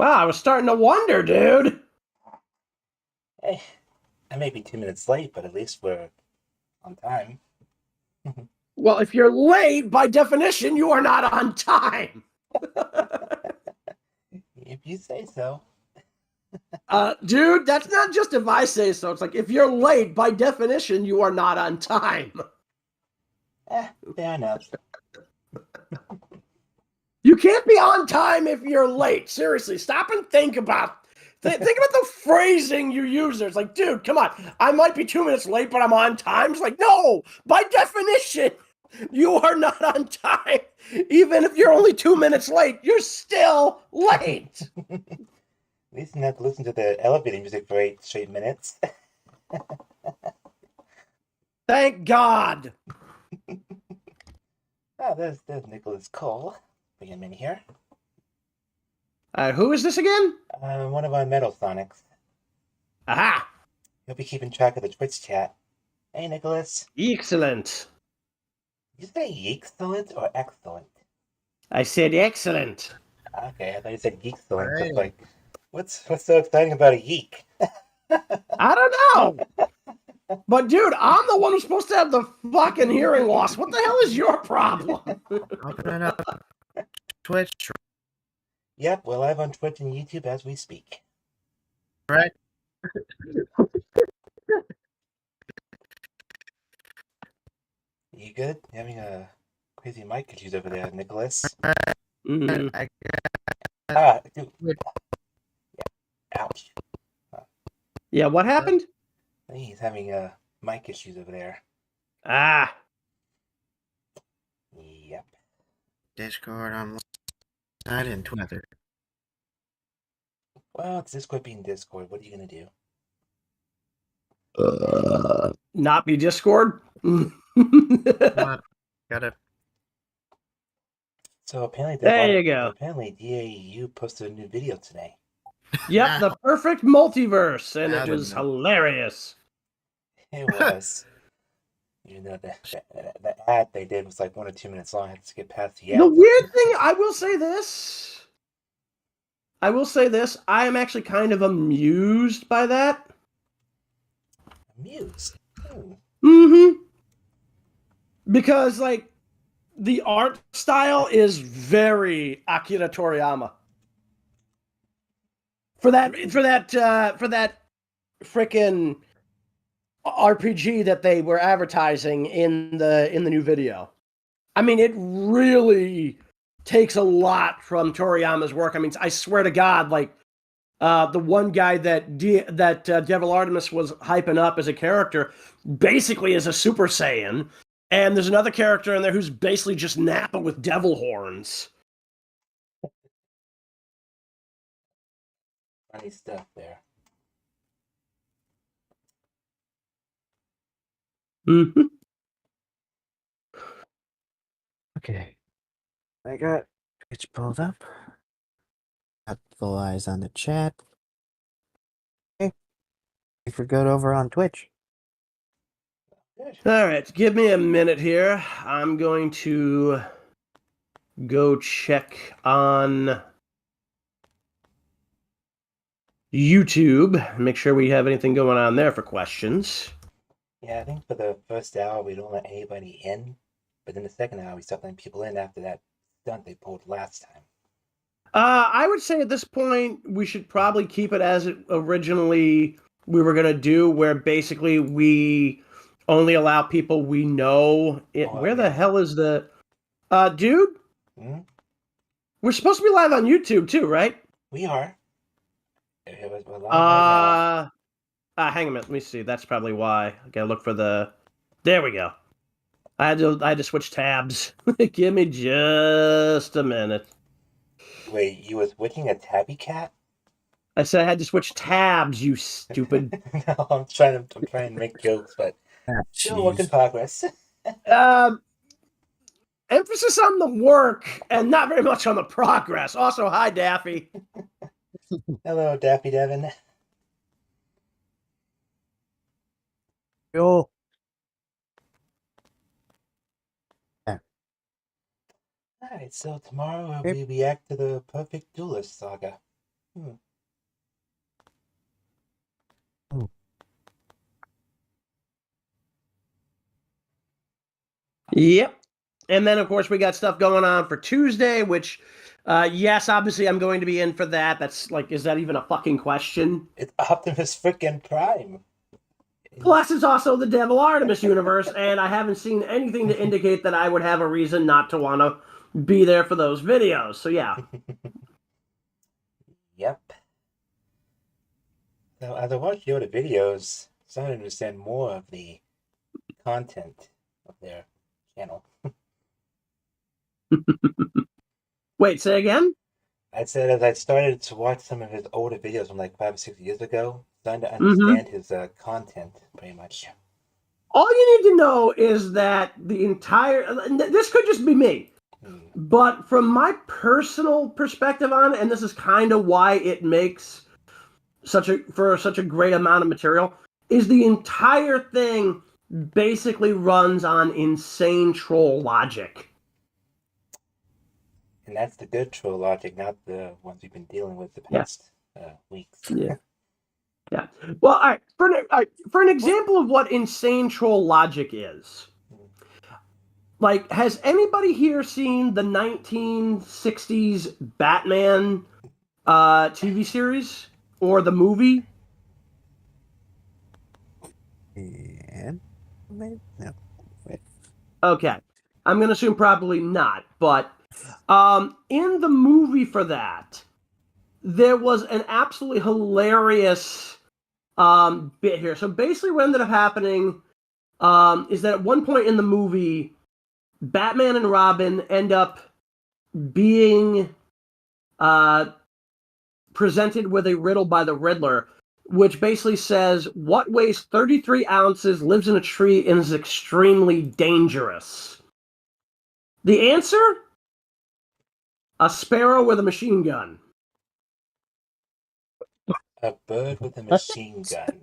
Wow, I was starting to wonder, dude. Hey, I may be 2 minutes late, but at least we're on time. Well, if you're late, by definition, you are not on time. If you say so. Dude, that's not just if I say so. It's like, if you're late, by definition, you are not on time. Fair enough. You can't be on time if you're late. Seriously, stop and think about the phrasing you use there. It's like, dude, come on. I might be 2 minutes late, but I'm on time. It's like, no, by definition, you are not on time. Even if you're only 2 minutes late, you're still late. At least you don't have to listen to the elevator music for 8 straight minutes. Thank God. Oh, there's Nicholas Cole. Bring him in here. Who is this again? One of our Metal Sonics. Aha. He'll be keeping track of the Twitch chat. Hey, Nicholas. Excellent. Did you say excellent or excellent? I said excellent. Okay, I thought you said geekcellent. Right. It's like, what's so exciting about a geek? I don't know. But dude, I'm the one who's supposed to have the fucking hearing loss. What the hell is your problem? Open up Twitch, Yep, we're live on Twitch and YouTube as we speak. right? You good? You having a crazy mic issues over there, Nicholas? Mm. Dude. Wait. Yeah. Ouch. Yeah, what happened? He's having mic issues over there. Ah. Yep. Discord on side and Twitter. Well, it's Discord being Discord. What are you gonna do? Not be Discord? Gotta. So apparently, There you go. Apparently, DAU posted a new video today. Yep, the perfect multiverse, and Now it the was mul- hilarious. It was. You know, the ad they did was like 1 or 2 minutes long. I had to skip past the ad. The weird thing, I will say this, I am actually kind of amused by that. Amused. Mm-hmm. Because, like, the art style is very Akira Toriyama. For that frickin' RPG that they were advertising in the new video. I mean, it really takes a lot from Toriyama's work. I mean, I swear to God, like the one guy that Devil Artemis was hyping up as a character basically is a Super Saiyan, and there's another character in there who's basically just Nappa with devil horns. Funny stuff there. Mm-hmm. Okay. I got Twitch pulled up. Got full eyes on the chat. Okay. If we're good over on Twitch. Good. All right, give me a minute here. I'm going to go check on YouTube, make sure we have anything going on there for questions. Yeah, I think for the first hour we don't let anybody in, but in the second hour we start letting people in after that stunt they pulled last time. I would say at this point we should probably keep it as it originally we were gonna do, where basically we only allow people we know. Where the hell is the dude? Hmm? We're supposed to be live on YouTube too, right? We are. We're live right now. Hang a minute. Let me see. That's probably why. I gotta look for the. There we go. I had to switch tabs. Give me just a minute. Wait, you were switching a tabby cat? I said I had to switch tabs. You stupid. No, I'm trying to make jokes, but still a work in progress. Emphasis on the work and not very much on the progress. Also, hi Daffy. Hello, Daffy Devin. Yo. Alright, so tomorrow we react to the Perfect Duelist saga. Hmm. Yep. And then, of course, we got stuff going on for Tuesday, which, yes, obviously I'm going to be in for that. That's like, is that even a fucking question? It's Optimus freaking Prime. Plus, it's also the Devil Artemis universe, and I haven't seen anything to indicate that I would have a reason not to want to be there for those videos. So, yeah. Yep. So as I watch the other videos, I'm starting to understand more of the content of their channel. Wait, say again? I said as I started to watch some of his older videos from like 5 or 6 years ago, starting to Mm-hmm. understand his content pretty much. All you need to know is that the entire, this could just be me, but from my personal perspective on it, and this is kind of why it makes such a great amount of material, is the entire thing basically runs on insane troll logic. And that's the good troll logic, not the ones we've been dealing with the past weeks. Yeah. Yeah. Well, all right. For an example of what insane troll logic is, like, has anybody here seen the 1960s Batman TV series or the movie? And maybe no. Wait. Okay. I'm going to assume probably not, but in the movie for that, there was an absolutely hilarious bit here. So basically what ended up happening is that at one point in the movie, Batman and Robin end up being presented with a riddle by the Riddler, which basically says, what weighs 33 ounces, lives in a tree, and is extremely dangerous? The answer? A sparrow with a machine gun. A bird with a machine gun.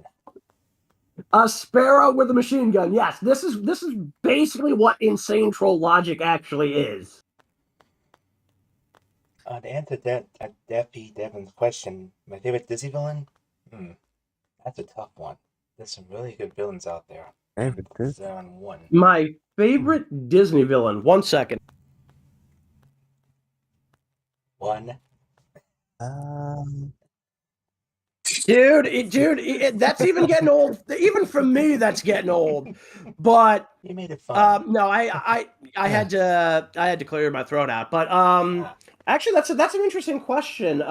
A sparrow with a machine gun. Yes, this is basically what insane troll logic actually is. To answer Daffy Devin's question, my favorite Disney villain? That's a tough one. There's some really good villains out there. Favorite On one. My favorite Disney villain. 1 second. One. Dude, that's even getting old. Even for me, that's getting old. But you made it fun. no, I had to clear my throat out. But actually, that's an interesting question.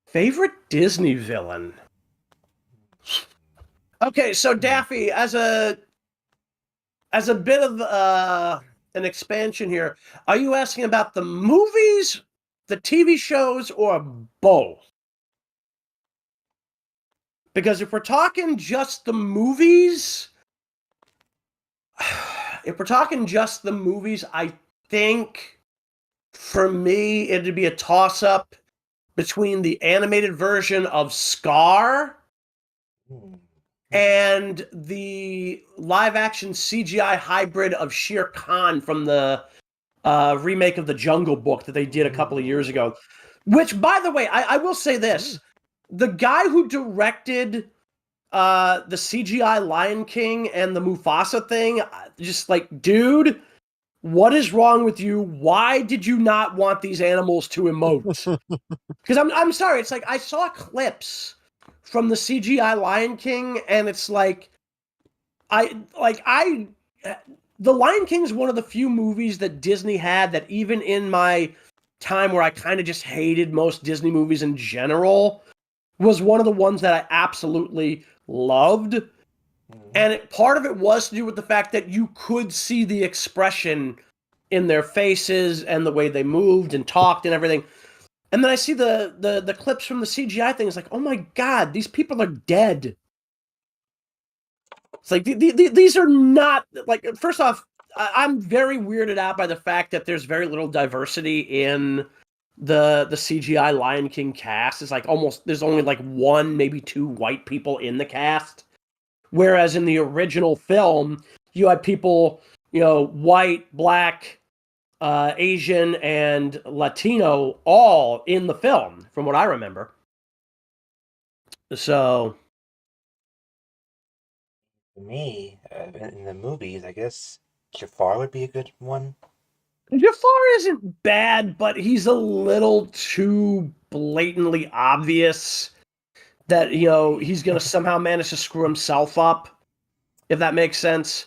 Favorite Disney villain. Okay, so Daffy, as a bit of an expansion here, are you asking about the movies, the TV shows, or both? Because if we're talking just the movies, I think for me it'd be a toss-up between the animated version of Scar and the live-action CGI hybrid of Shere Khan from the remake of the Jungle Book that they did a couple of years ago. Which, by the way, I will say this. The guy who directed the CGI Lion King and the Mufasa thing, just like, dude, what is wrong with you? Why did you not want these animals to emote? Because I'm sorry, it's like I saw clips from the CGI Lion King, and it's like the Lion King is one of the few movies that Disney had that even in my time where I kind of just hated most Disney movies in general, was one of the ones that I absolutely loved. And part of it was to do with the fact that you could see the expression in their faces and the way they moved and talked and everything. And then I see the clips from the CGI thing. It's like, oh my God, these people are dead. It's like, these are not, like, first off, I'm very weirded out by the fact that there's very little diversity in the CGI Lion King cast. Is like there's only like one, maybe two white people in the cast. Whereas in the original film, you had people, white, black, Asian and Latino all in the film, from what I remember. So, For me, in the movies, I guess Jafar would be a good one. Jafar isn't bad, but he's a little too blatantly obvious that, he's going to somehow manage to screw himself up, if that makes sense.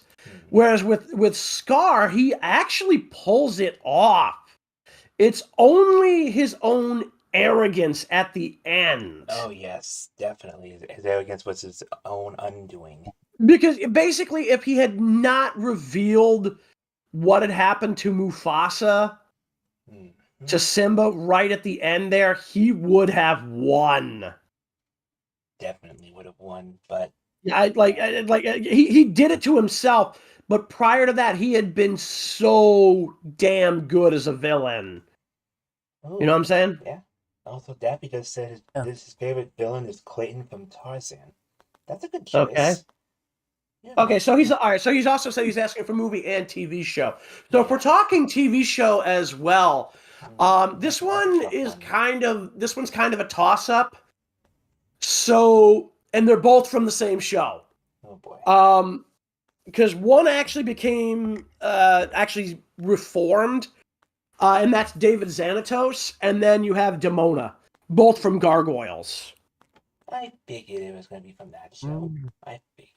Whereas with Scar, he actually pulls it off. It's only his own arrogance at the end. Oh yes, definitely. His arrogance was his own undoing. Because basically, if he had not revealed what had happened to Mufasa, to Simba right at the end there, he would have won. Definitely would have won, but Yeah, he did it to himself. But prior to that, he had been so damn good as a villain. You know what I'm saying? Yeah. Also, Daffy just said his favorite villain is Clayton from Tarzan. That's a good choice. Okay. Yeah. Okay, so he's all right. So he's also said he's asking for movie and TV show. So if we're talking TV show as well, this one's kind of a toss up. So, and they're both from the same show. Oh boy. Because one actually became reformed, and that's David Xanatos, and then you have Demona, both from Gargoyles. I figured it was going to be from that show. I figured.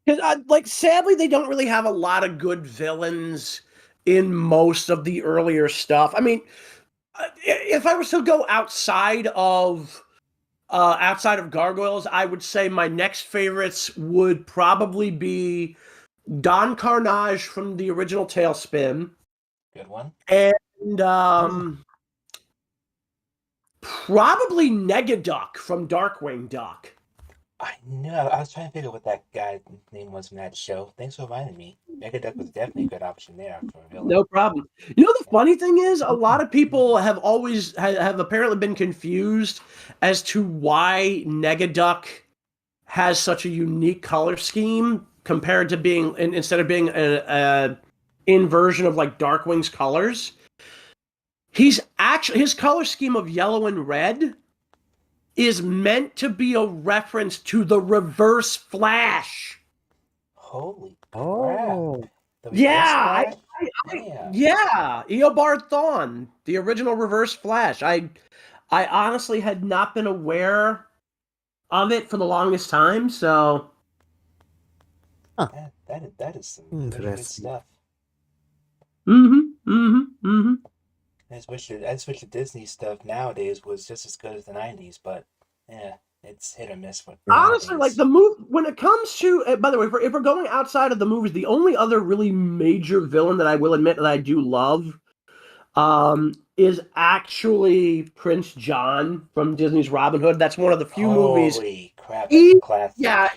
Because, sadly, they don't really have a lot of good villains in most of the earlier stuff. I mean, if I was to go outside of Gargoyles, I would say my next favorites would probably be Don Carnage from the original Tailspin. Good one. And probably Negaduck from Darkwing Duck. I knew. I was trying to figure what that guy's name was from that show. Thanks for reminding me. Negaduck was definitely a good option there for a villain. No problem. The funny thing is, a lot of people have always have apparently been confused as to why Negaduck has such a unique color scheme compared to being instead of being a inversion of like Darkwing's colors. His color scheme of yellow and red is meant to be a reference to the Reverse Flash. Holy crap. Oh. Yeah, Eobard Thawne, the original Reverse Flash. I honestly had not been aware of it for the longest time, so... That is some really good stuff. I just wish the Disney stuff nowadays was just as good as the 90s, but yeah, it's hit or miss. Honestly, like the move when it comes to, by the way, if we're going outside of the movies, the only other really major villain that I will admit that I do love is actually Prince John from Disney's Robin Hood. That's one of the few movies. Holy crap, that's a classic. Yeah,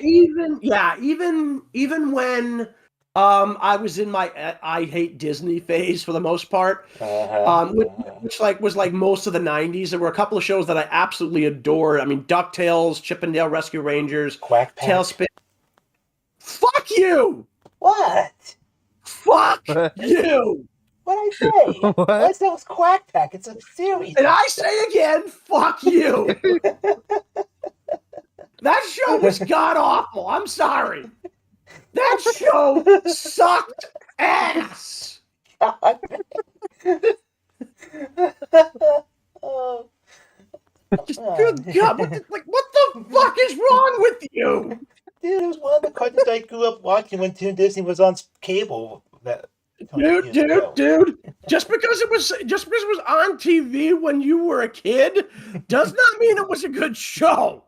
even when I was in my I hate Disney phase for the most part, which was like most of the 90s. There were a couple of shows that I absolutely adored. I mean, DuckTales, Chippendale Rescue Rangers, Quack Pack. Tailspin. Fuck you! What? Fuck you! What'd I say? What? I said it was Quack Pack. It's a series. And I say again, fuck you! That show was god-awful. I'm sorry. That show sucked ass. God. Oh. Good God, what the fuck is wrong with you? Dude, it was one of the cartoons I grew up watching when Toon Disney was on cable. Dude, just because it was on TV when you were a kid does not mean it was a good show.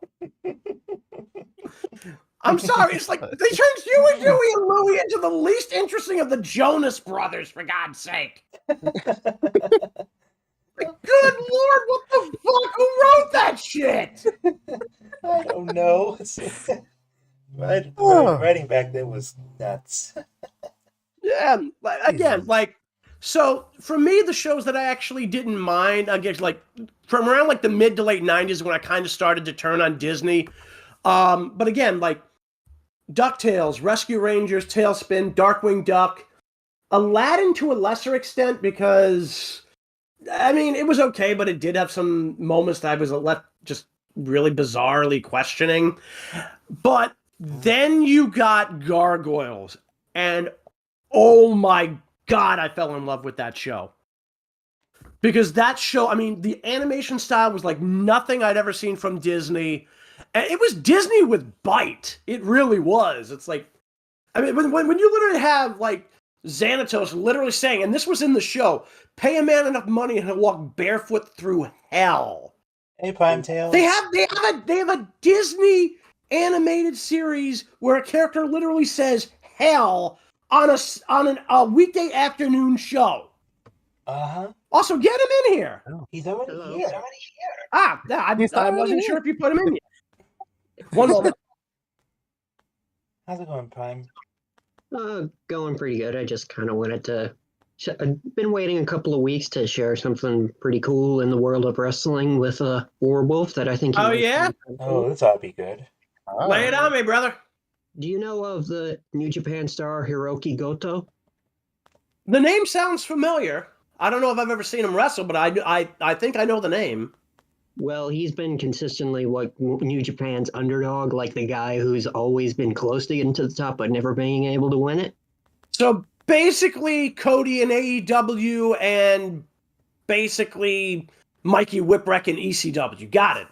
I'm sorry, it's like they turned Huey, Dewey, and Louie into the least interesting of the Jonas Brothers, for God's sake. Like, good Lord, what the fuck? Who wrote that shit? I don't know. Writing back then was nuts. Yeah, again, so for me, the shows that I actually didn't mind, I guess, like from around like the mid to late 90s when I kind of started to turn on Disney. But again, like DuckTales, Rescue Rangers, Tailspin, Darkwing Duck, Aladdin to a lesser extent because, I mean, it was okay, but it did have some moments that I was left just really bizarrely questioning. But then you got Gargoyles, and oh my God, I fell in love with that show. Because that show, I mean, the animation style was like nothing I'd ever seen from Disney. And it was Disney with bite. It really was. It's like, I mean, when you literally have like Xanatos literally saying, and this was in the show, pay a man enough money and he'll walk barefoot through hell. Hey, Prime Tails. They have a Disney animated series where a character literally says hell on a weekday afternoon show. Uh-huh. Also, get him in here. Oh, he's already here. I wasn't sure if you put him in yet. One moment. How's it going, Prime? Going pretty good. I just kind of wanted to... I've been waiting a couple of weeks to share something pretty cool in the world of wrestling with Warwolf that I think... Oh, yeah? Oh, this ought to be good. Lay it on me, brother. Do you know of the New Japan star Hiroki Goto? The name sounds familiar. I don't know if I've ever seen him wrestle, but I think I know the name. Well, he's been consistently like New Japan's underdog, like the guy who's always been close to getting to the top but never being able to win it. So basically, Cody in AEW and basically Mikey Whipwreck in ECW. Got it.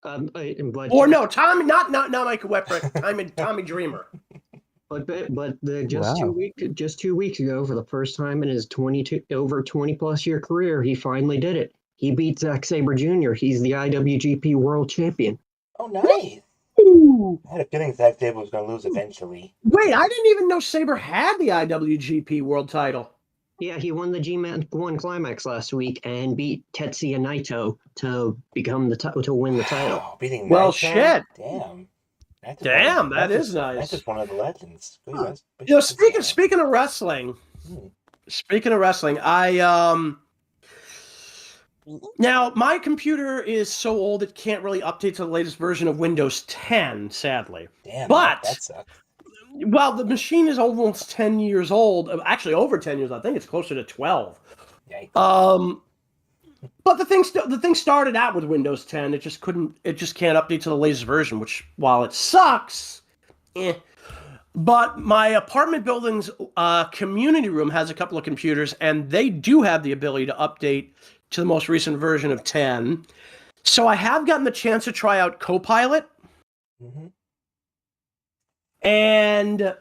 But or no, Tommy, not Mikey Whipwreck. Tommy Dreamer. Just 2 weeks ago, for the first time in his over 20 plus year career, he finally did it. He beat Zack Sabre Jr. He's the IWGP World Champion. Oh, nice! Ooh. I had a feeling Zack Sabre was going to lose eventually. Wait, I didn't even know Sabre had the IWGP World Title. Yeah, he won the G1 Climax last week and beat Tetsuya Naito to become to win the title. Oh, beating well, Naito? Shit. Damn. That is nice. That's just one of the legends. Speaking of wrestling, now my computer is so old it can't really update to the latest version of Windows 10, sadly. Damn, but that sucks. Well, the machine is almost 10 years old. Actually, over 10 years. I think it's closer to 12. Yikes. But the thing started out with Windows 10. It just can't update to the latest version, which, while it sucks, But my apartment building's community room has a couple of computers, and they do have the ability to update to the most recent version of 10. So I have gotten the chance to try out Copilot. Mm-hmm. And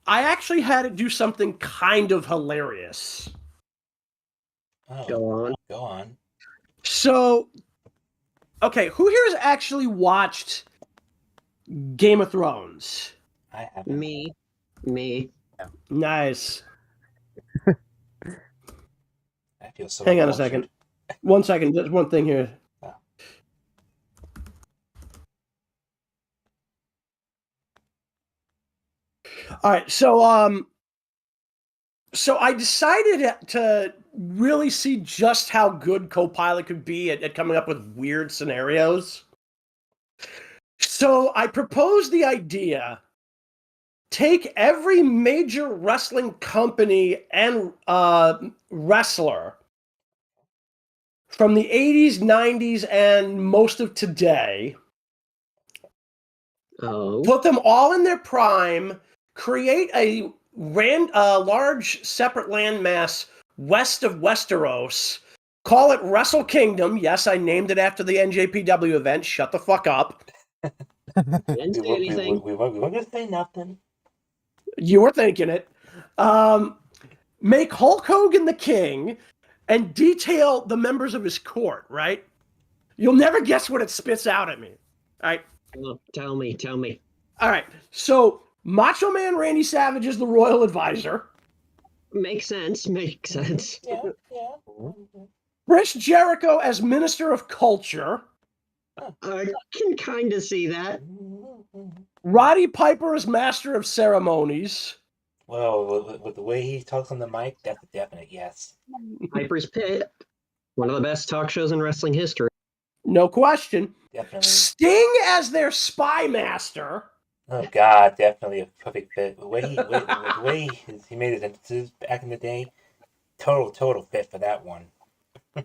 I actually had it do something kind of hilarious. Oh, Go on. So, okay, who here has actually watched Game of Thrones? I haven't. Me. Nice. I feel so Hang on a second. 1 second. There's one thing here. Oh. All right, so I decided to really see just how good Copilot could be at coming up with weird scenarios. So I proposed the idea: take every major wrestling company and wrestler from the 80s, 90s, and most of today, put them all in their prime, create a large separate landmass west of Westeros, call it Wrestle Kingdom. Yes, I named it after the NJPW event. Shut the fuck up. Didn't say anything. We weren't going to say nothing. You were thinking it. Make Hulk Hogan the king and detail the members of his court, right? You'll never guess what it spits out at me. All right. Oh, tell me. All right. So Macho Man Randy Savage is the royal advisor. Makes sense. Yeah. Chris Jericho as Minister of Culture. I can kind of see that. Roddy Piper as Master of Ceremonies. Well, with the way he talks on the mic, that's a definite yes. Piper's Pit, one of the best talk shows in wrestling history. No question. Definitely. Sting as their spy master. Oh God, definitely a perfect fit. The way he made his entrances back in the day, total fit for that one.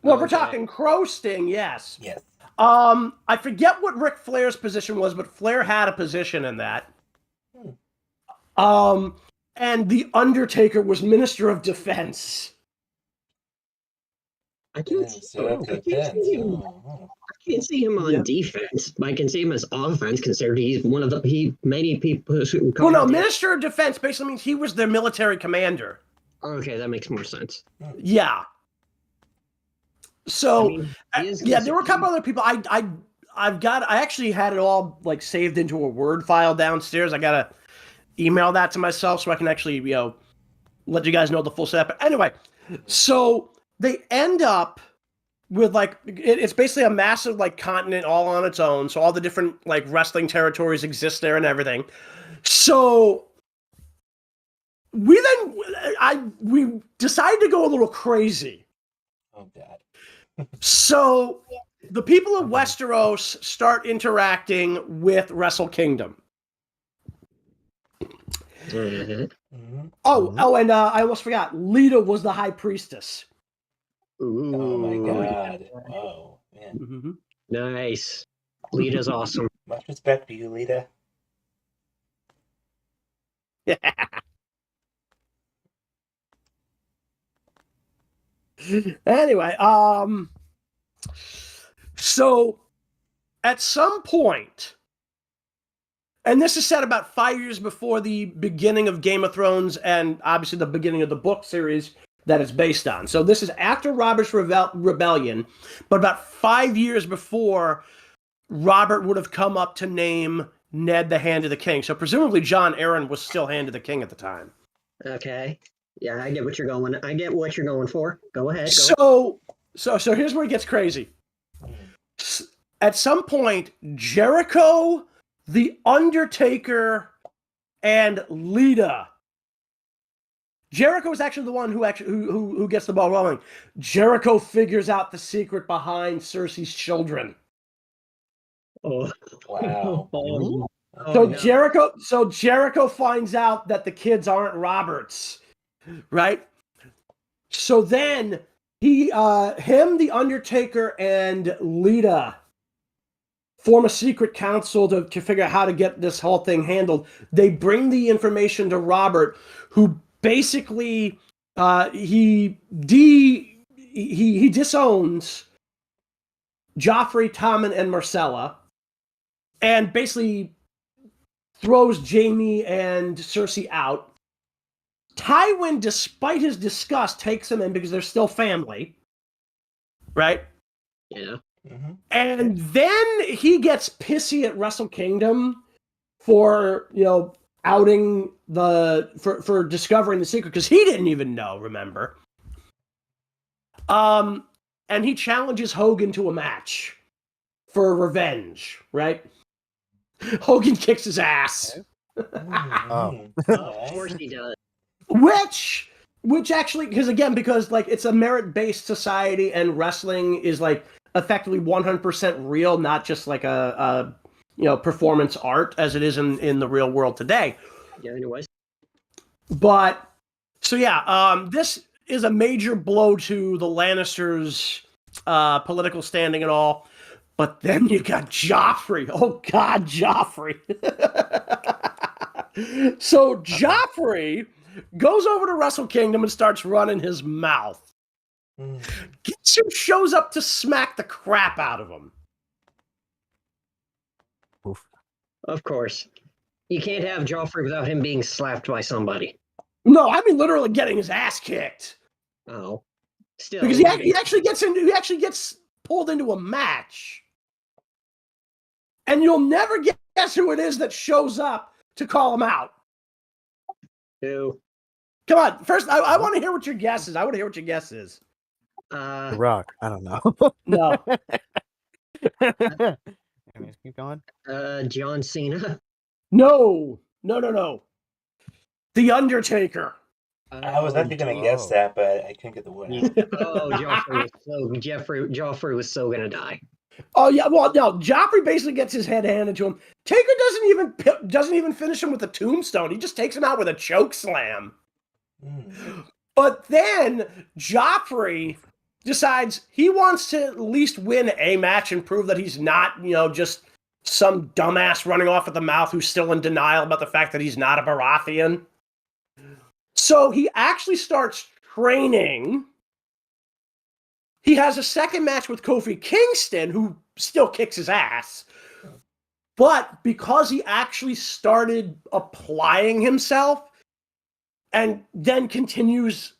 Well, we're Okay. talking Crow Sting, yes. Yes. I forget what Ric Flair's position was, but Flair had a position in that. And the Undertaker was Minister of Defense. I can't, Minister of I can't Defense. see him. I can't see him on defense, but I can see him as offense, considered he's one of the many people who. Well, no, Minister of Defense basically means he was their military commander. Okay, that makes more sense. Yeah. So, I mean, there were a couple other people. I actually had it all like saved into a Word file downstairs. I gotta email that to myself so I can actually, let you guys know the full setup. But anyway, so they end up with like it's basically a massive like continent all on its own. So all the different like wrestling territories exist there and everything. So we decided to go a little crazy. Oh God. So the people of Westeros start interacting with Wrestle Kingdom. And I almost forgot. Lita was the high priestess. Ooh. Oh my God. Oh man. Mm-hmm. Nice. Lita's awesome. Much respect for you, Lita. Anyway, so at some point, and this is set about 5 years before the beginning of Game of Thrones and obviously the beginning of the book series that it's based on. So this is after Robert's rebellion, but about 5 years before Robert would have come up to name Ned the Hand of the King. So presumably Jon Arryn was still Hand of the King at the time. Okay. Yeah, I get what you're going. I get what you're going for. Go ahead. So here's where it gets crazy. At some point, Jericho, The Undertaker, and Lita. Jericho is actually the one who gets the ball rolling. Jericho figures out the secret behind Cersei's children. Oh. Wow. So Jericho finds out that the kids aren't Robert's, right? So then the Undertaker, and Lita form a secret council to figure out how to get this whole thing handled. They bring the information to Robert, who basically he disowns Joffrey, Tommen, and Myrcella, and basically throws Jaime and Cersei out. Tywin, despite his disgust, takes them in because they're still family, right? Yeah. Mm-hmm. And then he gets pissy at Wrestle Kingdom for outing for discovering the secret, because he didn't even know. Remember? And he challenges Hogan to a match for revenge, right? Hogan kicks his ass. Of course he does. Which actually, because like it's a merit-based society and wrestling is like effectively 100% real, not just like a performance art as it is in the real world today. Yeah, anyways. But so this is a major blow to the Lannisters' political standing and all. But then you got Joffrey. Oh God, Joffrey. So Joffrey goes over to Wrestle Kingdom and starts running his mouth. Guess who shows up to smack the crap out of him? Oof. Of course. You can't have Joffrey without him being slapped by somebody. No, I mean literally getting his ass kicked. Oh. Still. Because he actually gets pulled into a match. And you'll never guess who it is that shows up to call him out. Who? Come on. First, I want to hear what your guess is. The Rock. I don't know. No. Anyways, keep going. John Cena. No. The Undertaker. I was actually going to guess that, but I couldn't get the word out. Joffrey was so gonna die. Oh yeah, well no, Joffrey basically gets his head handed to him. Taker doesn't even finish him with a tombstone. He just takes him out with a choke slam. But then Joffrey decides he wants to at least win a match and prove that he's not, just some dumbass running off at the mouth who's still in denial about the fact that he's not a Baratheon. So he actually starts training. He has a second match with Kofi Kingston, who still kicks his ass. But because he actually started applying himself and then continues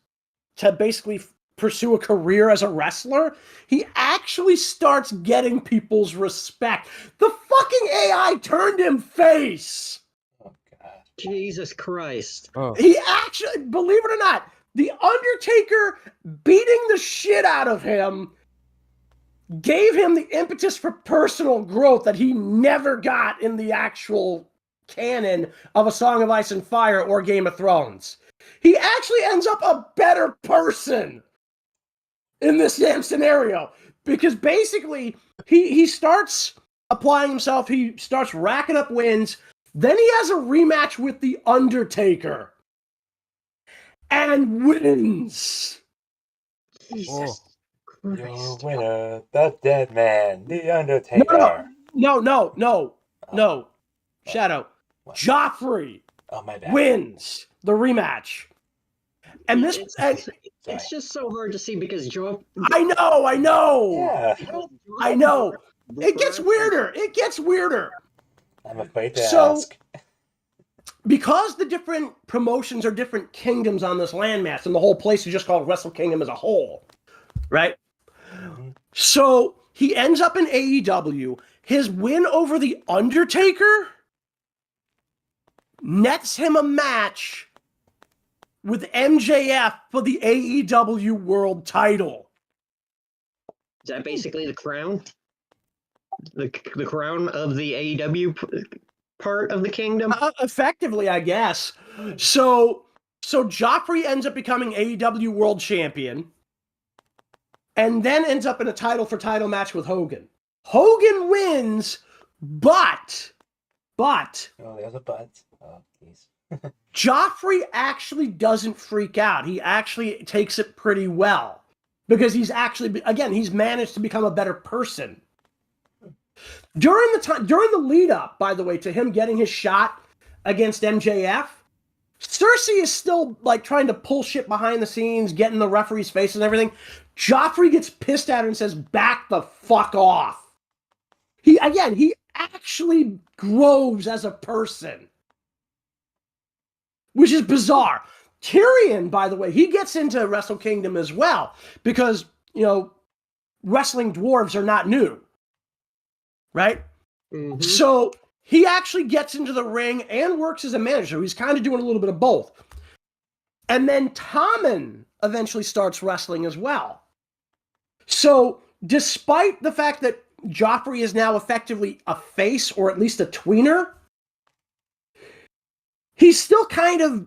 to basically pursue a career as a wrestler, he actually starts getting people's respect. The fucking AI turned him face. Oh, God. Jesus Christ. Oh. He actually, believe it or not, The Undertaker beating the shit out of him gave him the impetus for personal growth that he never got in the actual canon of A Song of Ice and Fire or Game of Thrones. He actually ends up a better person in this damn scenario because basically he starts applying himself, he starts racking up wins, then he has a rematch with The Undertaker and wins. Jesus Your Christ. winner, the dead man, The Undertaker. No. Shadow. What? Joffrey Oh, my bad. wins the rematch. And this, It's just so hard to see because Joe. I know. Yeah, I know. It gets weirder. I'm afraid to So- ask. Because the different promotions are different kingdoms on this landmass, and the whole place is just called Wrestle Kingdom as a whole, right? So he ends up in AEW. His win over The Undertaker nets him a match with MJF for the AEW World Title. Is that basically the crown? The crown of the AEW part of the kingdom? Effectively, I guess. So Joffrey ends up becoming AEW World Champion and then ends up in a title match with Hogan. Hogan wins, but Oh, there's a but. Oh, please. Joffrey actually doesn't freak out. He actually takes it pretty well because he's managed to become a better person. During the lead up, by the way, to him getting his shot against MJF, Cersei is still like trying to pull shit behind the scenes, get in the referee's face and everything. Joffrey gets pissed at her and says, "Back the fuck off." He actually grows as a person, which is bizarre. Tyrion, by the way, he gets into Wrestle Kingdom as well because, wrestling dwarves are not new, right? Mhm. So he actually gets into the ring and works as a manager. He's kind of doing a little bit of both. And then Tommen eventually starts wrestling as well. So despite the fact that Joffrey is now effectively a face or at least a tweener, he's still kind of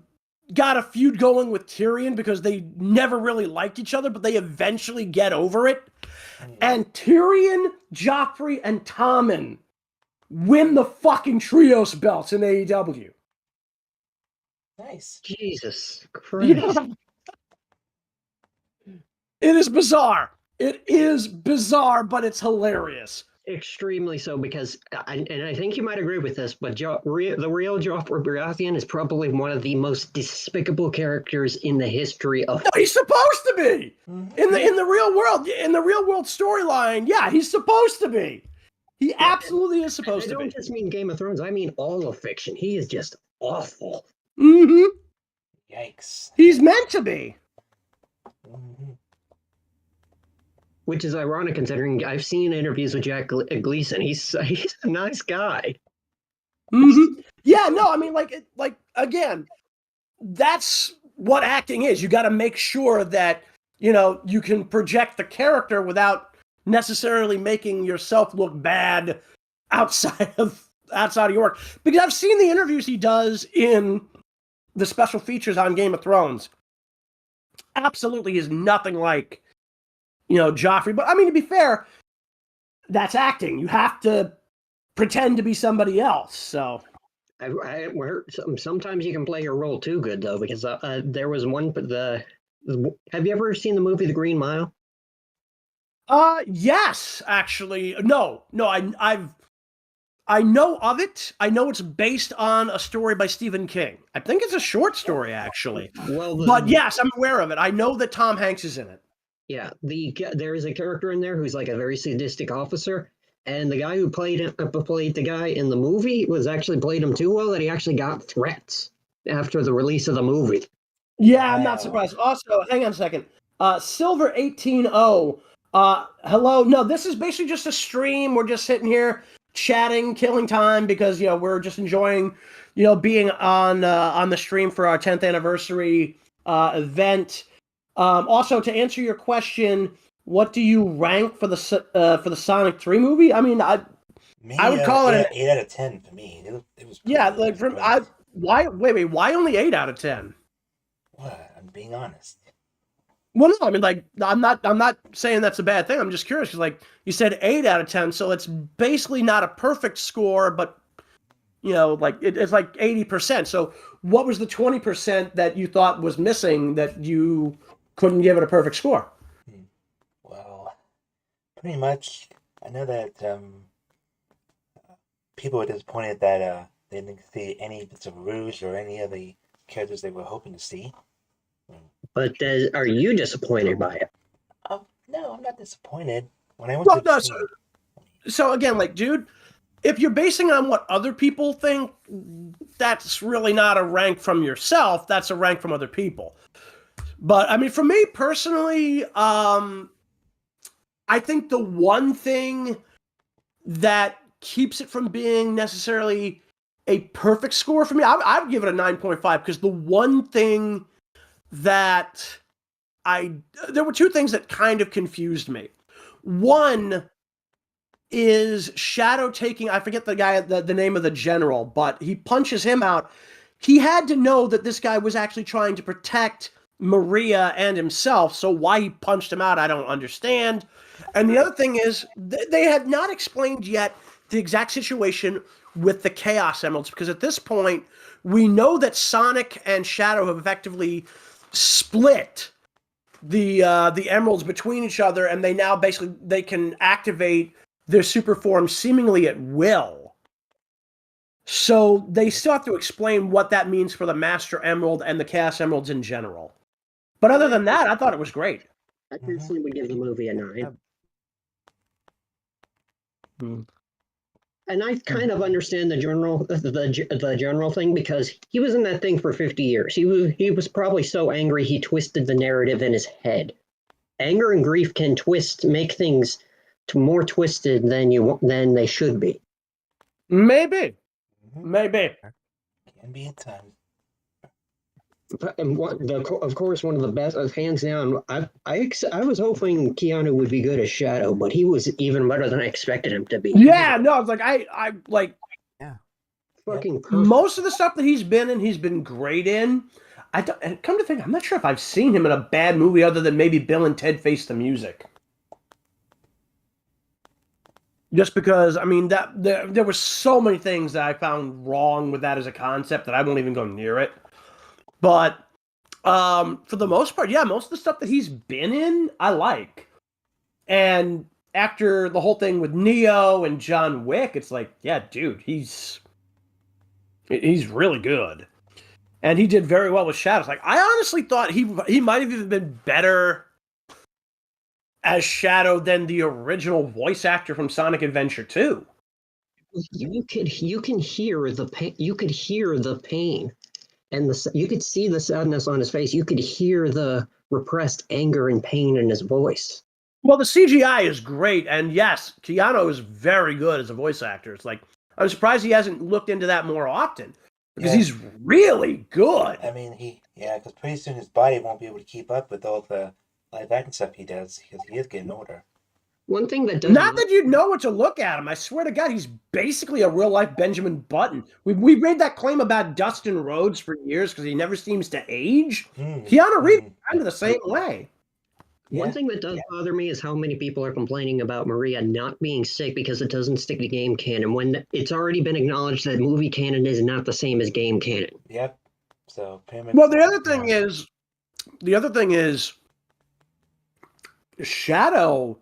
got a feud going with Tyrion because they never really liked each other, but they eventually get over it. And Tyrion, Joffrey, and Tommen win the fucking trios belts in AEW. Nice. Jesus Christ. Yeah. It is bizarre. It is bizarre, but it's hilarious. Extremely so, because, and I think you might agree with this, but the real Joffrey Baratheon is probably one of the most despicable characters in the history of. No, he's supposed to be in the real world. In the real world storyline, yeah, he's supposed to be. He absolutely is supposed I to be. don't just mean Game of Thrones. I mean all of fiction. He is just awful. Mm-hmm. Yikes. He's meant to be. Mhm. Which is ironic considering I've seen interviews with Jack Gleason. He's a nice guy. Mm-hmm. Yeah, no, I mean, like again, that's what acting is. You got to make sure that you can project the character without necessarily making yourself look bad outside of your work. Because I've seen the interviews he does in the special features on Game of Thrones. Absolutely is nothing like Joffrey. But I mean, to be fair, that's acting. You have to pretend to be somebody else. So Sometimes you can play your role too good though, because there was one. Have you ever seen the movie The Green Mile? Yes, actually. No, I know of it. I know it's based on a story by Stephen King. I think it's a short story, actually. Well, but yes, I'm aware of it. I know that Tom Hanks is in it. Yeah, there is a character in there who's like a very sadistic officer, and the guy who played the guy in the movie was actually played him too well that he actually got threats after the release of the movie. Yeah, I'm not surprised. Also, hang on a second. Silver 180. Hello. No, this is basically just a stream. We're just sitting here chatting, killing time because we're just enjoying being on the stream for our 10th anniversary event. Also, to answer your question, what do you rank for the Sonic 3 movie? I mean, I would call it an 8 out of 10 for me. It was why only 8 out of 10? What? I'm being honest. Well, no, I mean, like, I'm not saying that's a bad thing. I'm just curious because, like, you said 8 out of 10, so it's basically not a perfect score, but like it's like 80%. So, what was the 20% that you thought was missing that you couldn't give it a perfect score? Well, pretty much. I know that people were disappointed that they didn't see any bits of Rouge or any of the characters they were hoping to see. But are you disappointed by it? No, I'm not disappointed. When I went so again, like, dude, if you're basing on what other people think, that's really not a rank from yourself. That's a rank from other people. But I mean, for me personally, I think the one thing that keeps it from being necessarily a perfect score for me, I would give it a 9.5 because the one thing that there were two things that kind of confused me. One is Shadow taking, I forget the name of the general, but he punches him out. He had to know that this guy was actually trying to protect Maria and himself, so why he punched him out, I don't understand. And the other thing is, they have not explained yet the exact situation with the Chaos Emeralds, because at this point, we know that Sonic and Shadow have effectively split the emeralds between each other, and they now they can activate their super form seemingly at will. So they still have to explain what that means for the Master Emerald and the Chaos Emeralds in general. But other than that, I thought it was great. I personally would give the movie a 9. And I kind of understand the general thing because he was in that thing for 50 years. He was probably so angry he twisted the narrative in his head. Anger and grief can make things more twisted than they should be. Maybe. Can be at times. And of course, one of the best, hands down. I was hoping Keanu would be good as Shadow, but he was even better than I expected him to be. Yeah, no, I was like, I like. Yeah. Fucking perfect. Most of the stuff that he's been great in. And come to think, I'm not sure if I've seen him in a bad movie other than maybe Bill and Ted Face the Music. Just because, I mean, that there were so many things that I found wrong with that as a concept that I won't even go near it. But for the most part, yeah, most of the stuff that he's been in, I like. And after the whole thing with Neo and John Wick, it's like, yeah, dude, he's really good. And he did very well with Shadows. Like, I honestly thought he might have even been better as Shadow than the original voice actor from Sonic Adventure 2. You can hear the pain. You could hear the pain, and you could see the sadness on his face. You could hear the repressed anger and pain in his voice. Well, the CGI is great, and yes, Keanu is very good as a voice actor. It's like, I'm surprised he hasn't looked into that more often, because he's really good. I mean, because pretty soon his body won't be able to keep up with all the live action stuff he does, because he is getting older. One thing that does not that you'd know what to look at him. I swear to God, he's basically a real life Benjamin Button. We made that claim about Dustin Rhodes for years because he never seems to age. Keanu Reeves is kind of the same way. One thing that does bother me is how many people are complaining about Maria not being sick because it doesn't stick to game canon when it's already been acknowledged that movie canon is not the same as game canon. Yep. So pretty much. Well, the other thing is, Shadow,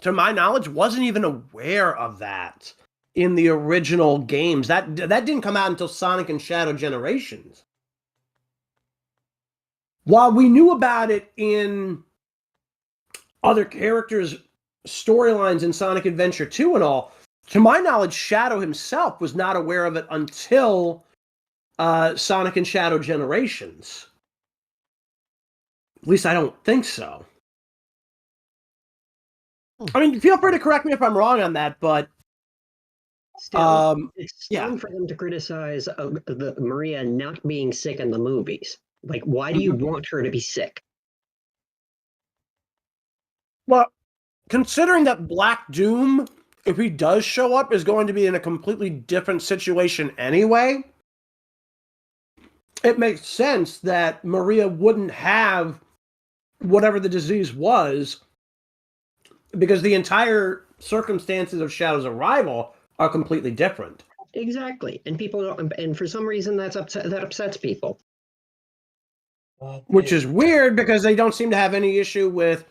to my knowledge, wasn't even aware of that in the original games. That didn't come out until Sonic and Shadow Generations. While we knew about it in other characters' storylines in Sonic Adventure 2 and all, to my knowledge, Shadow himself was not aware of it until Sonic and Shadow Generations. At least I don't think so. I mean, feel free to correct me if I'm wrong on that, but Still, it's dumb for them to criticize the Maria not being sick in the movies. Like, why do you want her to be sick? Well, considering that Black Doom, if he does show up, is going to be in a completely different situation anyway, it makes sense that Maria wouldn't have whatever the disease was, because the entire circumstances of Shadow's arrival are completely different. Exactly, and people don't, and for some reason that upsets people. Which is weird because they don't seem to have any issue with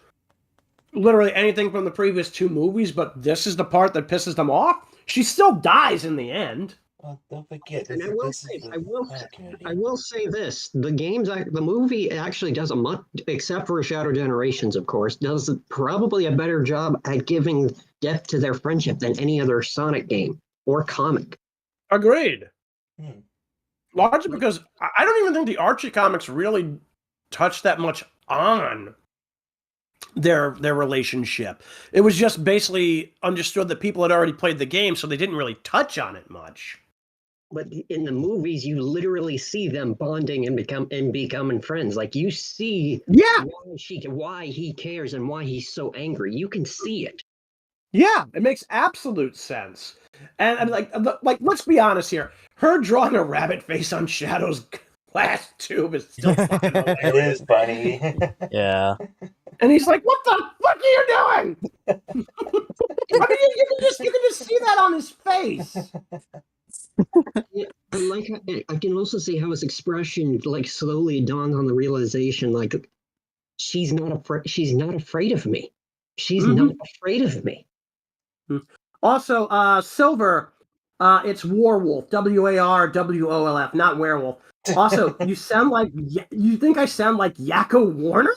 literally anything from the previous two movies, but this is the part that pisses them off. She still dies in the end. Well, don't forget. And I will say this: the movie actually does a much, except for Shadow Generations, of course, does probably a better job at giving depth to their friendship than any other Sonic game or comic. Agreed. Largely because I don't even think the Archie comics really touch that much on their relationship. It was just basically understood that people had already played the game, so they didn't really touch on it much. But in the movies, you literally see them bonding and becoming friends. Like, you see why he cares and why he's so angry. You can see it. Yeah, it makes absolute sense. And like let's be honest here. Her drawing a rabbit face on Shadow's glass tube is still fucking hilarious. It is funny. Yeah. And he's like, "What the fuck are you doing?" I mean, you can just see that on his face. Yeah, I can also see how his expression like slowly dawned on the realization, like, she's not afraid of me. She's not afraid of me. Also, Silver, it's Warwolf, Warwolf, not werewolf. Also, you think I sound like Yakko Warner?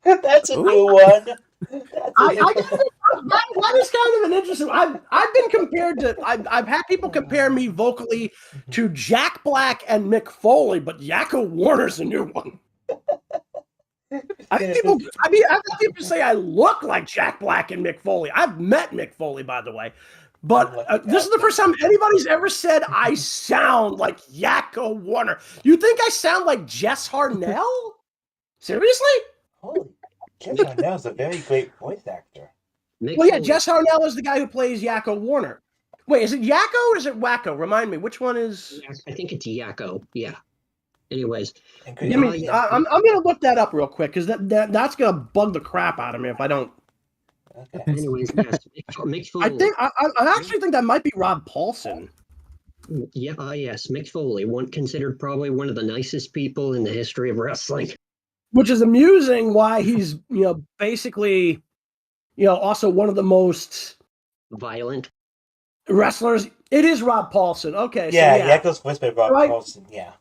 That's a new one. That is kind of an interesting. I've been compared to. I've had people compare me vocally to Jack Black and Mick Foley, but Yakko Warner's a new one. I've had people say I look like Jack Black and Mick Foley. I've met Mick Foley, by the way, but this is the first time anybody's ever said I sound like Yakko Warner. You think I sound like Jess Harnell? Seriously? Holy, Jess Harnell is a very great voice actor. Well, yeah, Jess Harnell is the guy who plays Yakko Warner. Wait, is it Yakko or is it Wacko? Remind me, which one is? I think it's Yakko. Yeah. Anyways, I'm going to look that up real quick because that's going to bug the crap out of me if I don't. Okay. Anyways, yes, Mick Foley. I actually think that might be Rob Paulson. Yeah, yes, Mick Foley, considered probably one of the nicest people in the history of wrestling. Which is amusing why he's, basically, also one of the most violent wrestlers. It is Rob Paulson. Okay. Yeah, Yakko's voiced by Rob Paulson. Yeah.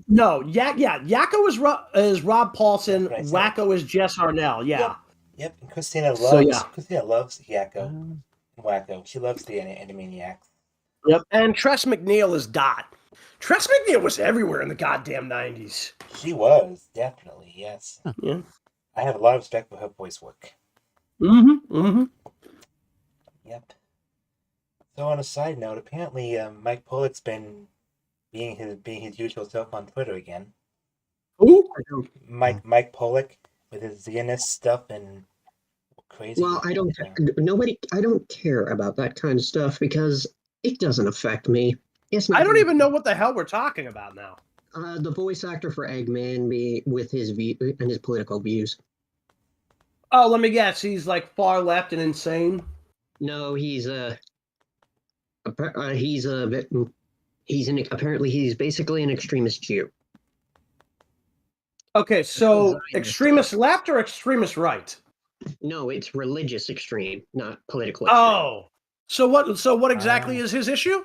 No, Yakko is Rob Paulson. Right, Wacko is Jess Harnell. Yeah. Yep. And Christina loves Yakko and Wacko. She loves the Animaniacs. Yep. And Tress MacNeille is Dot. Tress MacNeille was everywhere in the goddamn 90s. She was, definitely, yes. Yeah. I have a lot of respect for her voice work. Yep. So on a side note, apparently Mike Pollock's been being his usual self on Twitter again. Who? Mike Pollock with his Zionist stuff and crazy. Well, I don't care about that kind of stuff because it doesn't affect me. I don't even know what the hell we're talking about now. The voice actor for Eggman with his view and his political views. Oh, let me guess. He's like far left and insane. No, he's apparently he's basically an extremist Jew. Okay, so Zionist. extremist left or extremist right? No, it's religious extreme, not political extreme. Oh, so what? So what exactly is his issue?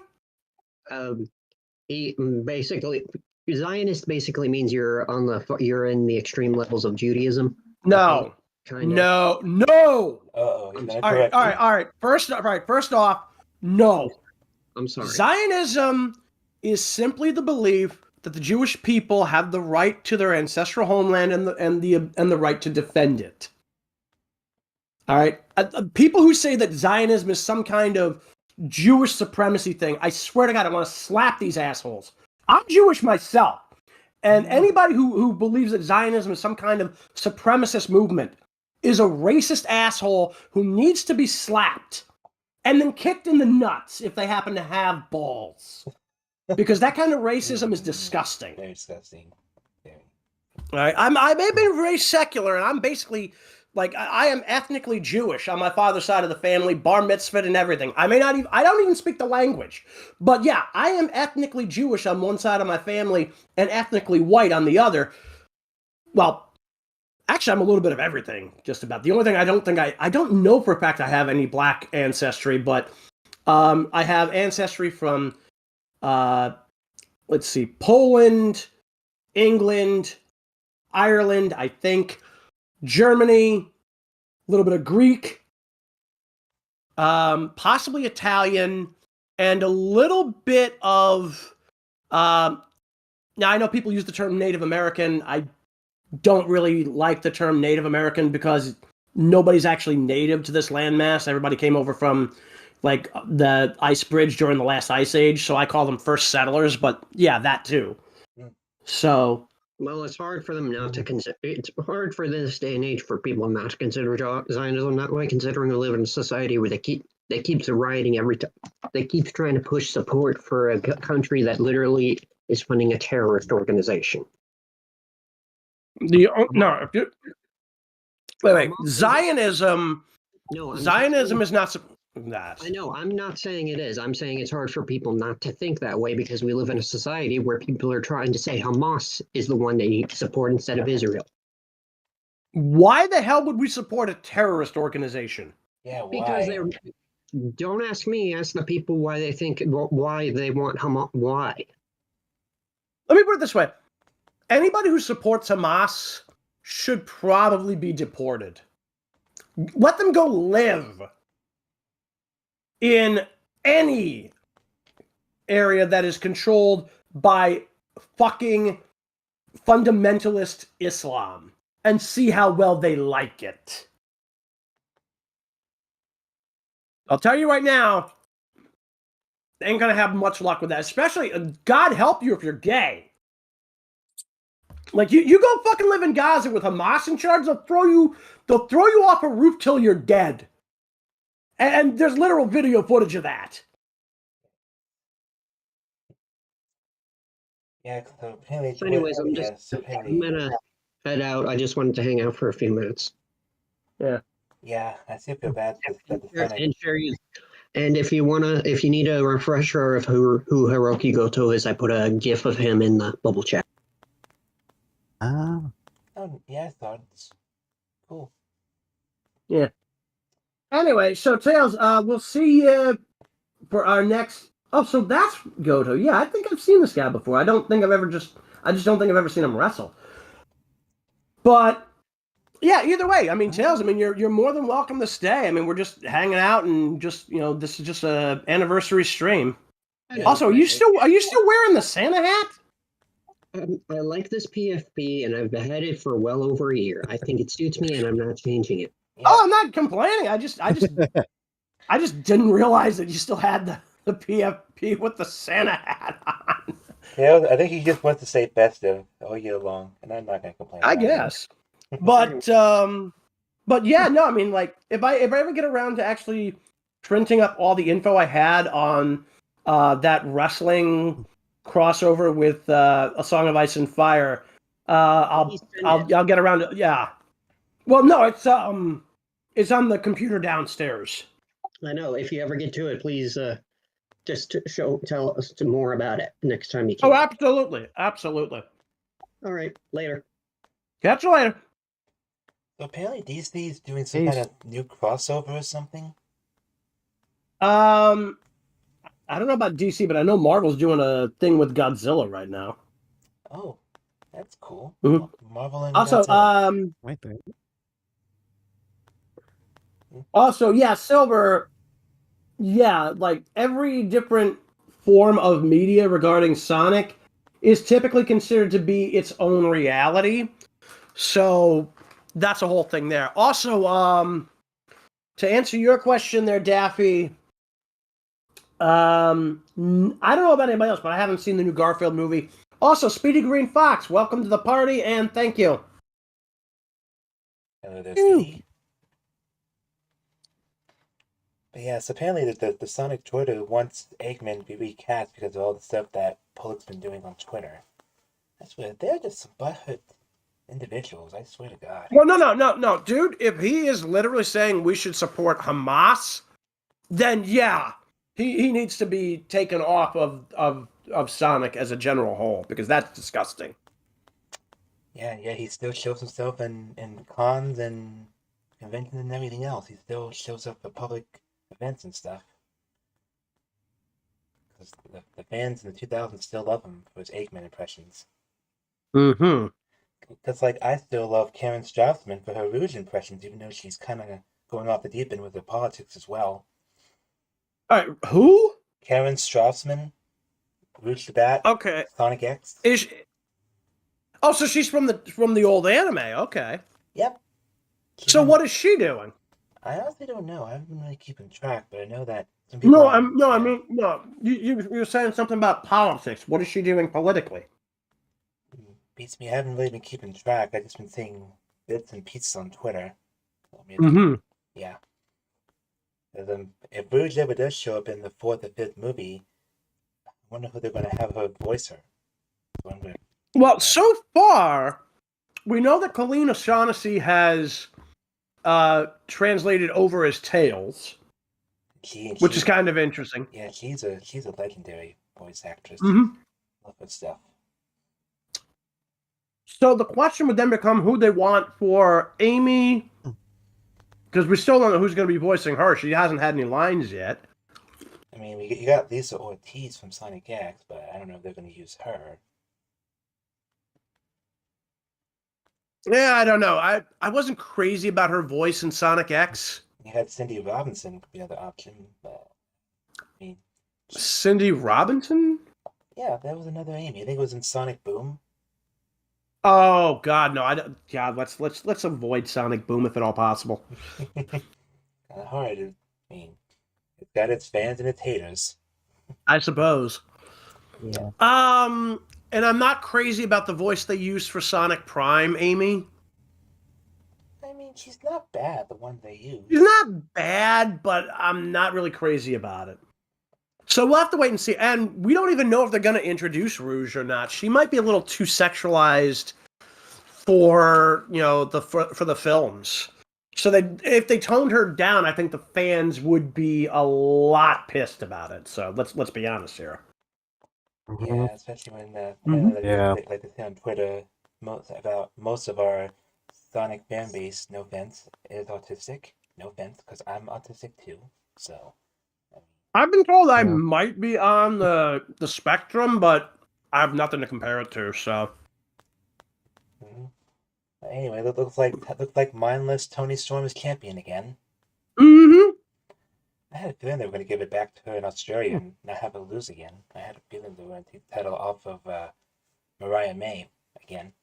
He basically Zionist basically means you're in the extreme levels of Judaism. No, Kind of. no. Uh-oh, he's All gonna right. First off, no. I'm sorry. Zionism is simply the belief that the Jewish people have the right to their ancestral homeland and the right to defend it. All right. People who say that Zionism is some kind of Jewish supremacy thing, I swear to God, I want to slap these assholes. I'm Jewish myself. And anybody who believes that Zionism is some kind of supremacist movement is a racist asshole who needs to be slapped and then kicked in the nuts if they happen to have balls. Because that kind of racism is disgusting. Very disgusting. Very. All right. I may have been very secular, and I'm basically, like, I am ethnically Jewish on my father's side of the family, bar mitzvah and everything. I don't even speak the language. But yeah, I am ethnically Jewish on one side of my family and ethnically white on the other. Well, actually, I'm a little bit of everything, just about. The only thing I don't know for a fact I have any black ancestry, but I have ancestry from, let's see, Poland, England, Ireland, I think, Germany, a little bit of Greek, possibly Italian, and a little bit of, now I know people use the term Native American. I don't really like the term Native American because nobody's actually native to this landmass. Everybody came over from, like, the ice bridge during the last ice age, so I call them first settlers, but yeah, that too. So... Well, it's hard for them not to consider. It's hard for this day and age for people not to consider Zionism that way, considering we live in a society where they keep rioting every time. They keep trying to push support for a country that literally is funding a terrorist organization. Wait. Zionism. No, Zionism is not that. I know. I'm not saying it is. I'm saying it's hard for people not to think that way because we live in a society where people are trying to say Hamas is the one they need to support instead of Israel. Why the hell would we support a terrorist organization? Yeah, why? Because they're. Don't ask me. Ask the people why they want Hamas. Why? Let me put it this way: anybody who supports Hamas should probably be deported. Let them go live in any area that is controlled by fucking fundamentalist Islam and see how well they like it. I'll tell you right now, they ain't gonna have much luck with that. Especially, God help you if you're gay. Like, you go fucking live in Gaza with Hamas in charge, they'll throw you off a roof till you're dead. And there's literal video footage of that. Yeah, so apparently... So anyways, I'm gonna head out. I just wanted to hang out for a few minutes. Yeah. Yeah, I still feel bad. And if you need a refresher of who Hiroki Goto is, I put a GIF of him in the bubble chat. Oh, yeah, I thought it's cool. Yeah. Anyway, so Tails, we'll see you for our next. Oh, so that's Goto. Yeah, I think I've seen this guy before. I just don't think I've ever seen him wrestle. But yeah, either way, I mean, Tails, I mean, you're more than welcome to stay. I mean, we're just hanging out and just, this is just a anniversary stream. Yeah. Also, are you still wearing the Santa hat? I like this PFP, and I've had it for well over a year. I think it suits me, and I'm not changing it. Yeah. Oh, I'm not complaining. I just didn't realize that you still had the PFP with the Santa hat on. Yeah, I think he just wants to stay festive all year long, and I'm not gonna complain. I guess, but yeah, no. I mean, like, if I ever get around to actually printing up all the info I had on that wrestling crossover with A Song of Ice and Fire, I'll get around to, yeah. Well, no, it's on the computer downstairs. I know. If you ever get to it, please just tell us more about it next time you can. Oh, absolutely, absolutely. All right, later. Catch you later. So apparently DC is doing some kind of new crossover or something. I don't know about DC, but I know Marvel's doing a thing with Godzilla right now. Oh, that's cool. Mhm. Marvel and Also, Godzilla. Wait there. Also, yeah, Silver. Yeah, like every different form of media regarding Sonic is typically considered to be its own reality. So that's a whole thing there. Also, to answer your question there, Daffy, I don't know about anybody else, but I haven't seen the new Garfield movie. Also, Speedy Green Fox, welcome to the party, and thank you. Hello there, Speedy. But yes, apparently the Sonic Twitter wants Eggman to be recast because of all the stuff that Pollock's been doing on Twitter. I swear, they're just some butthurt individuals, I swear to God. Well, no, dude. If he is literally saying we should support Hamas, then yeah, he needs to be taken off of Sonic as a general whole, because that's disgusting. Yeah, he still shows himself in cons and conventions and everything else. He still shows up for public events and stuff. Because the fans in the 2000s still love him for his Eggman impressions. Mm-hmm. Because, like, I still love Karen Strassman for her Rouge impressions, even though she's kind of going off the deep end with her politics as well. All right, who? Karen Strassman, Rouge the Bat, Okay, Sonic X. Oh, so she's from the old anime. Okay. Yep. So what is she doing? I honestly don't know. I haven't been really keeping track, but I know that some people. I mean, you're saying something about politics. What is she doing politically? Beats me. I haven't really been keeping track. I've just been seeing bits and pieces on Twitter. Yeah. If Rouge ever does show up in the 4th or 5th movie, I wonder who they're going to have her voice her. Well, so far, we know that Colleen O'Shaughnessy has translated over as Tails, which is kind of interesting. Yeah, she's a legendary voice actress. Mm-hmm. Love her stuff. So the question would then become who they want for Amy, because we still don't know who's going to be voicing her. She hasn't had any lines yet. I mean, you got Lisa Ortiz from Sonic X, but I don't know if they're going to use her. Yeah, I don't know. I wasn't crazy about her voice in Sonic X. You had Cindy Robinson could be another option, but I mean, Cindy Robinson? Yeah, that was another Amy. I think it was in Sonic Boom. Oh God, no! I don't. Yeah, let's avoid Sonic Boom if at all possible. Kind of hard. I mean, it's got its fans and its haters. I suppose. Yeah. And I'm not crazy about the voice they used for Sonic Prime, Amy. I mean, she's not bad, the one they use. She's not bad, but I'm not really crazy about it. So we'll have to wait and see. And we don't even know if they're going to introduce Rouge or not. She might be a little too sexualized for, for the films. So if they toned her down, I think the fans would be a lot pissed about it. So let's be honest here. Yeah, especially when like they say on Twitter, most of our Sonic fan base, no offense, is autistic. No offense, because I'm autistic too. So I've been told I might be on the spectrum, but I have nothing to compare it to. So anyway, it looks like mindless Tony Storm is champion again. Mm-hmm. I had a feeling they were going to give it back to her in Australia and not have her lose again. I had a feeling they were going to take the title off of Mariah May again.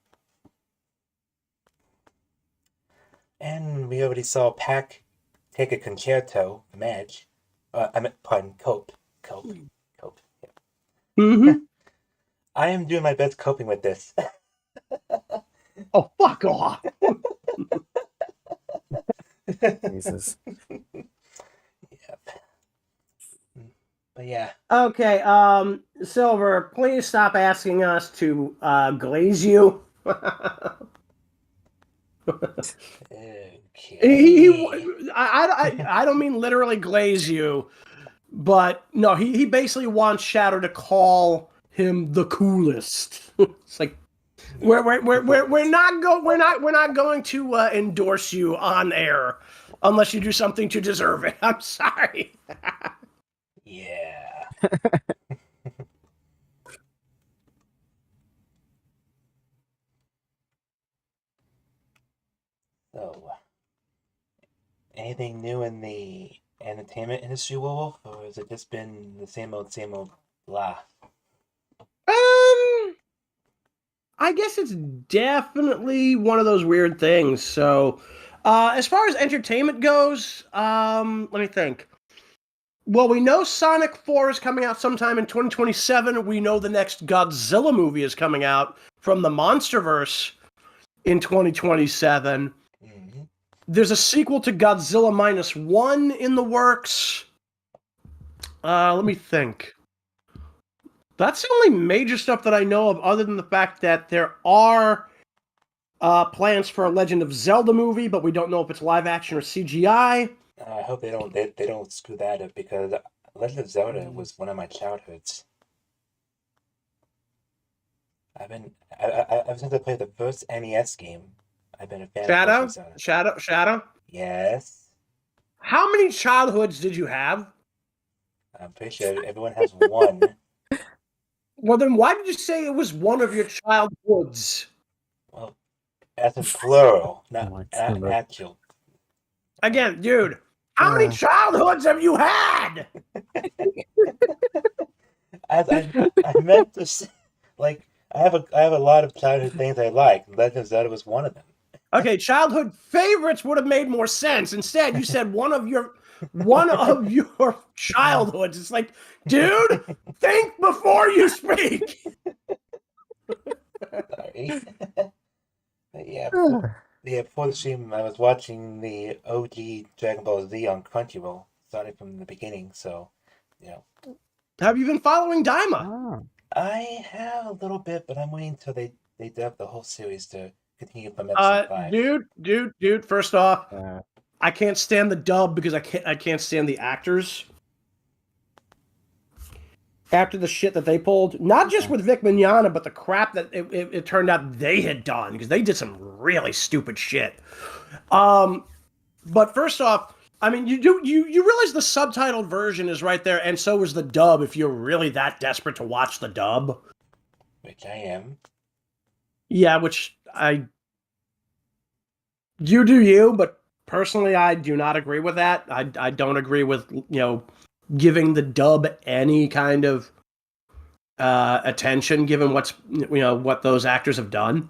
And we already saw Pac take a concerto from Edge. Cope. Yeah. Mm-hmm. I am doing my best coping with this. Oh, fuck off. Jesus. But yeah. Okay, Silver, please stop asking us to glaze you. Okay. I don't mean literally glaze you, but no, he basically wants Shadow to call him the coolest. It's like we're not going to endorse you on air unless you do something to deserve it. I'm sorry. Yeah. So, anything new in the entertainment industry, Wolf, or has it just been the same old blah? I guess it's definitely one of those weird things. So, as far as entertainment goes, let me think. Well, we know Sonic 4 is coming out sometime in 2027. We know the next Godzilla movie is coming out from the Monsterverse in 2027. Mm-hmm. There's a sequel to Godzilla -1 in the works. Let me think. That's the only major stuff that I know of, other than the fact that there are plans for a Legend of Zelda movie, but we don't know if it's live action or CGI. I hope they don't screw that up, because Legend of Zelda was one of my childhoods. Ever since I played the first NES game, I've been a fan of Legend of Zelda. Shadow. Yes. How many childhoods did you have? I'm pretty sure everyone has one. Well, then why did you say it was one of your childhoods? Well, as in plural, not actual. Again, dude, how many childhoods have you had? I meant to say, like, I have a lot of childhood things I like. Legend of Zelda was one of them. Okay, childhood favorites would have made more sense. Instead, you said one of your childhoods. It's like, dude, think before you speak. Sorry. Yeah. Before the stream, I was watching the OG Dragon Ball Z on Crunchyroll, starting from the beginning. So, you know. Have you been following Daima? I have a little bit, but I'm waiting until they dub the whole series to continue from episode 5. Dude. First off, I can't stand the dub because I can't stand the actors. After the shit that they pulled, not just with Vic Mignogna, but the crap that it turned out they had done, because they did some really stupid shit. But first off, I mean, you realize the subtitled version is right there, and so is the dub if you're really that desperate to watch the dub. Which I am. Yeah, you do you, but personally, I do not agree with that. I don't agree with, giving the dub any kind of attention, given what those actors have done.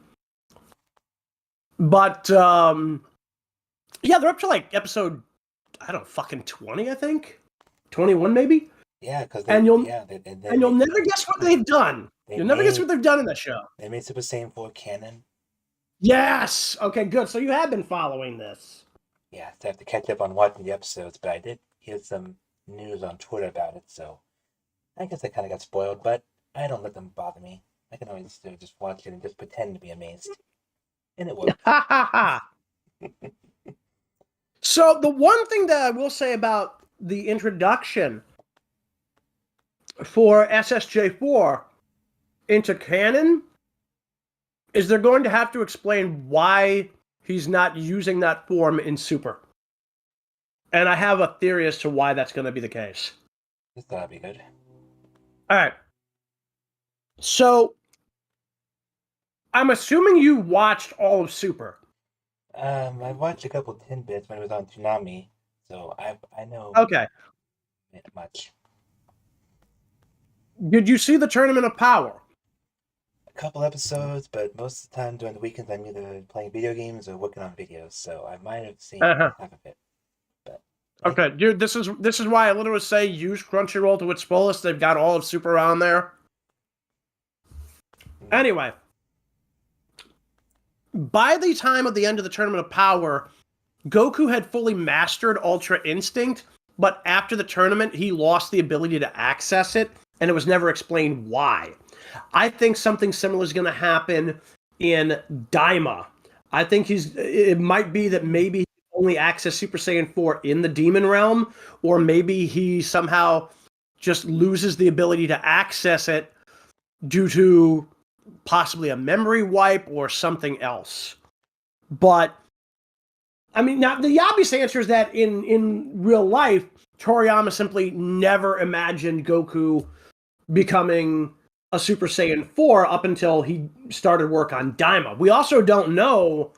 But yeah, they're up to like episode, I don't know, fucking 20, I think, 21 maybe. Yeah, because you'll never guess what they've done. You'll never guess what they've done in that show. They made Super Saiyan 4 canon. Yes. Okay, good. So you have been following this. Yeah, so I have to catch up on watching the episodes, but I did hear some news on Twitter about it, so I guess I kind of got spoiled, but I don't let them bother me. I can always just watch it and just pretend to be amazed. And it works. Ha ha ha! So the one thing that I will say about the introduction for SSJ4 into canon is they're going to have to explain why he's not using that form in Super. And I have a theory as to why that's going to be the case. That'd be good. All right. So, I'm assuming you watched all of Super. I watched a couple tidbits when it was on Toonami, so I know. Okay. Much. Did you see the Tournament of Power? A couple episodes, but most of the time during the weekends I'm either playing video games or working on videos, so I might have seen half of it. But okay, dude, this is why I literally say use Crunchyroll to its fullest. They've got all of Super on there. Anyway, by the time of the end of the Tournament of Power, Goku had fully mastered Ultra Instinct, but after the tournament, he lost the ability to access it, and it was never explained why. I think something similar is going to happen in Daima. I think it might be that maybe he only access Super Saiyan 4 in the demon realm, or maybe he somehow just loses the ability to access it due to possibly a memory wipe or something else. But I mean, now the obvious answer is that in real life, Toriyama simply never imagined Goku becoming a Super Saiyan 4 up until he started work on Daima. We also don't know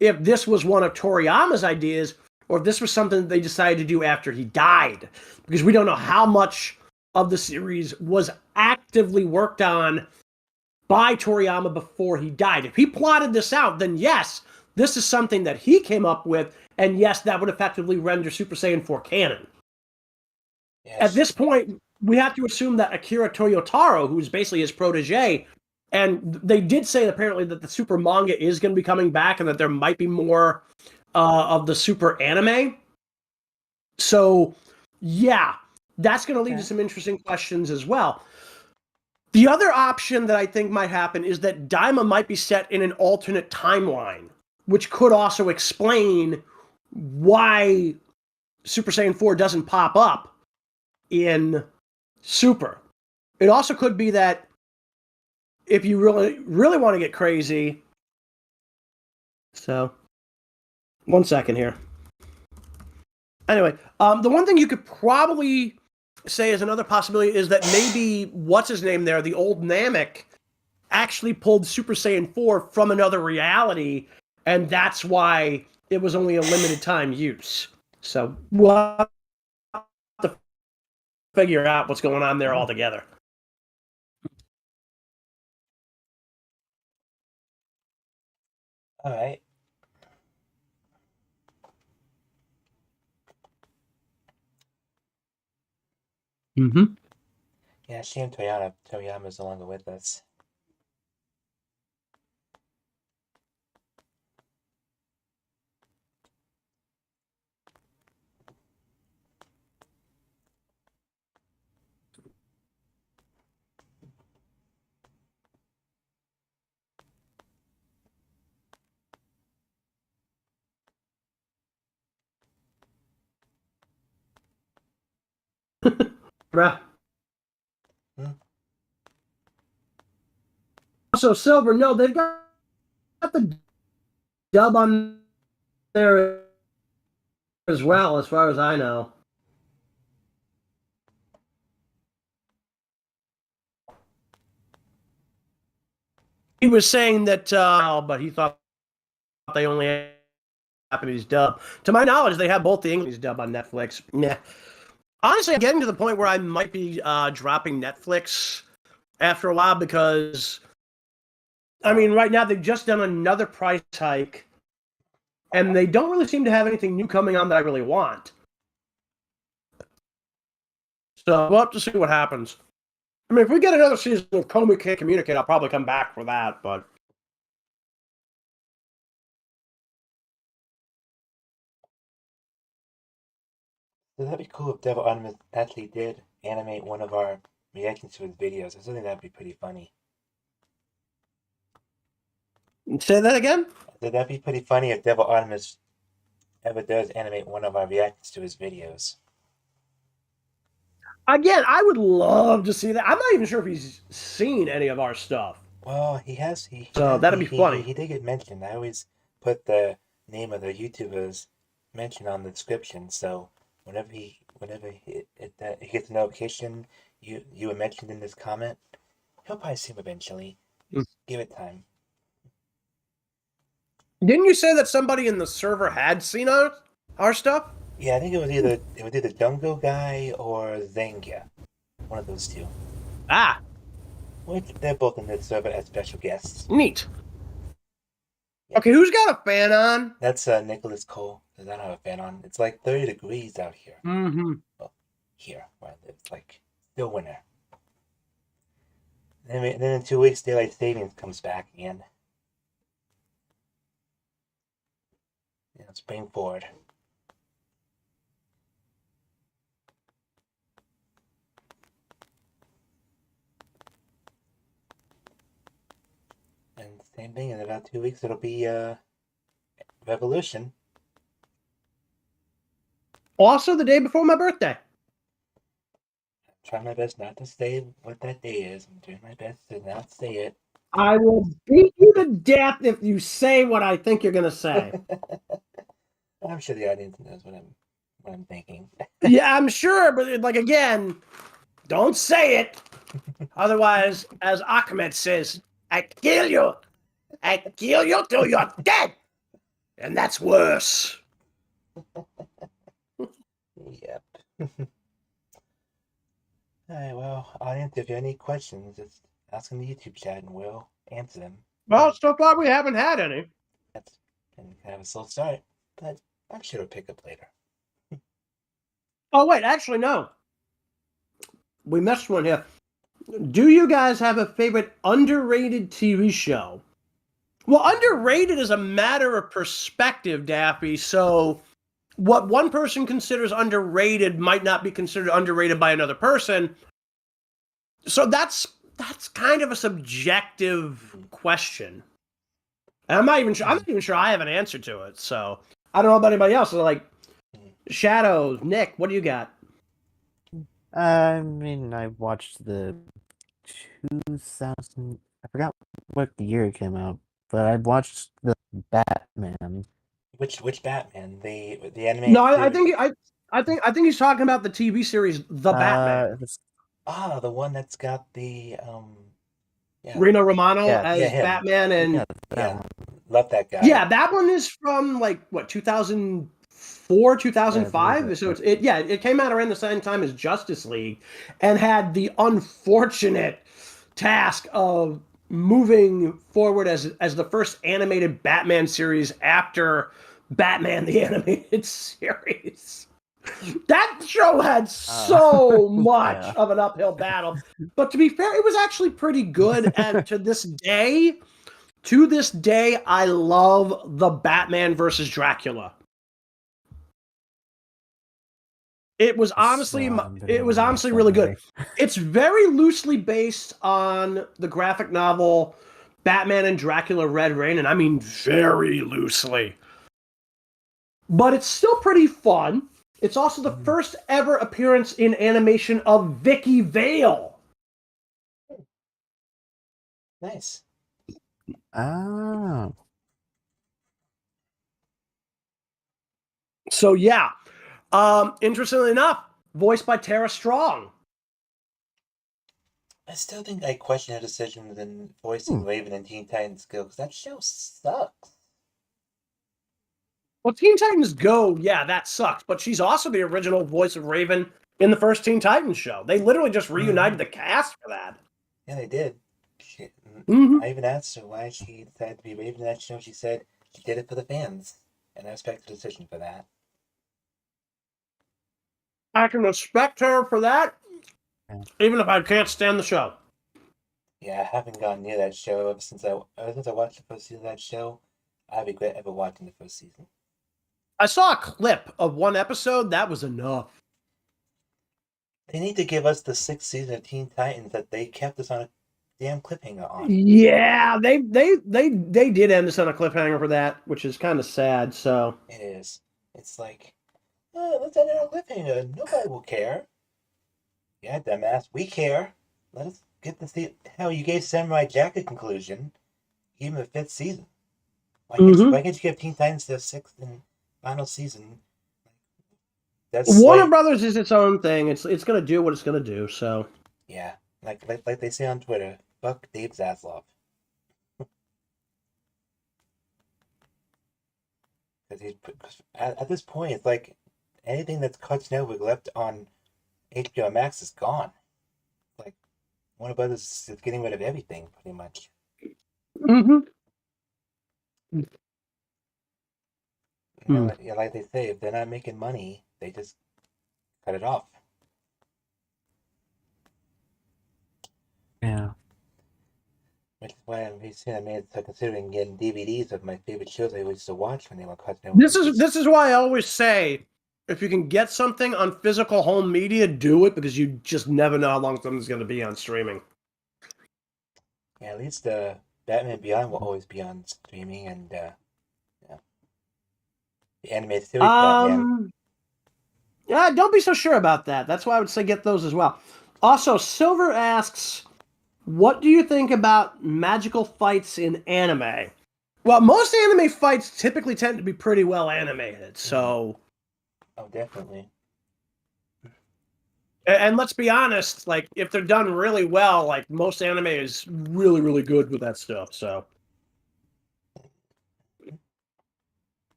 if this was one of Toriyama's ideas or if this was something that they decided to do after he died, because we don't know how much of the series was actively worked on by Toriyama before he died. If he plotted this out, then yes, this is something that he came up with, and yes, that would effectively render Super Saiyan 4 canon. Yes. At this point, we have to assume that Akira Toyotaro, who's basically his protege, and they did say apparently that the Super manga is going to be coming back and that there might be more of the Super anime. So, yeah, that's going to lead to some interesting questions as well. The other option that I think might happen is that Daima might be set in an alternate timeline, which could also explain why Super Saiyan 4 doesn't pop up in Super. It also could be that if you really want to get crazy. So, 1 second here. Anyway, the one thing you could probably say is another possibility is that maybe, what's his name there, the old Namek, actually pulled Super Saiyan 4 from another reality, and that's why it was only a limited time use. So we'll have to figure out what's going on there altogether. All right. Mm-hmm. Yeah, shame Toriyama's no longer with us. Bruh. Also, Silver, no, they've got the dub on there as well, as far as I know. He was saying that, but he thought they only had Japanese dub. To my knowledge, they have both the English dub on Netflix. Nah. Honestly, I'm getting to the point where I might be dropping Netflix after a while because, I mean, right now they've just done another price hike, and they don't really seem to have anything new coming on that I really want. So we'll have to see what happens. I mean, if we get another season of Komi Can't Communicate, I'll probably come back for that, but... So that'd be cool if Devil Animus actually did animate one of our reactions to his videos. I think that'd be pretty funny. Say that again? So that'd be pretty funny if Devil Animus ever does animate one of our reactions to his videos. Again, I would love to see that. I'm not even sure if he's seen any of our stuff. Well, he has. That'd be funny. He did get mentioned. I always put the name of the YouTubers mentioned on the description. So whenever he gets a notification, you were mentioned in this comment, he'll probably see him eventually. Just give it time. Didn't you say that somebody in the server had seen our stuff? Yeah, I think it was either Dungo guy or Zengia. One of those two. Ah. Which they're both in the server as special guests. Neat. Okay, who's got a fan on? That's Nicholas Cole. Does not have a fan on. It's like 30 degrees out here. Mm-hmm. Well, here where I live, it's like still winter. Then in 2 weeks, daylight savings comes back again. Yeah, spring forward. And same thing, in about 2 weeks, it'll be Revolution. Also, the day before my birthday. I'm trying my best not to say what that day is. I'm doing my best to not say it. I will beat you to death if you say what I think you're going to say. I'm sure the audience knows what I'm thinking. Yeah, I'm sure, but like again, don't say it. Otherwise, as Ahmed says, I kill you. I kill you till you're dead. And that's worse. Yep. Alright, well, audience, if you have any questions, just ask in the YouTube chat and we'll answer them. Well, so far we haven't had any. That's been kind of a slow start, but I'm sure it'll pick up later. Oh, wait, actually, no. We missed one here. Do you guys have a favorite underrated TV show? Well, underrated is a matter of perspective, Daffy. So what one person considers underrated might not be considered underrated by another person. So that's kind of a subjective question. And I'm not even sure I have an answer to it. So I don't know about anybody else. So like Shadows, Nick, what do you got? I mean, I watched the 2000. I forgot what year it came out, but I watched the Batman. Which Batman? The animated No, I series? think he's talking about the TV series The Batman. The one that's got the yeah. Reno Romano Yeah, as him. Batman and Yeah, love that guy. yeah, that one is from like what 2004, 2005. Yeah, So it came out around the same time as Justice League, and had the unfortunate task of moving forward as the first animated Batman series after Batman the Animated Series. That show had so much of an uphill battle. But to be fair, it was actually pretty good. And to this day, I love the Batman versus Dracula. It was honestly really good. It's very loosely based on the graphic novel Batman and Dracula Red Rain, and I mean very loosely. But it's still pretty fun. It's also the first ever appearance in animation of Vicky Vale. Nice. Oh. So yeah. Interestingly enough, voiced by Tara Strong. I still think I question her decision in voicing Raven in Teen Titans Go, because that show sucks. Well, Teen Titans Go, yeah, that sucks. But she's also the original voice of Raven in the first Teen Titans show. They literally just reunited the cast for that. Yeah, they did. I even asked her why she decided to be Raven in that show. She said she did it for the fans, and I respect the decision for that. I can respect her for that, even if I can't stand the show. Yeah, I haven't gone near that show ever since I watched the first season of that show. I regret ever watching the first season. I saw a clip of one episode. That was enough. They need to give us the 6th season of Teen Titans that they kept us on a damn cliffhanger on. Yeah, they did end us on a cliffhanger for that, which is kind of sad. So it is. It's like, let's end it on a cliffhanger. Nobody will care. Yeah, dumbass, we care. Let us get to see. Hell, you gave Samurai Jack a conclusion. Give him a 5th season. Why can't you give Teen Titans their 6th and final season? Warner Brothers is its own thing. It's gonna do what it's gonna do. So yeah, like they say on Twitter, fuck Dave Zaslav. Because at this point, it's like anything that's Cartoon Network left on HBO Max is gone. Like Warner Brothers is getting rid of everything, pretty much. You know, like they say, if they're not making money, they just cut it off. Yeah. Which is why I'm considering getting DVDs of my favorite shows I used to watch when they were Cartoon Network. This is why I always say, if you can get something on physical home media, do it, because you just never know how long something's going to be on streaming. Yeah, at least Batman Beyond will always be on streaming, and yeah. The animated series Batman. Yeah, don't be so sure about that. That's why I would say get those as well. Also, Silver asks, what do you think about magical fights in anime? Well, most anime fights typically tend to be pretty well animated, so... Oh, definitely. And let's be honest, like, if they're done really well, like, most anime is really, really good with that stuff, so...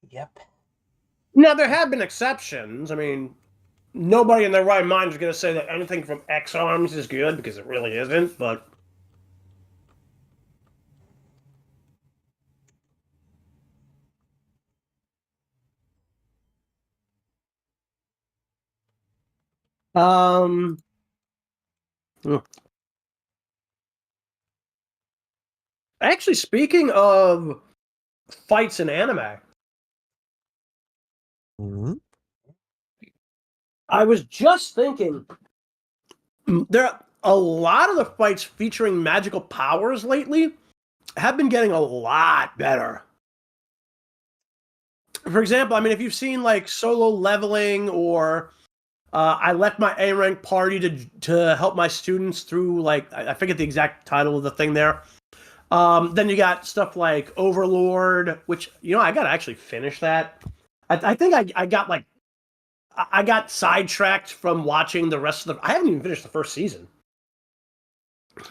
Yep. Now, there have been exceptions. I mean, nobody in their right mind is going to say that anything from X-Arms is good, because it really isn't, but... Actually, speaking of fights in anime, I was just thinking, there are a lot of the fights featuring magical powers lately have been getting a lot better. For example, I mean, if you've seen like Solo Leveling or I left my A rank party to help my students through, like, I forget the exact title of the thing there. Then you got stuff like Overlord, which, you know, I gotta actually finish that. I think I got like I got sidetracked from watching the rest of the. I haven't even finished the first season.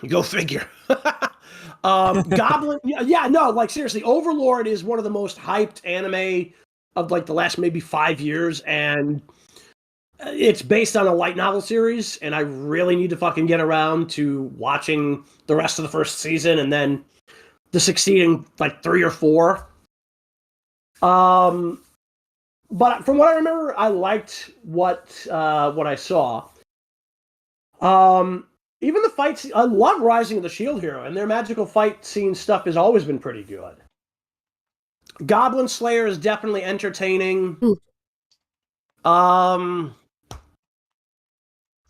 Go figure. Goblin, yeah, no, like seriously, Overlord is one of the most hyped anime of like the last maybe 5 years, and it's based on a light novel series, and I really need to fucking get around to watching the rest of the first season and then the succeeding like 3 or 4. But from what I remember, I liked what I saw. Even the fights, I love Rising of the Shield Hero, and their magical fight scene stuff has always been pretty good. Goblin Slayer is definitely entertaining. Now,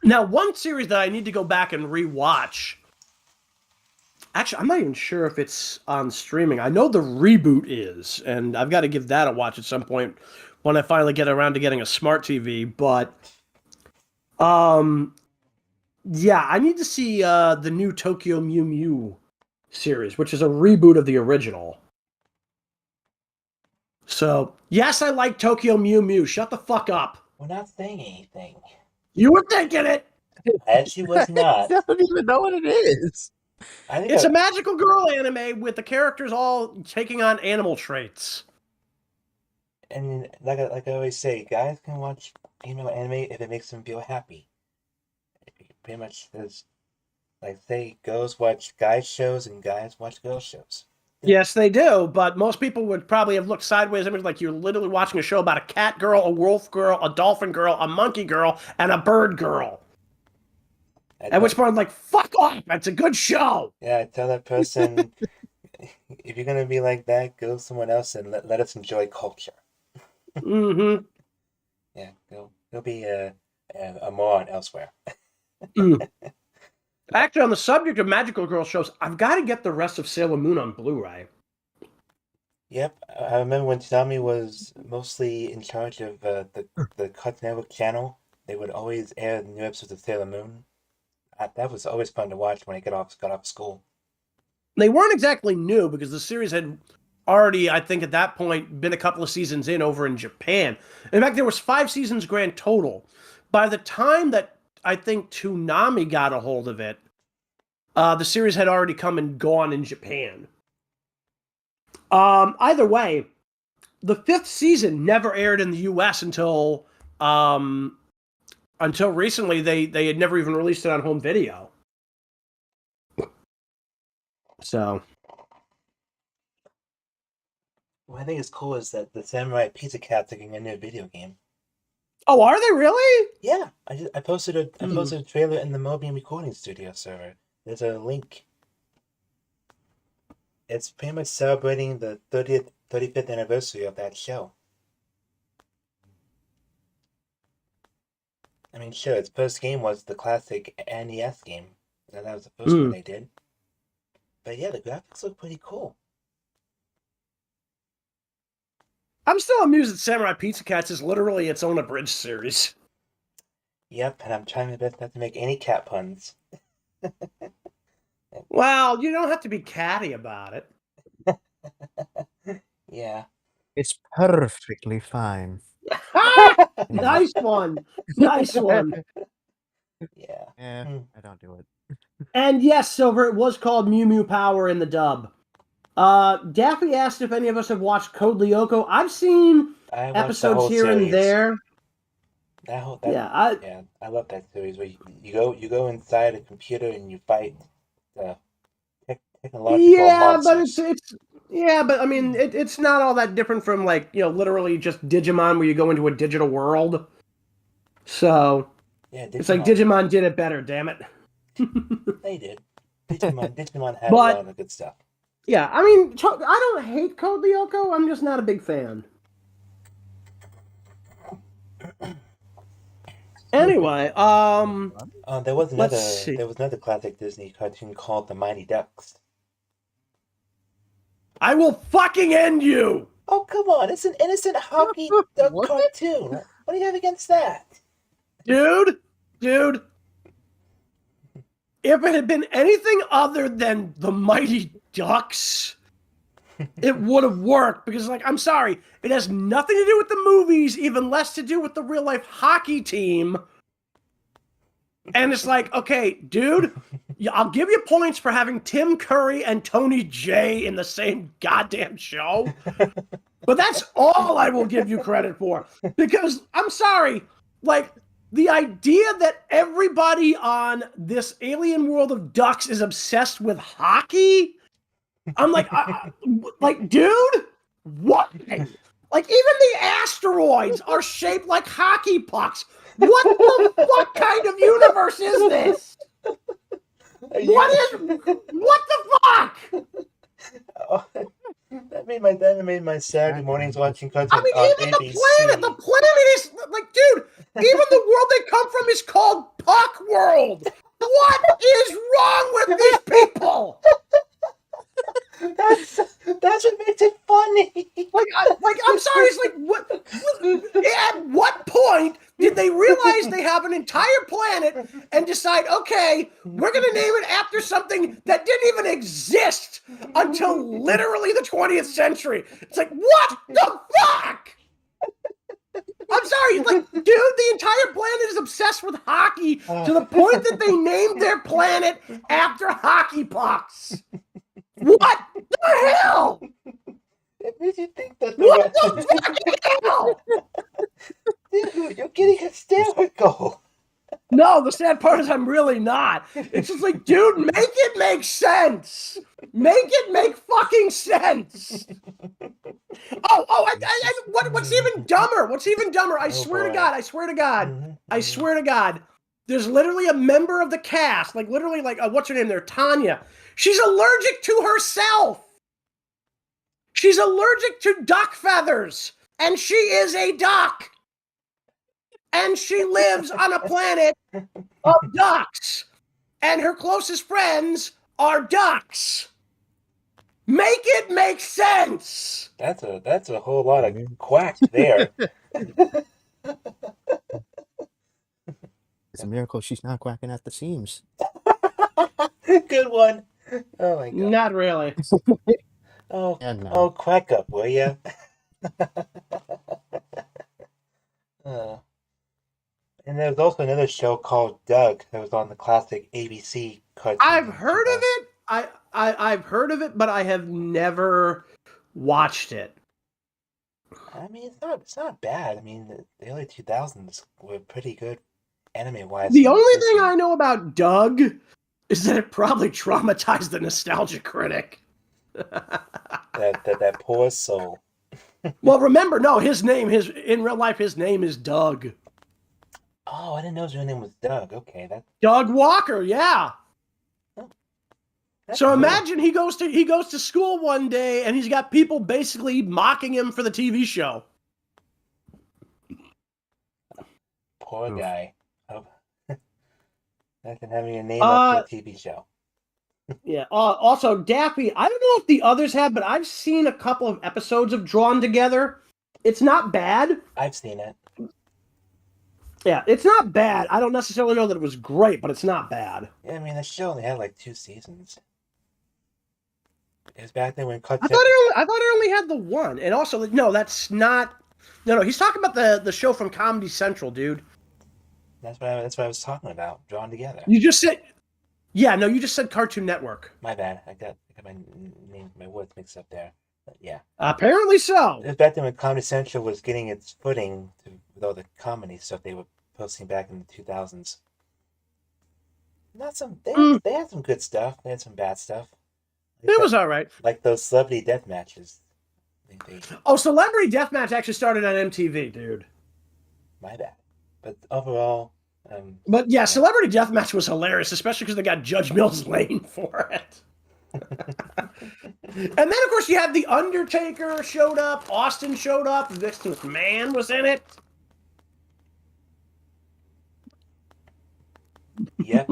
one series that I need to go back and rewatch. Actually, I'm not even sure if it's on streaming. I know the reboot is, and I've got to give that a watch at some point when I finally get around to getting a smart TV. But, yeah, I need to see the new Tokyo Mew Mew series, which is a reboot of the original. So, yes, I like Tokyo Mew Mew. Shut the fuck up. We're not saying anything. You were thinking it. Actually, was not. I don't even know what it is. I think It's a magical girl anime with the characters all taking on animal traits. And like I always say, guys can watch female anime if it makes them feel happy. Pretty much, there's like say girls watch guys shows and guys watch girls shows. Yes, they do, but most people would probably have looked sideways at me like you're literally watching a show about a cat girl, a wolf girl, a dolphin girl, a monkey girl, and a bird girl. At which point I'm like, fuck off, it's a good show. Yeah, I tell that person, if you're gonna be like that, go someone else and let us enjoy culture. Mm-hmm. Yeah, go be a moron elsewhere. Actually, on the subject of magical girl shows, I've got to get the rest of Sailor Moon on Blu-ray. Yep, I remember when Charmy was mostly in charge of the Cartoon Network channel. They would always air new episodes of Sailor Moon. That was always fun to watch when I got off school. They weren't exactly new because the series had already, I think at that point, been a couple of seasons in over in Japan. In fact, there was 5 seasons grand total. By the time that I think Toonami got a hold of it, the series had already come and gone in Japan. Either way, the 5th season never aired in the U.S. until recently. They had never even released it on home video. So, What I think is cool is that the Samurai Pizza Cats are getting a new video game. oh, are they really? Yeah, I posted a trailer in the Mobian Recording Studio server. There's a link. It's pretty much celebrating the 35th anniversary of that show. I mean, sure, its first game was the classic NES game. That was the first one they did. But yeah, the graphics look pretty cool. I'm still amused that Samurai Pizza Cats is literally its own abridged series. Yep, and I'm trying my best not to make any cat puns. Well, you don't have to be catty about it. Yeah. It's perfectly fine. Nice one. Nice one. Yeah. Yeah, I don't do it. And yes, Silver, it was called Mew Mew Power in the dub. Daffy asked if any of us have watched Code Lyoko. I've seen I watched the episodes whole here series. and there. Yeah, I love that series where you go inside a computer and you fight the technological monsters. But I mean, it's not all that different from literally just Digimon, where you go into a digital world. So Yeah, it's like Digimon did it better. Damn it. They did. Digimon had a lot of good stuff. Yeah, I mean, I don't hate Code Lyoko. I'm just not a big fan. Anyway, there was another classic Disney cartoon called The Mighty Ducks. I will fucking end you! Oh, come on, it's an innocent hockey duck cartoon. What do you have against that? Dude, if it had been anything other than The Mighty Ducks, it would have worked, because, I'm sorry, it has nothing to do with the movies, even less to do with the real-life hockey team. And it's like, okay, dude, I'll give you points for having Tim Curry and Tony Jay in the same goddamn show, but that's all I will give you credit for. Because, I'm sorry, the idea that everybody on this alien world of ducks is obsessed with hockey, I'm like, dude, what? Even the asteroids are shaped like hockey pucks. What the fuck kind of universe is this? What the fuck? Oh, that made my Saturday mornings watching cartoons on even ABC. the planet is dude, even the world they come from is called Puck World. What is wrong with these people? That's what makes it funny. I'm sorry. It's what? At what point did they realize they have an entire planet and decide, okay, we're going to name it after something that didn't even exist until literally the 20th century? It's like, what the fuck? I'm sorry, dude, the entire planet is obsessed with hockey to the point that they named their planet after hockey pucks. What the hell? It makes you think that what the fucking hell? Dude, you're getting hysterical. No, the sad part is I'm really not. It's just like, dude, make it make sense. Make it make fucking sense. What's even dumber? I swear to God. There's literally a member of the cast, what's her name there? Tanya. She's allergic to herself. She's allergic to duck feathers. And she is a duck. And she lives on a planet of ducks. And her closest friends are ducks. Make it make sense. That's a whole lot of quack there. It's a miracle she's not quacking at the seams. Good one. Oh my God. Not really. Oh, Yeah, no. Oh, quack up, will ya? And there was also another show called Doug that was on the classic ABC cartoon. I've heard of it. I've heard of it, but I have never watched it. I mean, it's not bad. I mean, the early 2000s were pretty good anime-wise. The only thing I know about Doug is that it probably traumatized the nostalgia critic. that poor soul. Well, remember, no, in real life, his name is Doug. Oh, I didn't know his real name was Doug. Okay, that's Doug Walker, yeah. So cool. imagine he goes to school one day and he's got people basically mocking him for the TV show. Poor guy. Imagine having your name up for a TV show. Yeah. Also, Daffy, I don't know if the others have, but I've seen a couple of episodes of Drawn Together. It's not bad. I've seen it. Yeah, it's not bad. I don't necessarily know that it was great, but it's not bad. Yeah, I mean, the show only had like 2 seasons. It was back then when I thought it only had the one, and also no, that's not. No, he's talking about the show from Comedy Central, dude. That's what I was talking about. Drawn Together. You just said, yeah, no, you just said Cartoon Network. My bad. I got my words mixed up there. But yeah. Apparently so. It was back then when Comedy Central was getting its footing with all the comedy stuff they were posting back in the 2000s. They had some good stuff. They had some bad stuff. It was all right. Like those celebrity death matches. Oh, Celebrity Deathmatch actually started on MTV, dude. My bad. But overall... but yeah, Celebrity Deathmatch was hilarious, especially because they got Judge Mills Lane for it. And then, of course, you had The Undertaker showed up, Austin showed up, Vince McMahon was in it. Yep.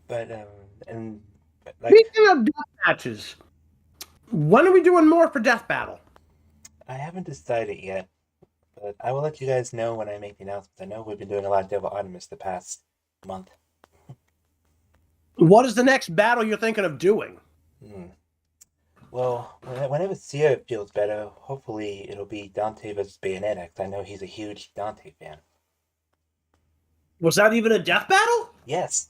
But, like, speaking of death matches, when are we doing more for Death Battle? I haven't decided yet, but I will let you guys know when I make the announcements. I know we've been doing a lot of Devil Artemis the past month. What is the next battle you're thinking of doing? Well, whenever Sear feels better, hopefully it'll be Dante versus Bayonetta, because I know he's a huge Dante fan. Was that even a death battle? Yes.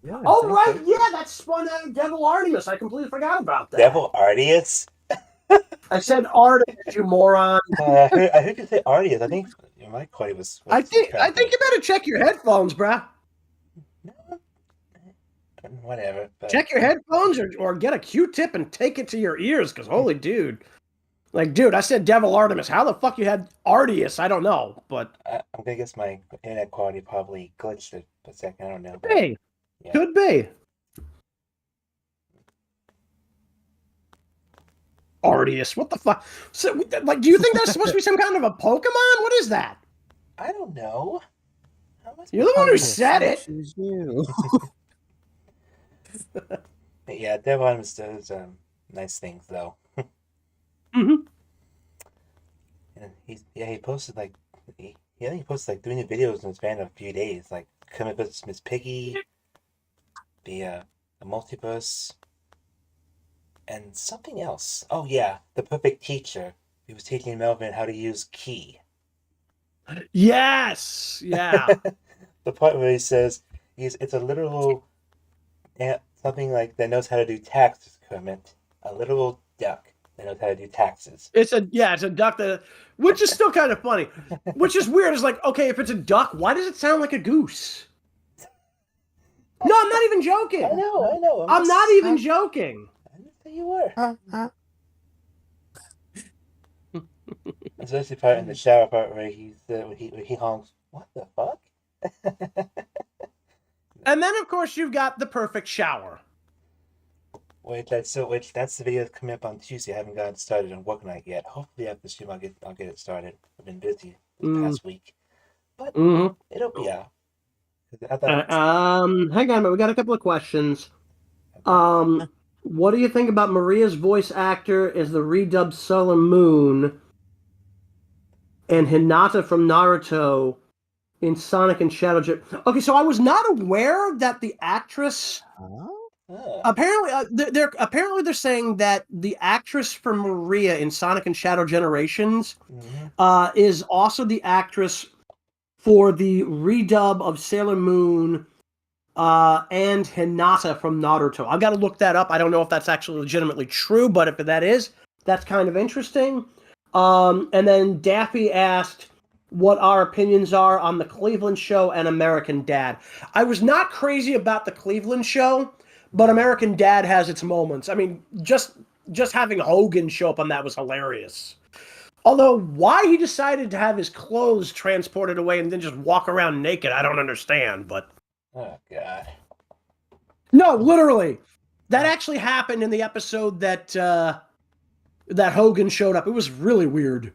Yeah, Oh, right, yeah, that spun out of Devil Artemis. I completely forgot about that. Devil Artemis? I said Artemis, you moron. I heard you say Artemis. I think my quality was I think you better check your headphones, bruh. No. Whatever. But... check your headphones or get a Q-tip and take it to your ears, because holy dude. Like, dude, I said Devil Artemis. How the fuck you had Artemis? I don't know, but... I'm going to guess my internet quality probably glitched it for a second. I don't know. Hey, yeah. Could be. Artemis, what the fuck? So, like, do you think that's supposed to be some kind of a Pokemon? What is that? I don't know. You're the one who said it. You. Yeah, Devil Artemis does nice things, though. Mm-hmm. And he posted like he posted like 3 new videos in the span of a few days, like Coming vs. Miss Piggy, the multiverse, and something else. Oh yeah, the perfect teacher. He was teaching Melvin how to use key. Yes, yeah. The part where he says it's a literal something like that knows how to do taxes, Kermit. A literal duck that knows how to do taxes. It's a duck that, which is still kind of funny. Which is weird. It's like, okay, if it's a duck, why does it sound like a goose? No, I'm not even joking. I know. I'm not even joking. I didn't say you were. Especially part in the shower part where he honks, "What the fuck?" And then, of course, you've got the perfect shower. That's the video that's coming up on Tuesday. I haven't gotten started on working on it yet. Hopefully after the stream I'll get it started. I've been busy this past week, but it'll be out. Hang on, but we got a couple of questions. What do you think about Maria's voice actor as the redubbed Sailor Moon and Hinata from Naruto in Sonic and Shadow? Okay, so I was not aware that the actress. Apparently, they're saying that the actress for Maria in Sonic and Shadow Generations is also the actress for the redub of Sailor Moon and Hinata from Naruto. I've got to look that up. I don't know if that's actually legitimately true, but if that is, that's kind of interesting. And then Daffy asked what our opinions are on the Cleveland Show and American Dad. I was not crazy about the Cleveland Show, but American Dad has its moments. I mean, just having Hogan show up on that was hilarious. Although, why he decided to have his clothes transported away and then just walk around naked, I don't understand, but... Oh, God. No, literally. That actually happened in the episode that Hogan showed up. It was really weird.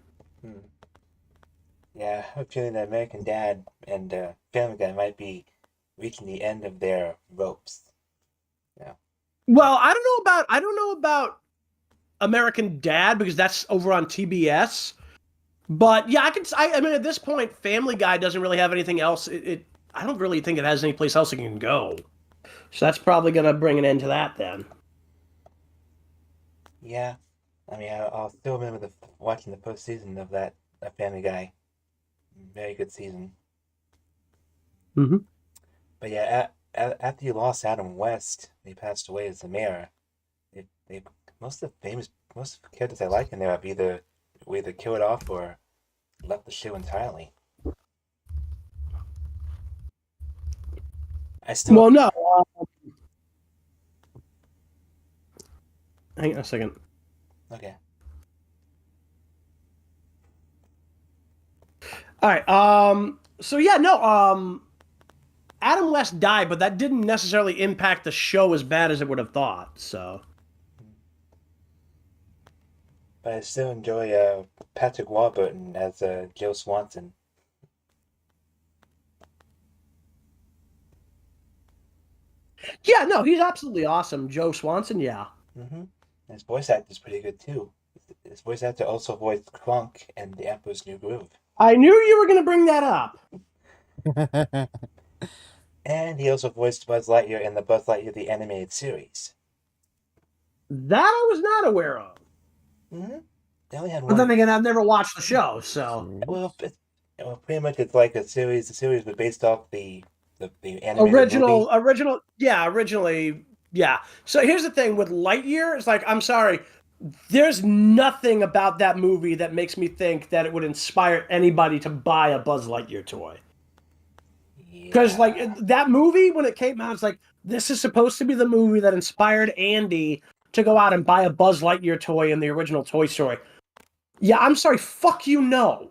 Yeah, I have a feeling that American Dad and Family Guy might be reaching the end of their ropes. Well, I don't know about American Dad because that's over on TBS. But yeah, I mean, at this point, Family Guy doesn't really have anything else. I don't really think it has any place else it can go. So that's probably gonna bring an end to that then. Yeah, I mean, I'll still remember watching the first season of that Family Guy. Very good season. Mm-hmm. But yeah, after you lost Adam West, he passed away as the mayor. They most of the characters I like in there have either killed off or left the show entirely. I still Well, no. Hang on a second. okay. All right. So yeah, no. Adam West died, but that didn't necessarily impact the show as bad as it would have thought. So. But I still enjoy Patrick Warburton as Joe Swanson. Yeah, no, he's absolutely awesome. Joe Swanson, yeah. Mm-hmm. His voice actor is pretty good too. His voice actor also voiced Kronk in The Emperor's New Groove. I knew you were going to bring that up. And he also voiced Buzz Lightyear in the Buzz Lightyear the Animated Series. That I was not aware of. Mm-hmm. They only had But one. then again, I've never watched the show, so. Well, pretty much it's like a series. The series was based off the animated originally, yeah. So here's the thing with Lightyear, it's like, I'm sorry, there's nothing about that movie that makes me think that it would inspire anybody to buy a Buzz Lightyear toy. Because, like, that movie, when it came out, it's like, this is supposed to be the movie that inspired Andy to go out and buy a Buzz Lightyear toy in the original Toy Story. Yeah, I'm sorry, fuck you, no.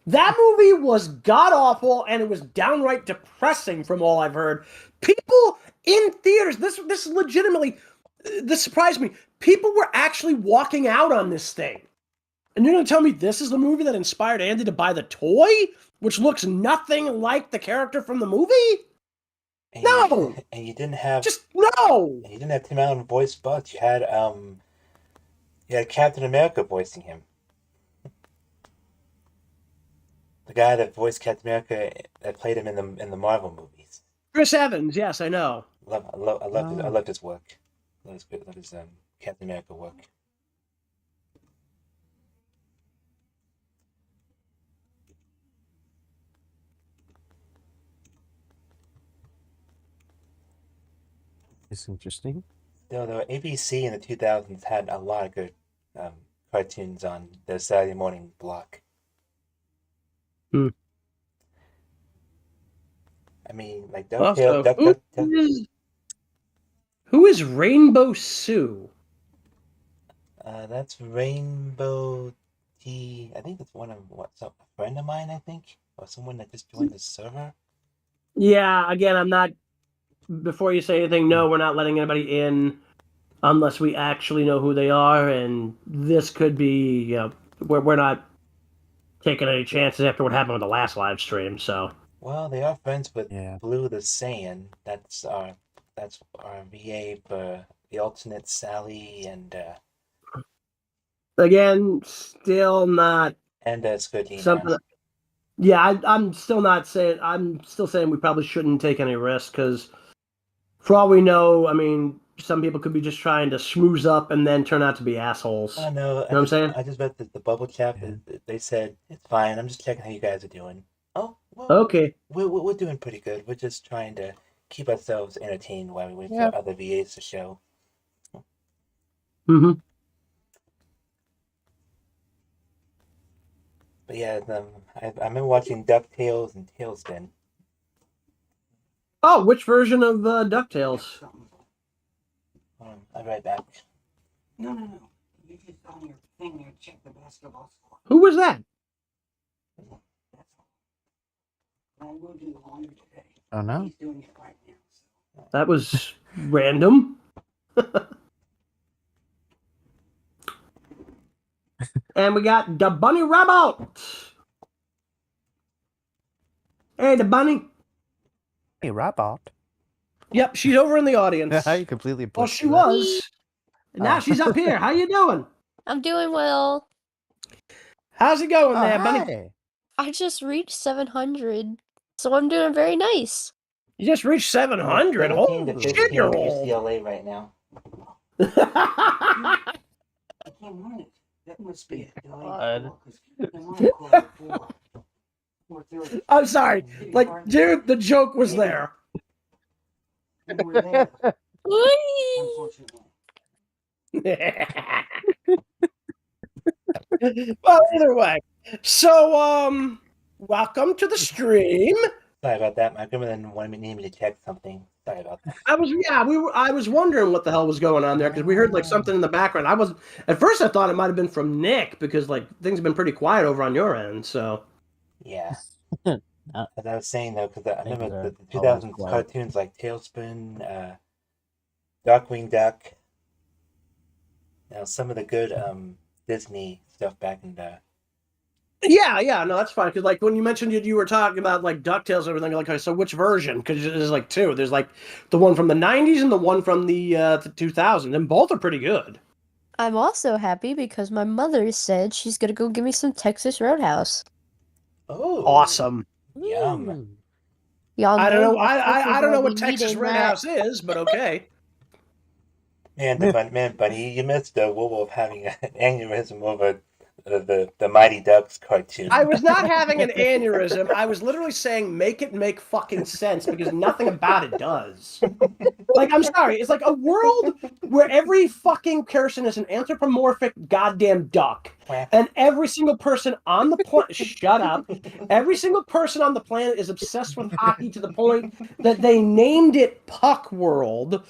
That movie was god-awful, and it was downright depressing from all I've heard. People in theaters, this legitimately, this surprised me. People were actually walking out on this thing. And you're going to tell me this is the movie that inspired Andy to buy the toy? Which looks nothing like the character from the movie? No! And you didn't have... Just no! And you didn't have Tim Allen voice Buzz. You had Captain America voicing him. The guy that voiced Captain America that played him in the Marvel movies. Chris Evans, yes, I know. I love his work. I love his Captain America work. It's interesting. Though ABC in the 2000s had a lot of good cartoons on the Saturday morning block. Hmm. I mean, like Also, DuckTales. Who is Rainbow Sue? That's Rainbow T. I think that's a friend of mine, I think, or someone that just joined the server. Yeah, again, I'm not. Before you say anything, no, we're not letting anybody in unless we actually know who they are, and this could be, you know, we're not taking any chances after what happened with the last live stream, so. Well, they are friends with Blue the Saiyan. That's our VA for the alternate Sally and again, still not Scudina. something. Yeah, I'm still not saying. I'm still saying we probably shouldn't take any risks because, for all we know, I mean, some people could be just trying to schmooze up and then turn out to be assholes. I know. You know what I'm saying? I just read the bubble chat. They said it's fine. I'm just checking how you guys are doing. Oh, well, okay. We're doing pretty good. We're just trying to keep ourselves entertained while we wait for other VAs to show. Mm-hmm. But yeah, I remember watching DuckTales and Tailspin. Oh, which version of DuckTales? I'll be right back. No. You just on your thing there check the basketball score. Who was that? That's all. I will do the laundry today. Oh no. He's doing it right now. So. That was random. And we got the Bunny Rabbit. Hey, the bunny. Hey, Robot. Yep, she's over in the audience. You completely. Well, she butchered that. was. And now she's up here. How you doing? I'm doing well. How's it going Oh, there, Bunny? hi. I just reached 700, so I'm doing very nice. You just reached 700. 17 to Holy 15 shit, you're old. UCLA right now. I can't run it. That must be a God. delayed 4:30. I'm sorry. Like, dude, the joke was there. You were there, Whee! unfortunately. Well, either way. So, welcome to the stream. Sorry about that. My grandmother wanted me to check something. Sorry about that. I was wondering what the hell was going on there because we heard like something in the background. At first I thought it might have been from Nick because like things have been pretty quiet over on your end. So Yeah. As I was saying though, because I remember the always 2000s quiet. cartoons like Tailspin, Darkwing Duck. Now some of the good Disney stuff back in the. yeah, no, that's fine because like when you mentioned you were talking about like DuckTales and everything, like okay, so which version? Because there's like two. There's like the one from the '90s and the one from the 2000s, and both are pretty good. I'm also happy because my mother said she's gonna go give me some Texas Roadhouse. Oh, Awesome. Yum. Ooh. Y'all I don't know. Texas I is don't know gonna what be Texas needing that. Roadhouse is, but okay. Man, Bunny, you missed the Warwolf having an aneurysm over the Mighty Ducks cartoon. I was not having an aneurysm. I was literally saying make it make fucking sense because nothing about it does. Like, I'm sorry. It's like a world where every fucking person is an anthropomorphic goddamn duck. And every single person on the planet, shut up. Every single person on the planet is obsessed with hockey to the point that they named it Puck World.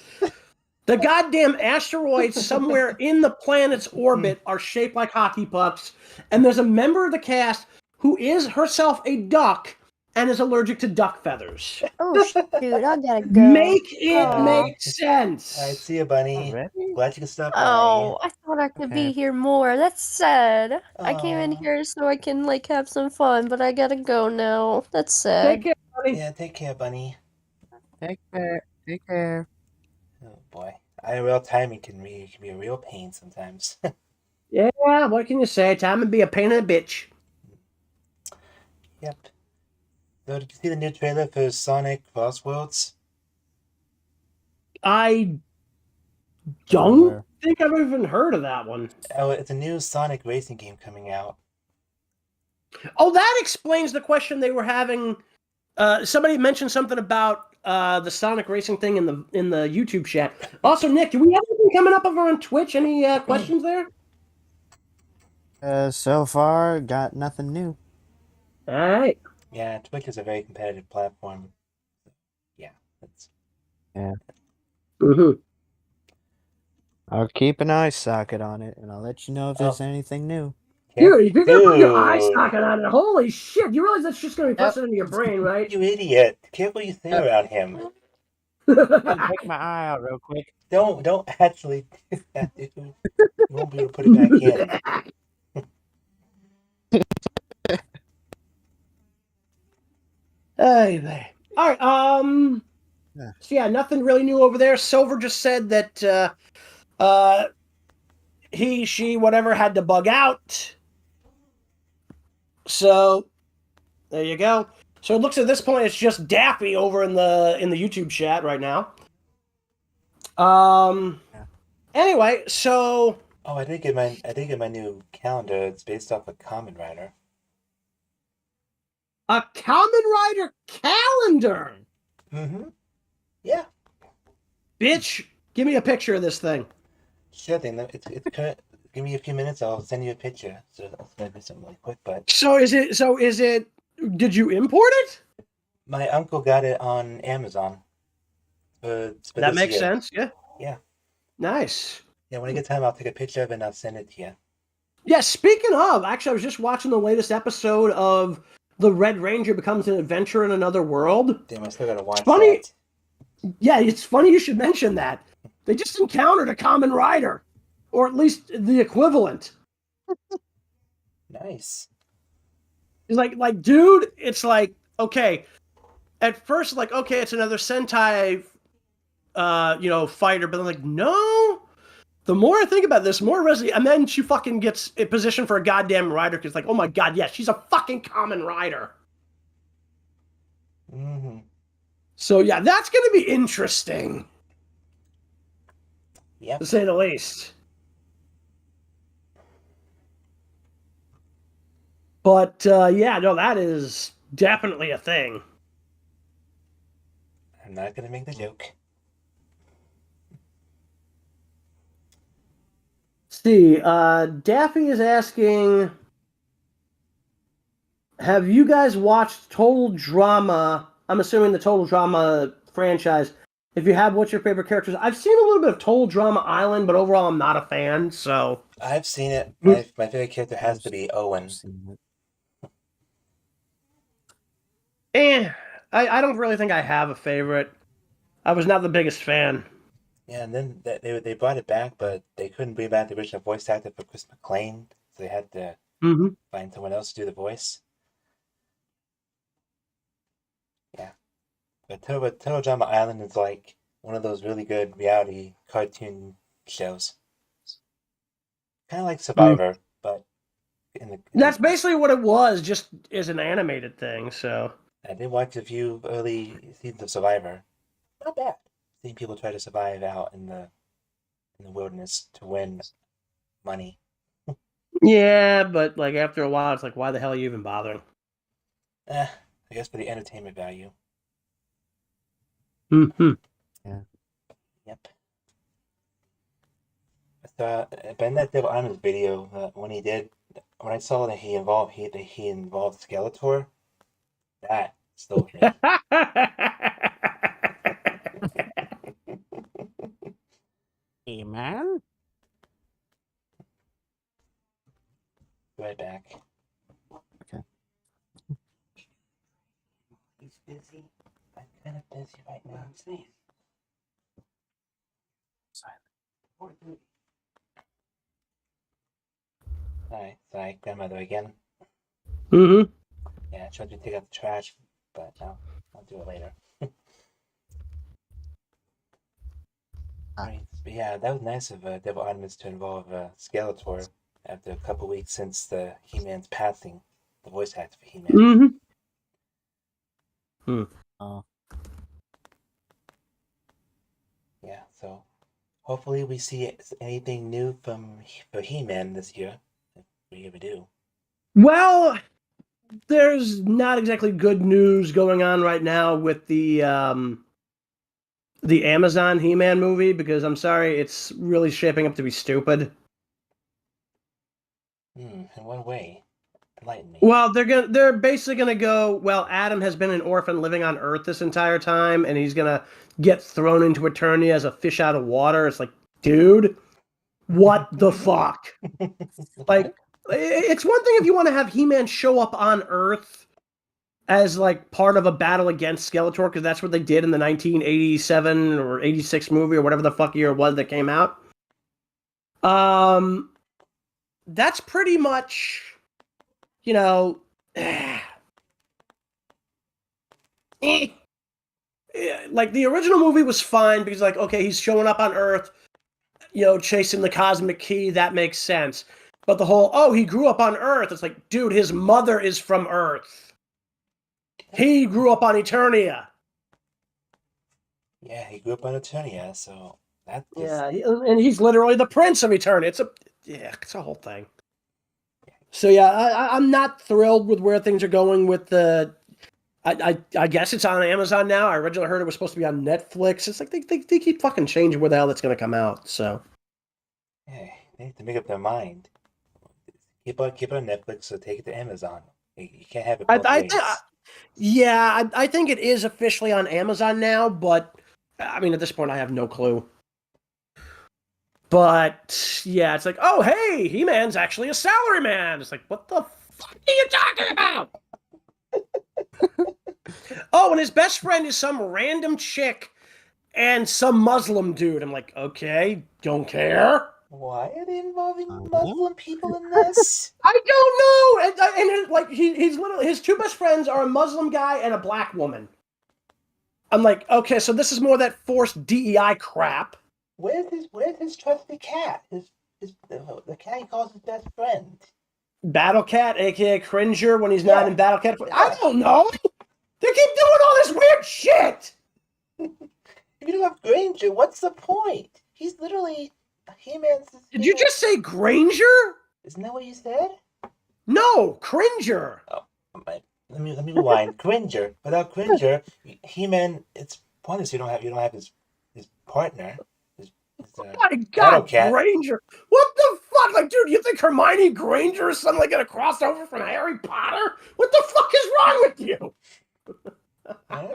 The goddamn asteroids somewhere in the planet's orbit are shaped like hockey pucks, and there's a member of the cast who is herself a duck and is allergic to duck feathers. Oh shoot, I gotta go. Make it Oh. make sense. All right, see you, Bunny. Already? Glad you could stop by. Oh, I thought I could Okay. be here more. That's sad. I came in Aw. here so I can like have some fun, but I gotta go now. That's sad. Take care, buddy. Yeah, take care, Bunny. Take care. Take care. Oh boy, IRL timing can be a real pain sometimes. Yeah, what can you say? Time to be a pain in the bitch. Yep. So did you see the new trailer for Sonic Crossworlds? I don't think I've even heard of that one. Oh, it's a new Sonic racing game coming out. Oh, that explains the question they were having. Somebody mentioned something about the Sonic racing thing in the YouTube chat. Also, Nick, do we have anything coming up over on Twitch? Any questions there? So far, got nothing new. All right. Yeah, Twitch is a very competitive platform. Yeah, that's. Mm-hmm. I'll keep an eye socket on it, and I'll let you know if there's anything new. Dude, you're gonna put your eye Dude. socket on it. Holy shit! You realize that's just gonna be Yep. pressing into your brain, right? You idiot! Careful what you say around him. I'll take my eye out real quick. Don't actually do that, dude. You won't be able to put it back in. Hey, all right. Yeah. So yeah, nothing really new over there. Silver just said that he, she, whatever had to bug out. So there you go. So it looks at this point it's just Daffy over in the YouTube chat right now. Anyway, so Oh, I did get my new calendar. It's based off of Kamen Rider. a Kamen Rider calendar. Mm-hmm. Yeah. Bitch, give me a picture of this thing. Sure thing. It's current. Give me a few minutes. I'll send you a picture. So that's gonna be something really quick. But So is it? Did you import it? my uncle got it on Amazon. For That this makes year. sense. Yeah. Yeah. Nice. Yeah. When I get time, I'll take a picture of it and I'll send it to you. Yeah. Speaking of, actually, I was just watching the latest episode of The Red Ranger Becomes an Adventure in Another World. Damn, I still gotta watch Funny. that. Yeah, it's funny you should mention that. They just encountered a Kamen Rider, or at least the equivalent. Nice. It's like, dude, it's like, okay. At first, like, okay, it's another Sentai fighter, but I'm like, no. The more I think about this, more Resident, and then she fucking gets in position for a goddamn rider because, like, oh my god, yes, she's a fucking common rider. Mm-hmm. So yeah, that's gonna be interesting. Yep. To say the least. But yeah, no, that is definitely a thing. I'm not gonna make the joke. See, Daffy is asking, have you guys watched Total Drama? I'm assuming the Total Drama franchise. If you have, what's your favorite characters? I've seen a little bit of Total Drama Island, but overall I'm not a fan, so... I've seen it. My favorite character has to be Owen. I don't really think I have a favorite. I was not the biggest fan. Yeah, and then they brought it back, but they couldn't bring back the original voice actor for Chris McClane, so they had to find someone else to do the voice. Yeah. But Total Drama Island is like one of those really good reality cartoon shows. Kind of like Survivor, but that's basically what it was, just as an animated thing, so... I did watch a few early seasons of Survivor. Not bad. Seeing people try to survive out in the wilderness to win money. Yeah, but like after a while, it's like, why the hell are you even bothering? I guess for the entertainment value. Mm-hmm. Yeah. Yep. So, but in that Devil Island video, when I saw that he involved Skeletor, that stole me. Hey, man. Right back. Okay. He's busy. I'm kind of busy right now. I'm saying. Silent. Sorry, grandmother again. Mm-hmm. Yeah, I tried to take out the trash, but no, I'll do it later. Right. But yeah, that was nice of Devil Artemis to involve Skeletor after a couple weeks since the He-Man's passing, the voice actor for He-Man. Mm-hmm. Oh. Yeah, so hopefully we see anything new for He-Man this year, if we ever do. Well, there's not exactly good news going on right now with the Amazon He-Man movie, because I'm sorry, it's really shaping up to be stupid. In what way? Enlighten me. Well, they're basically gonna go, well, Adam has been an orphan living on Earth this entire time, and he's gonna get thrown into Eternia as a fish out of water. It's like, dude, what the fuck? Like, it's one thing if you want to have He-Man show up on Earth as like part of a battle against Skeletor, because that's what they did in the 1987 or 86 movie or whatever the fuck year it was that came out. That's pretty much, like the original movie was fine because, like, okay, he's showing up on Earth, chasing the cosmic key, that makes sense. But the whole, he grew up on Earth, it's like, dude, his mother is from Earth. He grew up on Eternia. Yeah, he grew up on Eternia, so that is... Yeah, and he's literally the prince of Eternia. It's a whole thing. So yeah, I'm not thrilled with where things are going with the... I guess it's on Amazon now. I originally heard it was supposed to be on Netflix. It's like they keep fucking changing where the hell that's going to come out, so... Yeah, they need to make up their mind. Keep it on Netflix or take it to Amazon. You can't have it both ways. I think it is officially on Amazon now, but I mean, at this point, I have no clue. But yeah, it's like, oh, hey, He-Man's actually a salaryman. It's like, what the fuck are you talking about? Oh, and his best friend is some random chick and some Muslim dude. I'm like, okay, don't care. Why are they involving Muslim people in this? I don't know. And like he's literally, his two best friends are a Muslim guy and a black woman. I'm like, okay, so this is more that forced DEI crap. Where's his trusty cat? The cat he calls his best friend. Battle Cat, aka Cringer, when he's not Yeah. in Battle Cat. Yeah. I don't know. They keep doing all this weird shit. If you don't have Granger, what's the point? He's literally He-Man's. Did you just say Granger? Isn't that what you said? No, Cringer. Oh, let me rewind. Cringer. Without Cringer, He-Man. It's pointless. You don't have his partner. Oh my God, Granger. What the fuck? Like, dude, you think Hermione Granger is suddenly going to cross over from Harry Potter? What the fuck is wrong with you?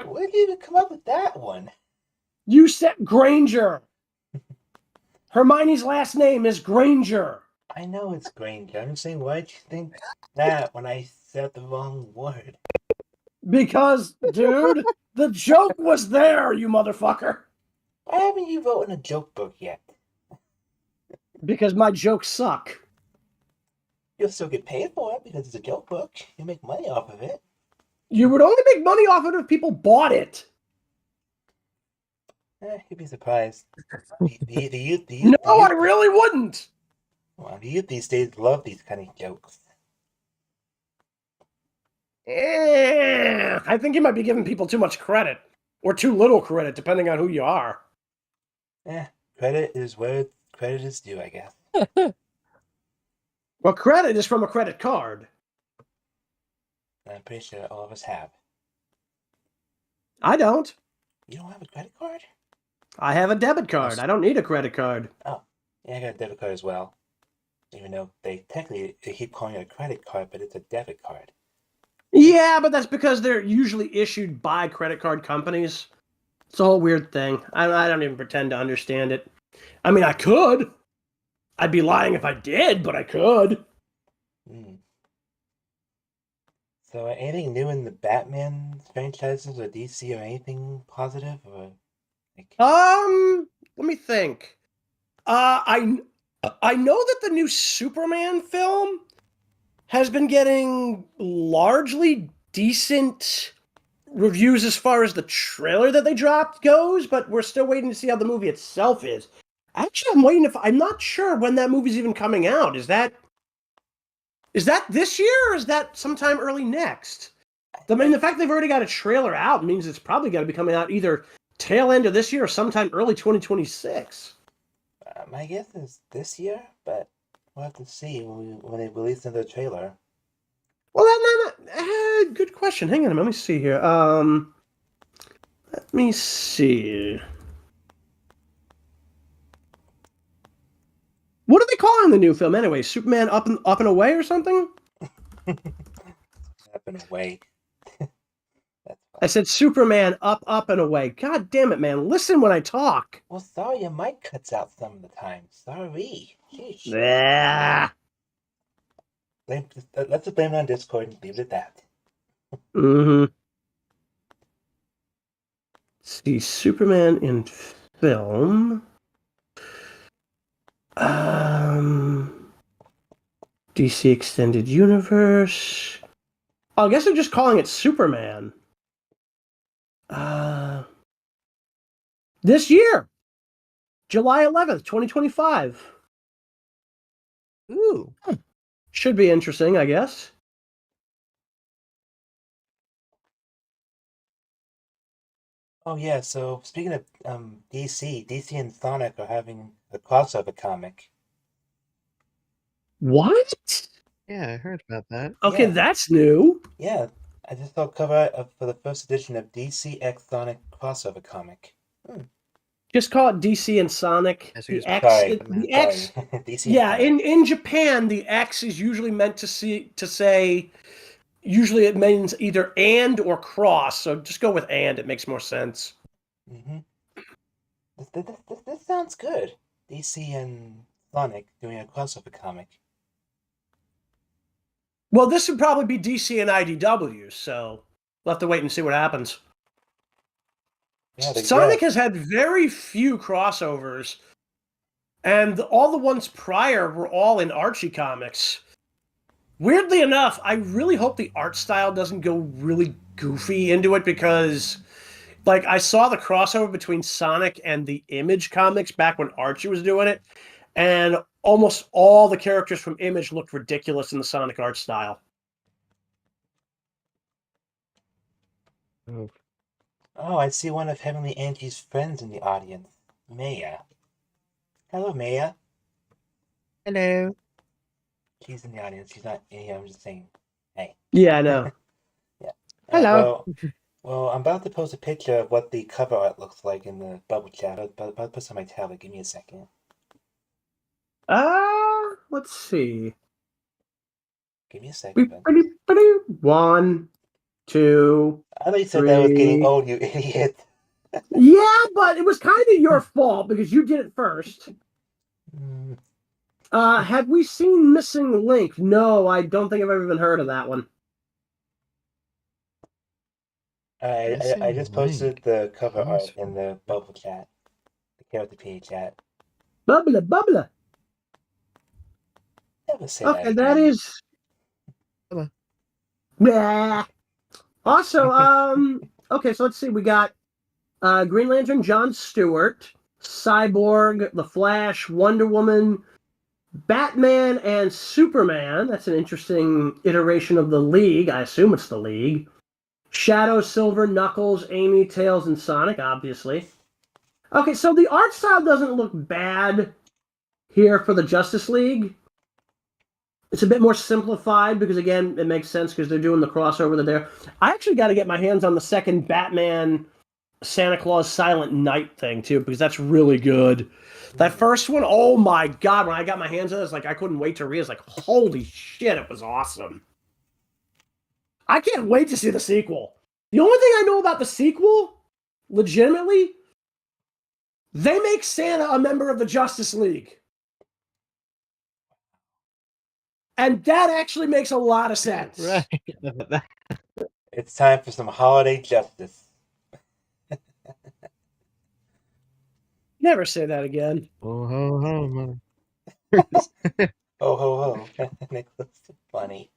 Where did you even come up with that one? You said Granger. Hermione's last name is Granger. I know it's Granger. I'm saying, why did you think that when I said the wrong word? Because, dude, the joke was there, you motherfucker. Why haven't you written a joke book yet? Because my jokes suck. You'll still get paid for it because it's a joke book. You make money off of it. You would only make money off it if people bought it. You'd be surprised. The youth, I really wouldn't. Well, the youth these days love these kind of jokes. I think you might be giving people too much credit. Or too little credit, depending on who you are. Credit is where credit is due, I guess. Well, credit is from a credit card. I'm pretty sure all of us have. I don't. You don't have a credit card? I have a debit card. I don't need a credit card. Oh, yeah, I got a debit card as well. Even though they keep calling it a credit card, but it's a debit card. Yeah, but that's because they're usually issued by credit card companies. It's a whole weird thing. I don't even pretend to understand it. I mean, I could. I'd be lying if I did, but I could. So, anything new in the Batman franchises or DC or anything positive? Or let me think. I know that the new Superman film has been getting largely decent reviews as far as the trailer that they dropped goes, but we're still waiting to see how the movie itself is. Actually, I'm not sure when that movie's even coming out. Is that this year, or is that sometime early next? I mean, the fact they've already got a trailer out means it's probably got to be coming out either tail end of this year or sometime early 2026. My guess is this year, but we'll have to see when they release another trailer. Well, good question. Hang on, let me see here. Let me see. What are they calling the new film anyway? Superman Up and Away or something? Up and Away. I said Superman Up and Away. God damn it, man. Listen when I talk. Well, sorry, your mic cuts out some of the time. Sorry. Sheesh. Yeah. Let's just blame it on Discord and leave it at that. Mm-hmm. See, Superman in film. DC Extended Universe. Oh, I guess they're just calling it Superman. This year, July 11th, 2025. Ooh. Should be interesting, I guess. Oh yeah, so speaking of DC and Sonic are having a crossover comic. What? Yeah, I heard about that. Okay, Yeah. that's new. Yeah, I just saw a cover art for the first edition of DC X Sonic crossover comic. Just call it DC and Sonic. Yes, The sorry, X. DC. Yeah, in Japan, the X is usually meant to say. Usually, it means either and or cross. So just go with and. It makes more sense. Mm-hmm. This sounds good. DC and Sonic doing a crossover comic. Well, this would probably be DC and IDW, so we'll have to wait and see what happens. Yeah, Sonic has had very few crossovers, and all the ones prior were all in Archie comics. Weirdly enough, I really hope the art style doesn't go really goofy into it, because Like, I saw the crossover between Sonic and the Image comics back when Archie was doing it, and almost all the characters from Image looked ridiculous in the Sonic art style. Oh, I see one of Heavenly Angie's friends in the audience, Maya. Hello, Maya. Hello. She's in the audience. She's not in here. I'm just saying, hey. Yeah, I know. Yeah. Hello. Well, I'm about to post a picture of what the cover art looks like in the bubble chat. I'll put this on my tablet. Give me a second. Let's see. Give me a second. One, two. I thought you said that was getting 3. old, you idiot. Yeah, but it was kind of your fault because you did it first. Have we seen Missing Link? No, I don't think I've ever even heard of that one. I just posted the cover art in the bubble chat. The character page chat. Bubbler. Never say Okay, that that again. is. Nah. Also, okay, so let's see. We got Green Lantern John Stewart, Cyborg, The Flash, Wonder Woman, Batman, and Superman. That's an interesting iteration of the League. I assume it's the League. Shadow, Silver, Knuckles, Amy, Tails, and Sonic, obviously. Okay, so the art style doesn't look bad here for the Justice League. It's a bit more simplified because, again, it makes sense because they're doing the crossover that there. I actually got to get my hands on the second Batman Santa Claus Silent Night thing, too, because that's really good. That first one, oh my God, when I got my hands on it, it's like I couldn't wait to read it. It's like, holy shit, it was awesome. I can't wait to see the sequel. The only thing I know about the sequel, legitimately, they make Santa a member of the Justice League. And that actually makes a lot of sense. Right. It's time for some holiday justice. Never say that again. Oh ho ho, mother. Ho ho ho. Nicholas, funny.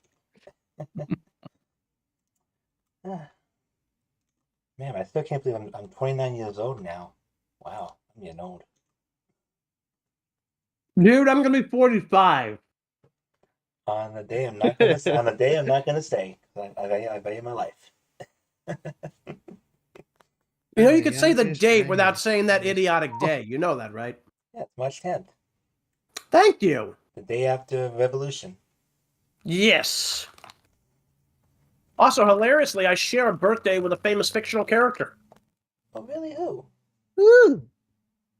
Man, I still can't believe I'm 29 years old now. Wow, I'm getting old. Dude, I'm gonna be 45. On the day I'm not gonna say. I value my life. You know, you could say the date without saying that idiotic day. You know that, right? Yeah, it's March 10th. Thank you. The day after Revolution. Yes. Also, hilariously, I share a birthday with a famous fictional character. Oh, really? Who?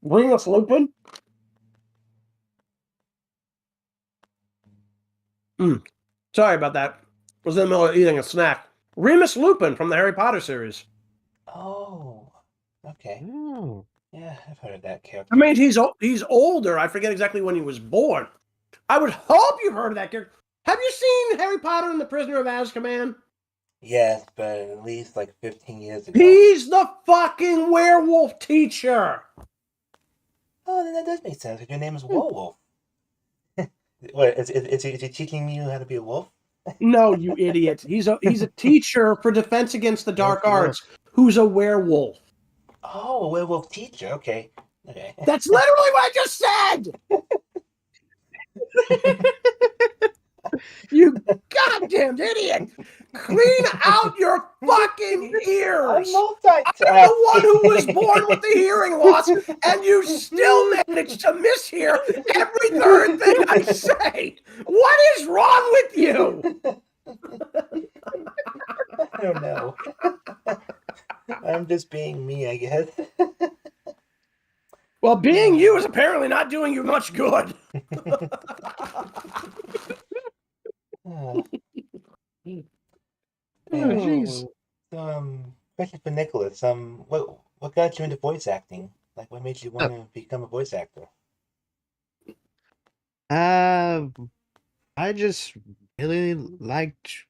Remus Lupin. Sorry about that. I was in the middle of eating a snack. Remus Lupin from the Harry Potter series. Oh, okay. Oh. Yeah, I've heard of that character. I mean, he's older. I forget exactly when he was born. I would hope you've heard of that character. Have you seen Harry Potter and the Prisoner of Azkaban? Yes, but at least like 15 years ago. He's the fucking werewolf teacher. Oh, then that does make sense. If your name is Warwolf. What, is he teaching you how to be a wolf? No, you idiot. He's a teacher for Defense Against the Dark Arts who's a werewolf. Oh, a werewolf teacher. Okay. That's literally what I just said. You goddamn idiot! Clean out your fucking ears! I'm the one who was born with the hearing loss, and you still manage to mishear every third thing I say! What is wrong with you? I don't know. I'm just being me, I guess. Well, being you is apparently not doing you much good. Jeez. So, question for Nicholas. What got you into voice acting? Like, what made you want to become a voice actor? I just really liked.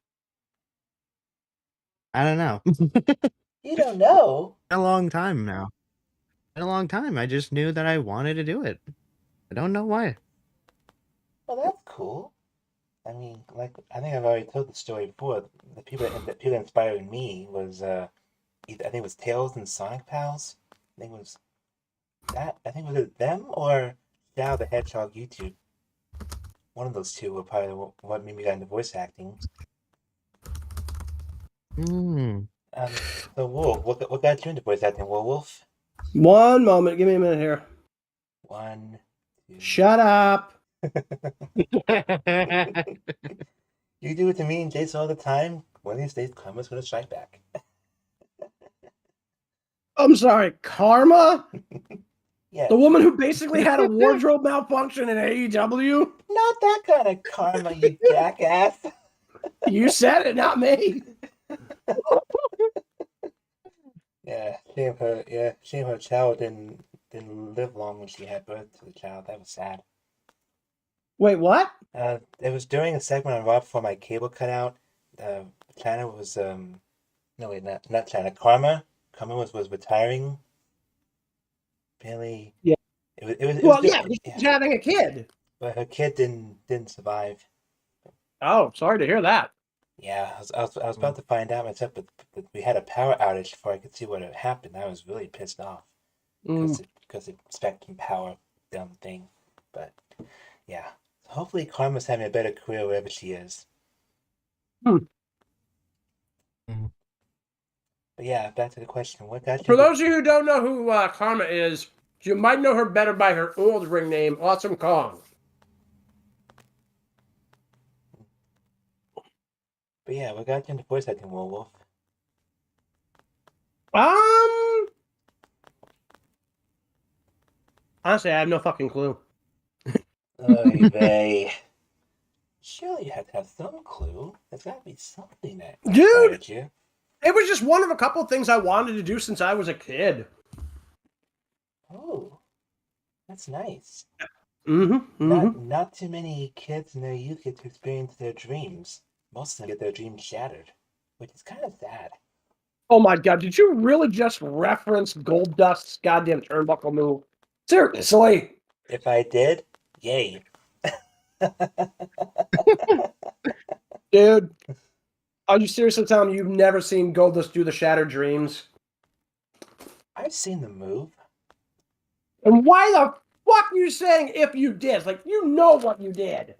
I don't know. You don't know? A long time now. In a long time. I just knew that I wanted to do it. I don't know why. Well, that's cool. I mean, like, I think I've already told the story before. The people inspiring me was I think it was Tails and Sonic Pals. I think it was that. I think it was them or Shadow the Hedgehog YouTube. One of those two were probably what made me get into voice acting. So Wolf, what got you into voice acting, Warwolf? One moment. Give me a minute here. 1, 2. Shut up. You do it to me and Jayse all the time. One of these days, Karma's gonna strike back. I'm sorry, Karma? Yeah. The woman who basically had a wardrobe malfunction in AEW? Not that kind of karma, you jackass. You said it, not me. Yeah, shame her child didn't live long when she had birth to the child. That was sad. Wait, what? It was during a segment on Raw before my cable cut out. China was no wait, not China. Karma was retiring. Apparently, yeah. It Well, was yeah, she's having a kid. But her kid didn't survive. Oh, sorry to hear that. Yeah, I was about to find out myself, but we had a power outage before I could see what had happened. I was really pissed off because it Spectrum Power dumb thing. But yeah, hopefully Karma's having a better career wherever she is. Hmm. But yeah, back to the question. What got you? For those of you who don't know who Karma is, you might know her better by her old ring name, Awesome Kong. But yeah, what got you into voice acting, Warwolf? Honestly, I have no fucking clue. Oy vey. Surely you have to have some clue. There's got to be something that inspired you. It was just one of a couple of things I wanted to do since I was a kid. Oh, that's nice. Not too many kids in their youth get to experience their dreams. Most of them get their dreams shattered, which is kind of sad. Oh my god, did you really just reference Gold Dust's goddamn turnbuckle move? Seriously? If I did, yay. Dude, are you seriously telling me you've never seen Goldust do the Shattered Dreams? I've seen the move. And why the fuck are you saying if you did? Like, you know what you did.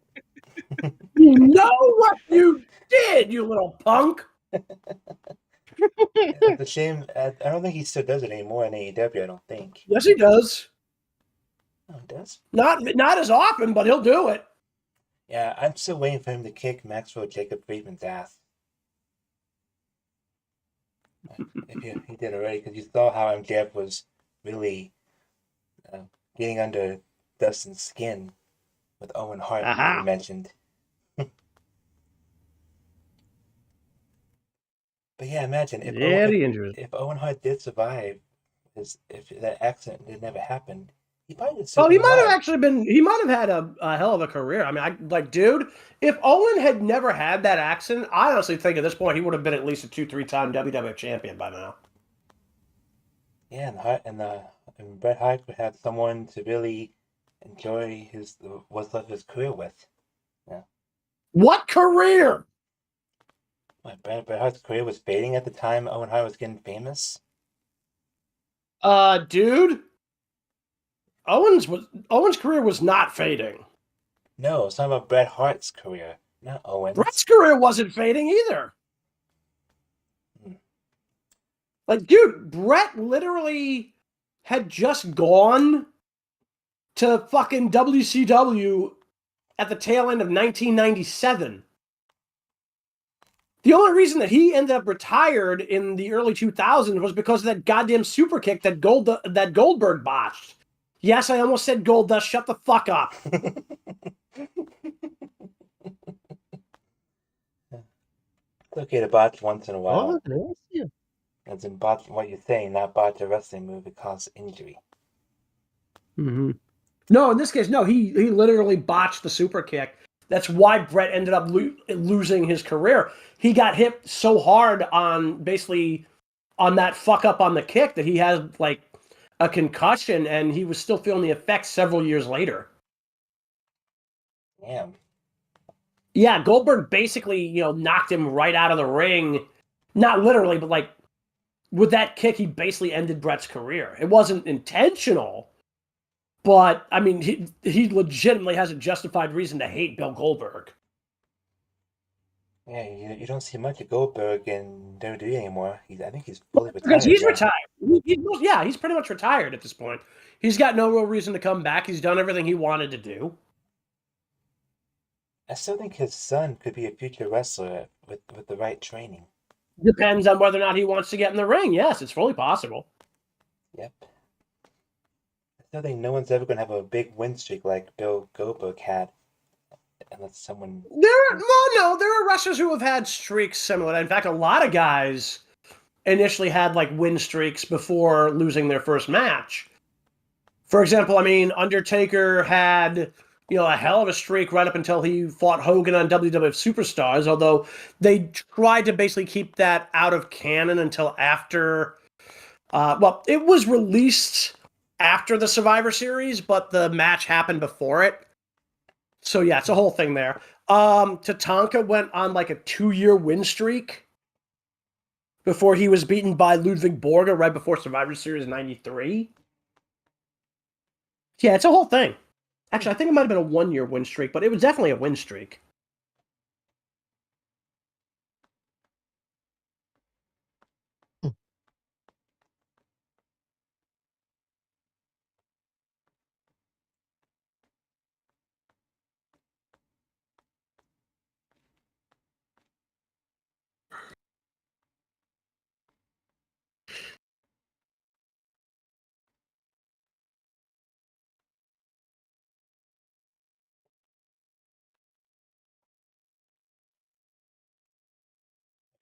You know what you did, you little punk. It's a shame. I don't think he still does it anymore in AEW, I don't think. Yes, he does. Oh, he does? Not as often, but he'll do it. Yeah, I'm still waiting for him to kick Maxwell Jacob Friedman's ass. If he did already, because you saw how MJF was really getting under Dustin's skin with Owen Hart, as you mentioned. But yeah, imagine if Owen Hart did survive, if that accident did never happen, he probably would still. Well, he might have actually been. He might have had a hell of a career. I mean, dude, if Owen had never had that accident, I honestly think at this point he would have been at least a 2-3-time WWF champion by now. Yeah, and Bret Hart would have someone to really enjoy what's left of his career with. Yeah. What career? Bret Hart's career was fading at the time Owen Hart was getting famous. Dude, Owen's career was not fading. No, it's not about Bret Hart's career, not Owen's. Bret's career wasn't fading either. Like, dude, Bret literally had just gone to fucking WCW at the tail end of 1997. The only reason that he ended up retired in the early 2000s was because of that goddamn super kick that Goldberg botched. Yes, I almost said Goldust. Shut the fuck up. It's okay to botch once in a while. Oh, yeah. As in botch what you're saying, not botch a wrestling move that causes injury. Mm-hmm. No, in this case, no. He literally botched the super kick. That's why Bret ended up losing his career. He got hit so hard on that fuck up on the kick that he had like a concussion, and he was still feeling the effects several years later. Damn. Yeah, Goldberg basically, knocked him right out of the ring. Not literally, but like with that kick, he basically ended Brett's career. It wasn't intentional, but I mean, he legitimately has a justified reason to hate Bill Goldberg. Yeah, you don't see much of Goldberg in WWE anymore. I think he's fully retired. Because he's now. retired. He's pretty much retired at this point. He's got no real reason to come back. He's done everything he wanted to do. I still think his son could be a future wrestler with the right training. Depends on whether or not he wants to get in the ring. Yes, it's fully possible. Yep. I still think no one's ever going to have a big win streak like Bill Goldberg had. Unless someone... There are wrestlers who have had streaks similar. In fact, a lot of guys initially had like win streaks before losing their first match. For example, I mean, Undertaker had, a hell of a streak right up until he fought Hogan on WWF Superstars, although they tried to basically keep that out of canon until after... it was released after the Survivor Series, but the match happened before it. So yeah, it's a whole thing there. Tatanka went on like a 2-year win streak before he was beaten by Ludwig Borga right before Survivor Series 93. Yeah, it's a whole thing. Actually, I think it might have been a 1-year win streak, but it was definitely a win streak.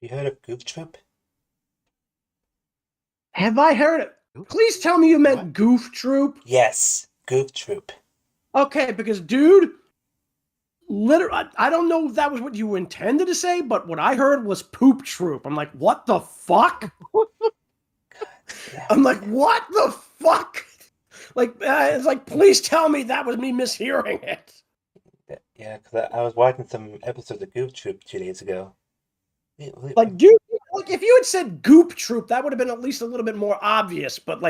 You heard of Goof Troop? Have I heard it? Please tell me you meant Goof Troop. Yes, Goof Troop. Okay, because dude, literally, I don't know if that was what you intended to say, but what I heard was Poop Troop. I'm like, what the fuck? I'm like, what the fuck? Like, it's like, please tell me that was me mishearing it. Yeah, because I was watching some episodes of Goof Troop 2 days ago. Like, dude, like if you had said Goop Troop, that would have been at least a little bit more obvious. But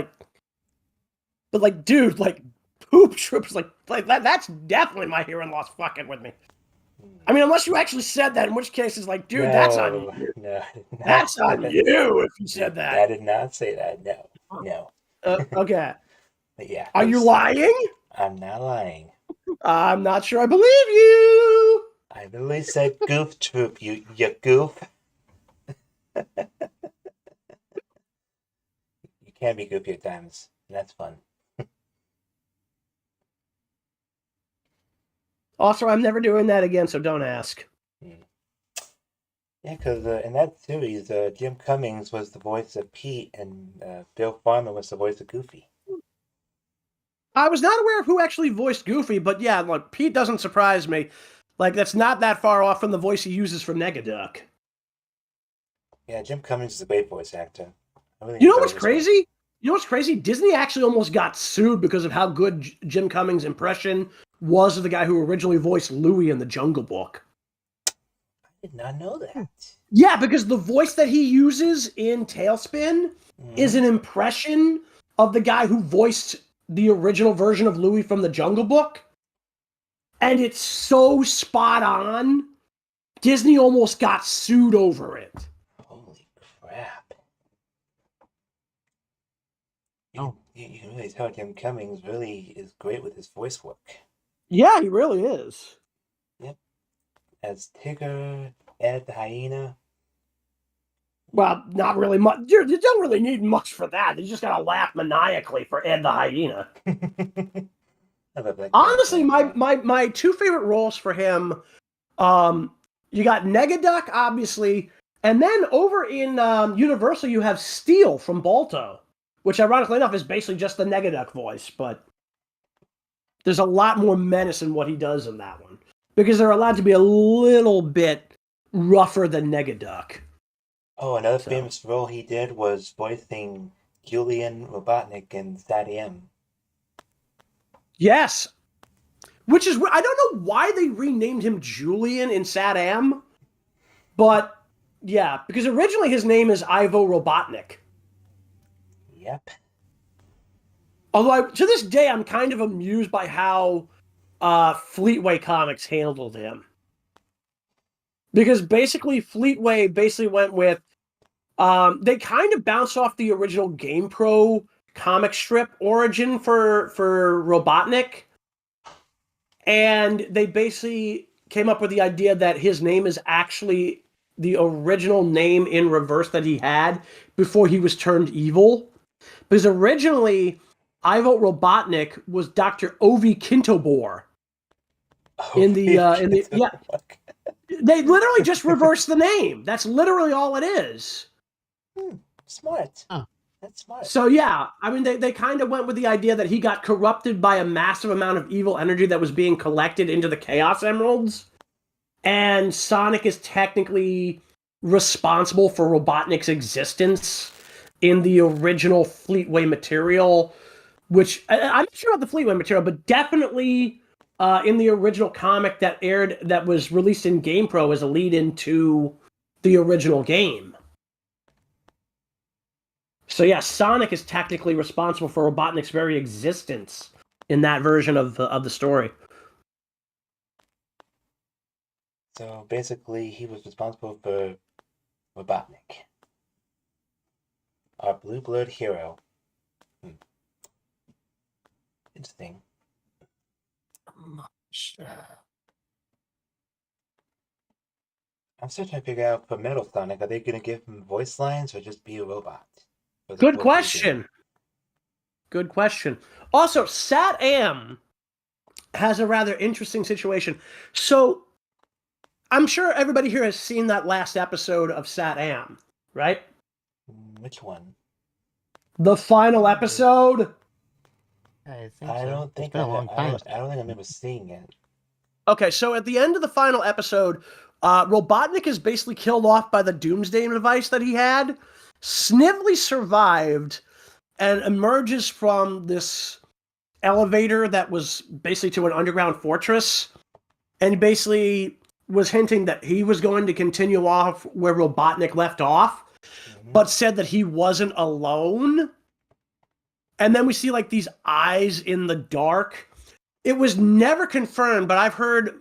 dude, like Poop Troop is like that. That's definitely my hearing loss fucking with me. I mean, unless you actually said that, in which case it's like, dude, that's on you. No, that's on you if you said that. I did not say that. No. Okay. But yeah. Are you lying? I'm not lying. I'm not sure I believe you. I literally said Goof Troop, you goof. You can be goofy at times. And that's fun. Also, I'm never doing that again, so don't ask. Yeah, because in that series, Jim Cummings was the voice of Pete, and Bill Farmer was the voice of Goofy. I was not aware of who actually voiced Goofy, but yeah, like Pete doesn't surprise me. Like, that's not that far off from the voice he uses for Negaduck. Yeah, Jim Cummings is a great voice actor. You know what's crazy? You know what's crazy? Disney actually almost got sued because of how good Jim Cummings' impression was of the guy who originally voiced Louie in The Jungle Book. I did not know that. Yeah, because the voice that he uses in Tailspin is an impression of the guy who voiced the original version of Louie from The Jungle Book. And it's so spot on, Disney almost got sued over it. Holy crap. You can really tell Jim Cummings really is great with his voice work. Yeah, he really is. Yep. As Tigger, Ed the Hyena. Well, not really much. You don't really need much for that. You just gotta laugh maniacally for Ed the Hyena. Honestly, my two favorite roles for him, you got Negaduck, obviously, and then over in Universal you have Steel from Balto, which ironically enough is basically just the Negaduck voice, but there's a lot more menace in what he does in that one, because they're allowed to be a little bit rougher than Negaduck. Oh, another famous role he did was voicing Julian Robotnik in Sad M. Yes. Which is, I don't know why they renamed him Julian in Sad Am, but yeah, because originally his name is Ivo Robotnik. Yep. Although, to this day, I'm kind of amused by how Fleetway Comics handled him. Because basically, Fleetway went with... they kind of bounced off the original GamePro comic strip origin for Robotnik. And they basically came up with the idea that his name is actually the original name in reverse that he had before he was turned evil. Because originally, Ivo Robotnik was Dr. Ovi Kintobor. They literally just reversed the name. That's literally all it is. Smart. Oh. That's smart. So yeah, I mean, they kind of went with the idea that he got corrupted by a massive amount of evil energy that was being collected into the Chaos Emeralds. And Sonic is technically responsible for Robotnik's existence in the original Fleetway material, which I'm not sure about the Fleetway material, but definitely in the original comic that was released in GamePro as a lead-in to the original game. So yeah, Sonic is technically responsible for Robotnik's very existence in that version of the story. So basically, he was responsible for Robotnik, our blue blood hero. Interesting. I'm still trying to figure out for Metal Sonic, are they going to give him voice lines or just be a robot? Good question. Good question. Also, Sat-Am has a rather interesting situation. So, I'm sure everybody here has seen that last episode of Sat-Am, right? Which one? The final episode. I think I so. don't think It's been a long time. I don't think I remember seeing it. Okay, so at the end of the final episode, Robotnik is basically killed off by the Doomsday device that he had. Snively survived and emerges from this elevator that was basically to an underground fortress, and basically was hinting that he was going to continue off where Robotnik left off, but said that he wasn't alone. And then we see like these eyes in the dark. It was never confirmed, but I've heard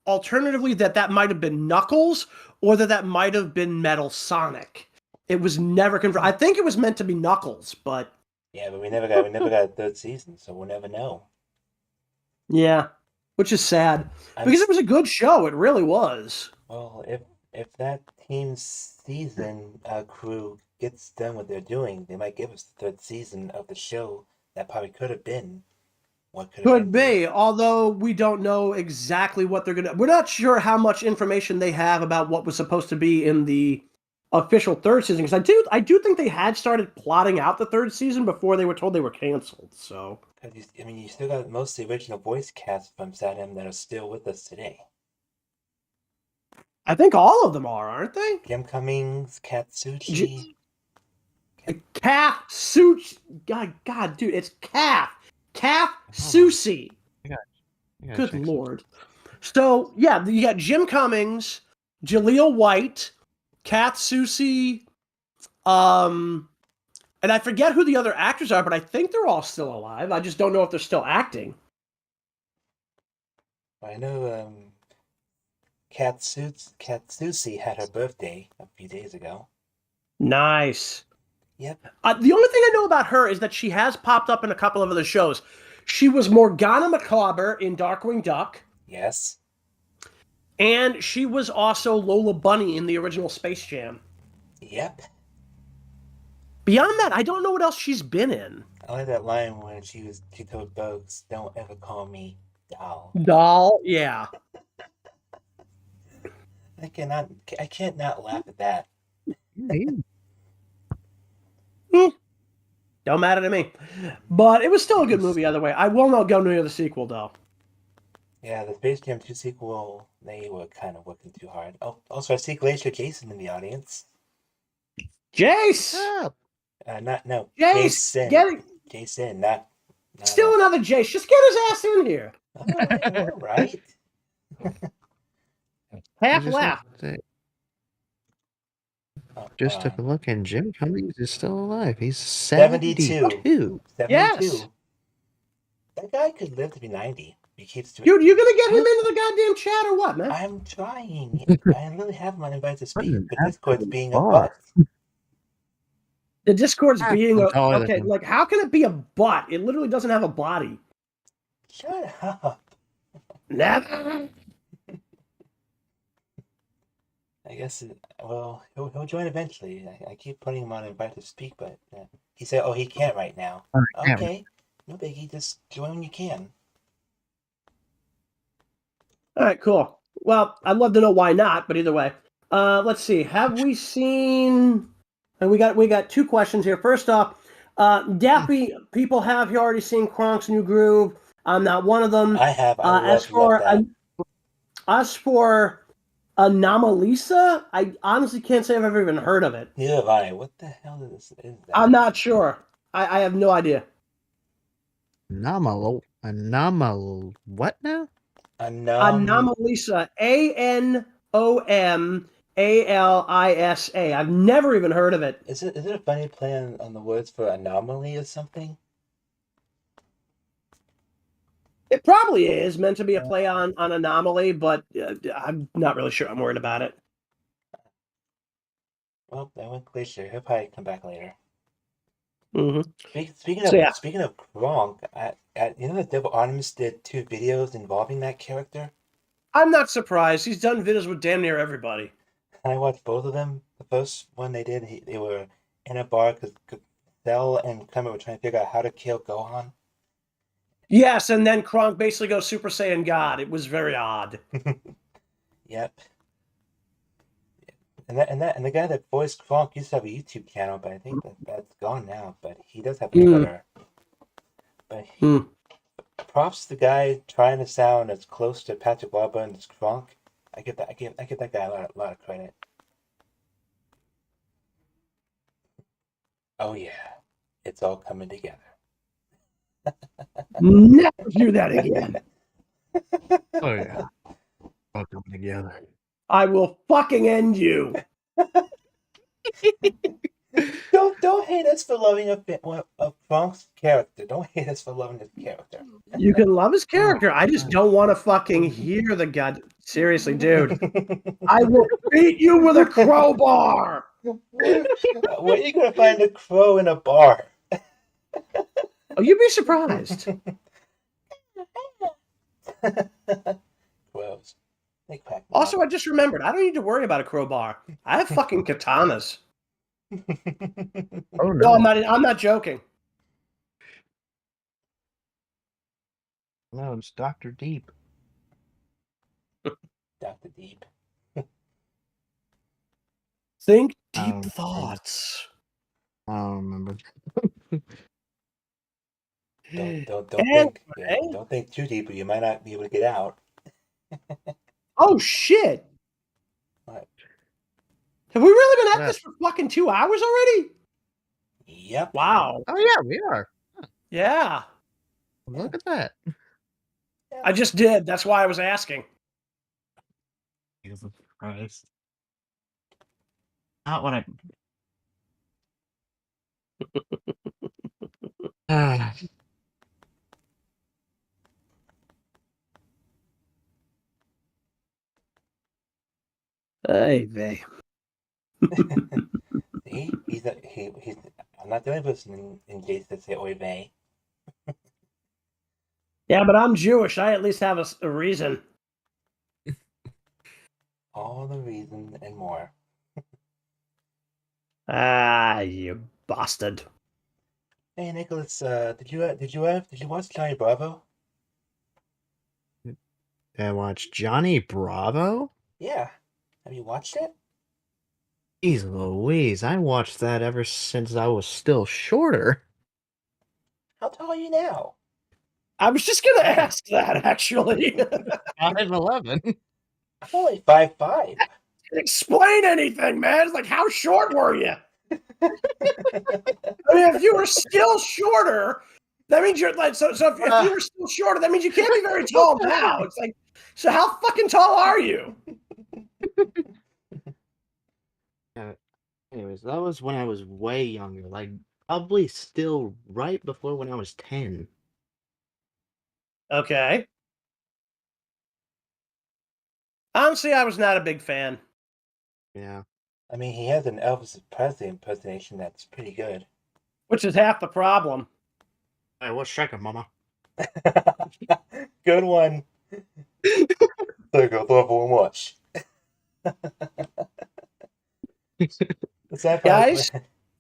alternatively that might have been Knuckles or that might have been Metal Sonic. It was never confirmed. I think it was meant to be Knuckles, but yeah, but we never got a third season, so we'll never know. Yeah, which is sad because it was a good show. It really was. Well, if that team's season crew gets done what they're doing, they might give us the third season of the show. That probably could have been what could be. Although we don't know exactly what they're gonna. We're not sure how much information they have about what was supposed to be in the official third season, because I do think they had started plotting out the third season before they were told they were canceled. So you still got most of the original voice cast from Sat-Am that are still with us today. I think all of them are, aren't they? Kim Cummings, Katsuchi. Suchi. God, dude, it's Susi. Good lord. So yeah, you got Jim Cummings, Jaleel White, Kath Susi, and I forget who the other actors are, but I think they're all still alive. I just don't know if they're still acting. I know Katsusi had her birthday a few days ago. Nice. Yep. The only thing I know about her is that she has popped up in a couple of other shows. She was Morgana Macabre in Darkwing Duck. Yes. And she was also Lola Bunny in the original Space Jam. Yep. Beyond that, I don't know what else she's been in. I like that line when she told Bugs, "Don't ever call me doll." Doll, yeah. I can't not laugh at that. Don't matter to me. But it was still a good movie either way. I will not go near the sequel, though. Yeah, the Space Jam 2 sequel, they were kind of working too hard. Oh, also, I see Glacier Jason in the audience. Jayse! Jason. Get it. Jason, not Still another Jayse. Just get his ass in here. All right. Half laugh. Just took a look, and Jim Cummings is still alive. He's 72. 72. 72. Yes. That guy could live to be 90. He keeps doing. Dude, you gonna get him into the goddamn chat or what, man? I'm trying. I really have him on invite to speak, an but Discord's being a bar. butt. The Discord's being I'm taller than okay. him. Like, how can it be a butt? It literally doesn't have a body. Shut up. Never. I guess, well, he'll join eventually. I keep putting him on invite to speak, but he said, oh, he can't right now. Okay, no biggie, just join when you can. All right, cool. Well, I'd love to know why not, but either way. Let's see. Have we seen... And we got two questions here. First off, Daffy, people have already seen Kronk's new groove. I'm not one of them. I have. I love that. As for Anomalisa, I honestly can't say I've ever even heard of it. Neither have I. What the hell is that? I'm not sure. I have no idea. Anomal. What now? Anomalisa. Anomalisa. I've never even heard of it. Is it a funny play on the words for anomaly or something? It probably is meant to be a play on anomaly, but I'm not really sure I'm worried about it. Well, I went Glacier. He'll probably come back later. Mm-hmm. Speaking of Kronk, you know that Devil Artemis did 2 videos involving that character? I'm not surprised. He's done videos with damn near everybody. I watched both of them. The first one they did, they were in a bar because Cell and Clement were trying to figure out how to kill Gohan. Yes, and then Kronk basically goes Super Saiyan God. It was very odd. Yep. And the guy that voiced Kronk used to have a YouTube channel, but I think that's gone now. But he does have a Twitter. But props to the guy trying to sound as close to Patrick Warburton as Kronk. I give that guy a lot of credit. Oh yeah, it's all coming together. Never do that again. Oh yeah, all coming together. I will fucking end you. Don't hate us for loving a Kronk's character. Don't hate us for loving his character. You can love his character. I just don't want to fucking hear the god. Seriously, dude. I will beat you with a crowbar. Where are you gonna find a crow in a bar? Oh, you'd be surprised. Crows. Also, I just remembered, I don't need to worry about a crowbar. I have fucking katanas. Oh No, no! I'm not joking. No, it's Dr. Deep. Dr. Deep. Think deep thoughts. I don't remember. Don't think too deep, or you might not be able to get out. Oh shit! What? Have we really been at this for fucking 2 hours already? Yep. Wow. Oh yeah, we are. Yeah. Look at that. I just did. That's why I was asking. Jesus Christ. Not what I. Hey, vey. He's I'm not the only person in Jayse that say oy vey. Yeah, but I'm Jewish. I at least have a reason. All the reason and more. Ah, you bastard. Hey Nicholas, did you watch Johnny Bravo? Did I watch Johnny Bravo? Yeah. Have you watched it? Jeez Louise, I watched that ever since I was still shorter. How tall are you now? I was just gonna ask that, actually. 5'11". I'm only 5'5". Explain anything, man. It's like, how short were you? I mean, if you were still shorter, that means you're like, so if you were still shorter, that means you can't be very tall now. It's like, so how fucking tall are you? Anyways, that was when I was way younger. Like, probably still right before when I was 10. Okay. Honestly, I was not a big fan. Yeah. I mean, he has an Elvis Presley impersonation that's pretty good. Which is half the problem. Hey, what's shaking, mama? Good one. Take a level and watch. Guys,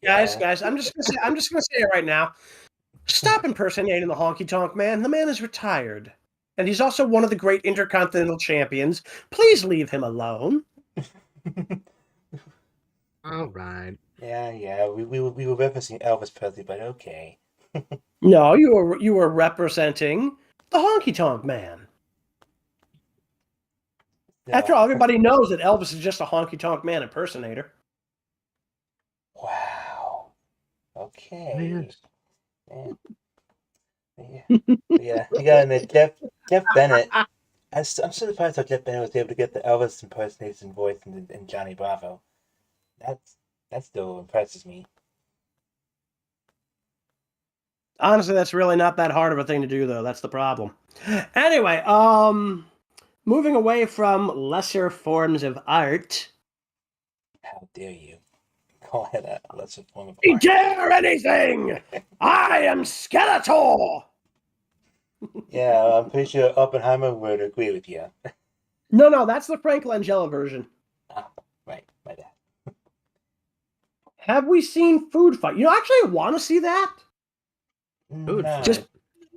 Yeah. guys, I'm just gonna say it right now. Stop impersonating the honky tonk man. The man is retired. And he's also one of the great intercontinental champions. Please leave him alone. All right. Yeah. We were referencing Elvis Presley, but okay. No, you were representing the honky tonk man. Yeah. After all, everybody knows that Elvis is just a honky tonk man impersonator. Wow. Okay. Yes. Yeah. You got in there, Jeff Bennett. I'm so surprised how Jeff Bennett was able to get the Elvis impersonation voice in Johnny Bravo. That still impresses me. Honestly, that's really not that hard of a thing to do, though. That's the problem. Anyway, moving away from lesser forms of art. How dare you call it a lesser form of I art? dare anything! I am Skeletor! Yeah, I'm pretty sure Oppenheimer would agree with you. No, that's the Frank Langella version. Right, my bad. Have we seen Food Fight? You know, actually, I want to see that. Food No. fight.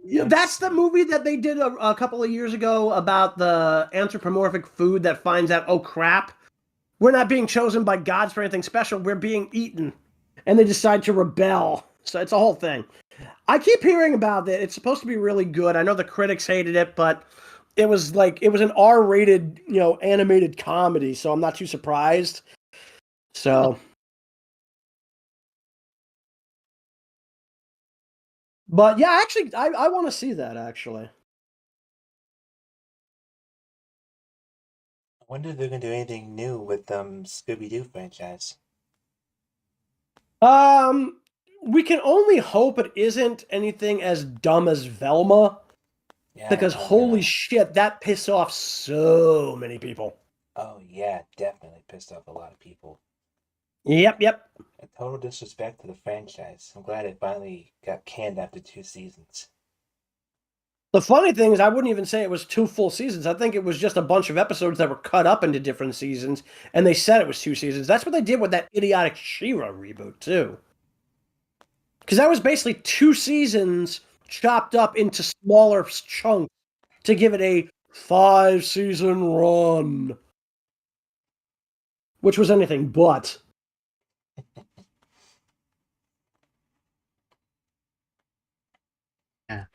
That's the movie that they did a couple of years ago about the anthropomorphic food that finds out, oh crap, we're not being chosen by gods for anything special, we're being eaten. And they decide to rebel. So it's a whole thing. I keep hearing about it. It's supposed to be really good. I know the critics hated it, but it was an R-rated, animated comedy, so I'm not too surprised. So... But yeah, actually, I want to see that, actually. I wonder if they're going to do anything new with Scooby-Doo franchise. We can only hope it isn't anything as dumb as Velma. Yeah, Because holy shit, that pissed off so many people. Oh yeah, definitely pissed off a lot of people. Yep. A total disrespect to the franchise. I'm glad it finally got canned after 2 seasons. The funny thing is, I wouldn't even say it was 2 full seasons. I think it was just a bunch of episodes that were cut up into different seasons, and they said it was 2 seasons. That's what they did with that idiotic She-Ra reboot, too. Because that was basically 2 seasons chopped up into smaller chunks to give it a 5-season run. Which was anything but. Yeah.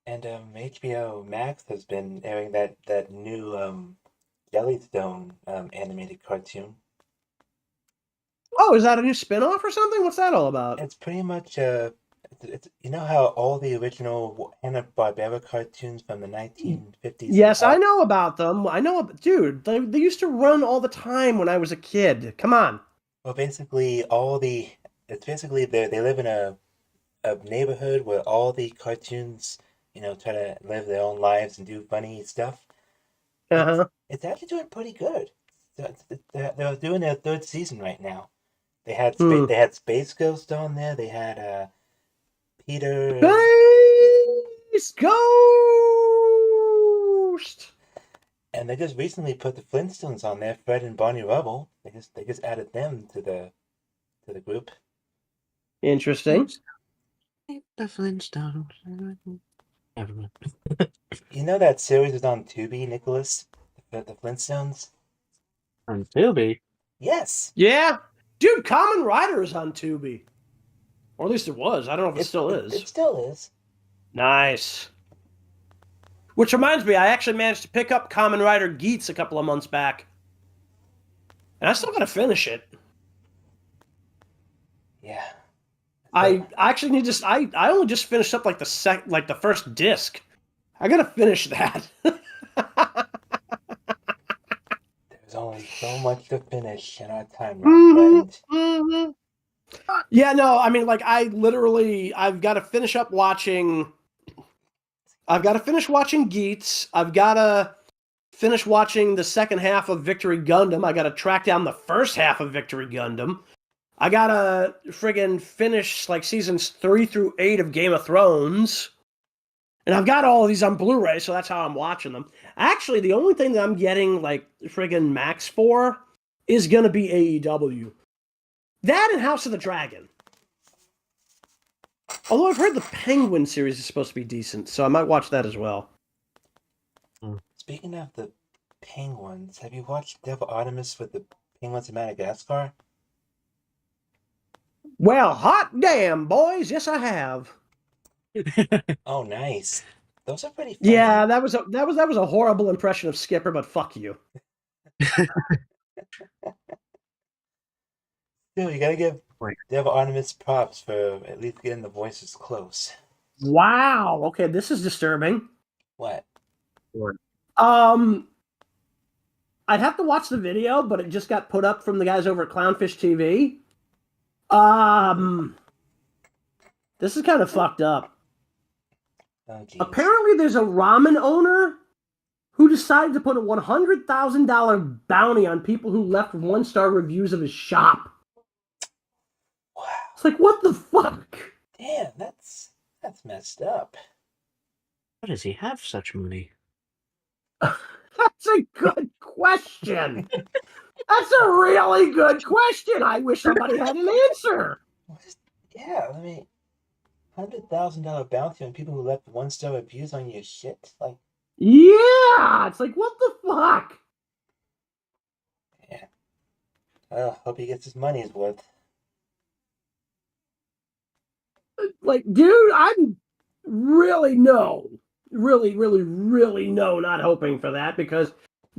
And HBO Max has been airing that new Jellystone animated cartoon. Oh, is that a new spin-off or something? What's that all about? It's pretty much it's you know how all the original Hanna-Barbera cartoons from the 1950s. Yes, I know about them. Dude, they used to run all the time when I was a kid. Come on. Well, basically they live in a neighborhood where all the cartoons, try to live their own lives and do funny stuff. Uh-huh. It's actually doing pretty good. They're doing their 3rd season right now. They had Space Ghost on there. They had Peter. Space Ghost. And they just recently put the Flintstones on there. Fred and Barney Rubble. They just added them to the group. Interesting. The Flintstones. Never mind. You know that series is on Tubi, Nicholas? The Flintstones? On Tubi? Yes! Yeah. Dude, Kamen Rider is on Tubi. Or at least it was. I don't know if it still is. It still is. Nice. Which reminds me, I actually managed to pick up Kamen Rider Geats a couple of months back. And I still gotta finish it. Yeah. I actually need to. I only just finished up like the first disc. I gotta finish that. only so much to finish in our time, my friend. Yeah, no, I mean, like, I've got to finish watching Geats. I've got to finish watching the second half of Victory Gundam. I got to track down the first half of Victory Gundam. I got to friggin' finish, like, seasons 3 through 8 of Game of Thrones. And I've got all of these on Blu-ray, so that's how I'm watching them. Actually, the only thing that I'm getting, like, friggin' Max for is going to be AEW. That and House of the Dragon. Although I've heard the Penguin series is supposed to be decent, so I might watch that as well. Speaking of the penguins, have you watched Devil Artemis with the penguins of Madagascar? Well, hot damn, boys! Yes, I have. Oh, nice. Those are pretty funny. Yeah, that was a horrible impression of Skipper, but fuck you. Still, you gotta give Devil Artemis props for at least getting the voices close. Wow. Okay, this is disturbing. What? I'd have to watch the video, but it just got put up from the guys over at Clownfish TV. This is kind of fucked up. Oh, geez. Apparently, there's a ramen owner who decided to put a $100,000 bounty on people who left 1-star reviews of his shop. Wow. It's like, what the fuck? Damn, that's messed up. How does he have such money? That's a good question. That's a really good question. I wish somebody had an answer. Yeah, I mean, $100,000 bounty on people who left 1-star reviews on your shit? Like, yeah, it's like, what the fuck? yeah. Well, hope he gets his money's worth. Like, dude, I'm really not hoping for that, because,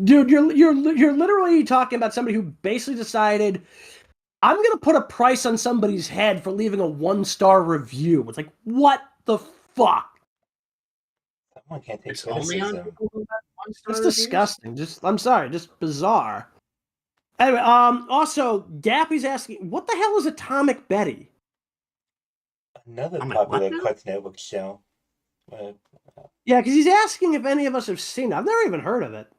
dude, you're literally talking about somebody who basically decided, I'm gonna put a price on somebody's head for leaving a 1-star review. It's like, what the fuck? Someone can't take It's only on criticism. Google that 1-star It's reviews? disgusting. I'm sorry, just bizarre. Anyway, also, Dappy's asking, what the hell is Atomic Betty? Another I'm like, popular what now? Cartoon Network show. Yeah, because he's asking if any of us have seen it. I've never even heard of it.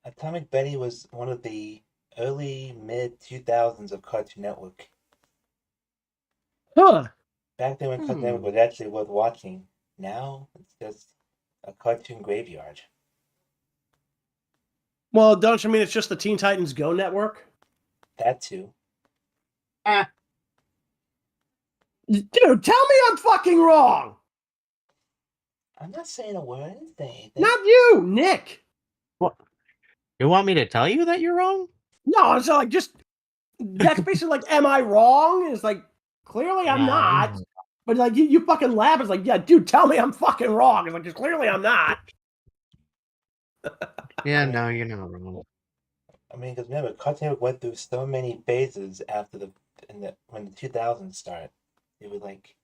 Atomic Betty was one of the early mid-2000s of Cartoon Network. Huh. Back then when Cartoon Network was actually worth watching. Now, it's just a cartoon graveyard. Well, don't you mean it's just the Teen Titans Go network? That too. Dude, tell me I'm fucking wrong! I'm not saying a word. I didn't say anything. Not you, Nick! What? You want me to tell you that you're wrong? No, it's like, just, that's basically like, am I wrong? It's like, clearly I'm not. But like, you fucking laugh. It's like, yeah, dude, tell me I'm fucking wrong. It's like, 'cause clearly I'm not. Yeah, no, you're not wrong. I mean, because remember, Cartoon Network went through so many phases after when the 2000s started. It was like,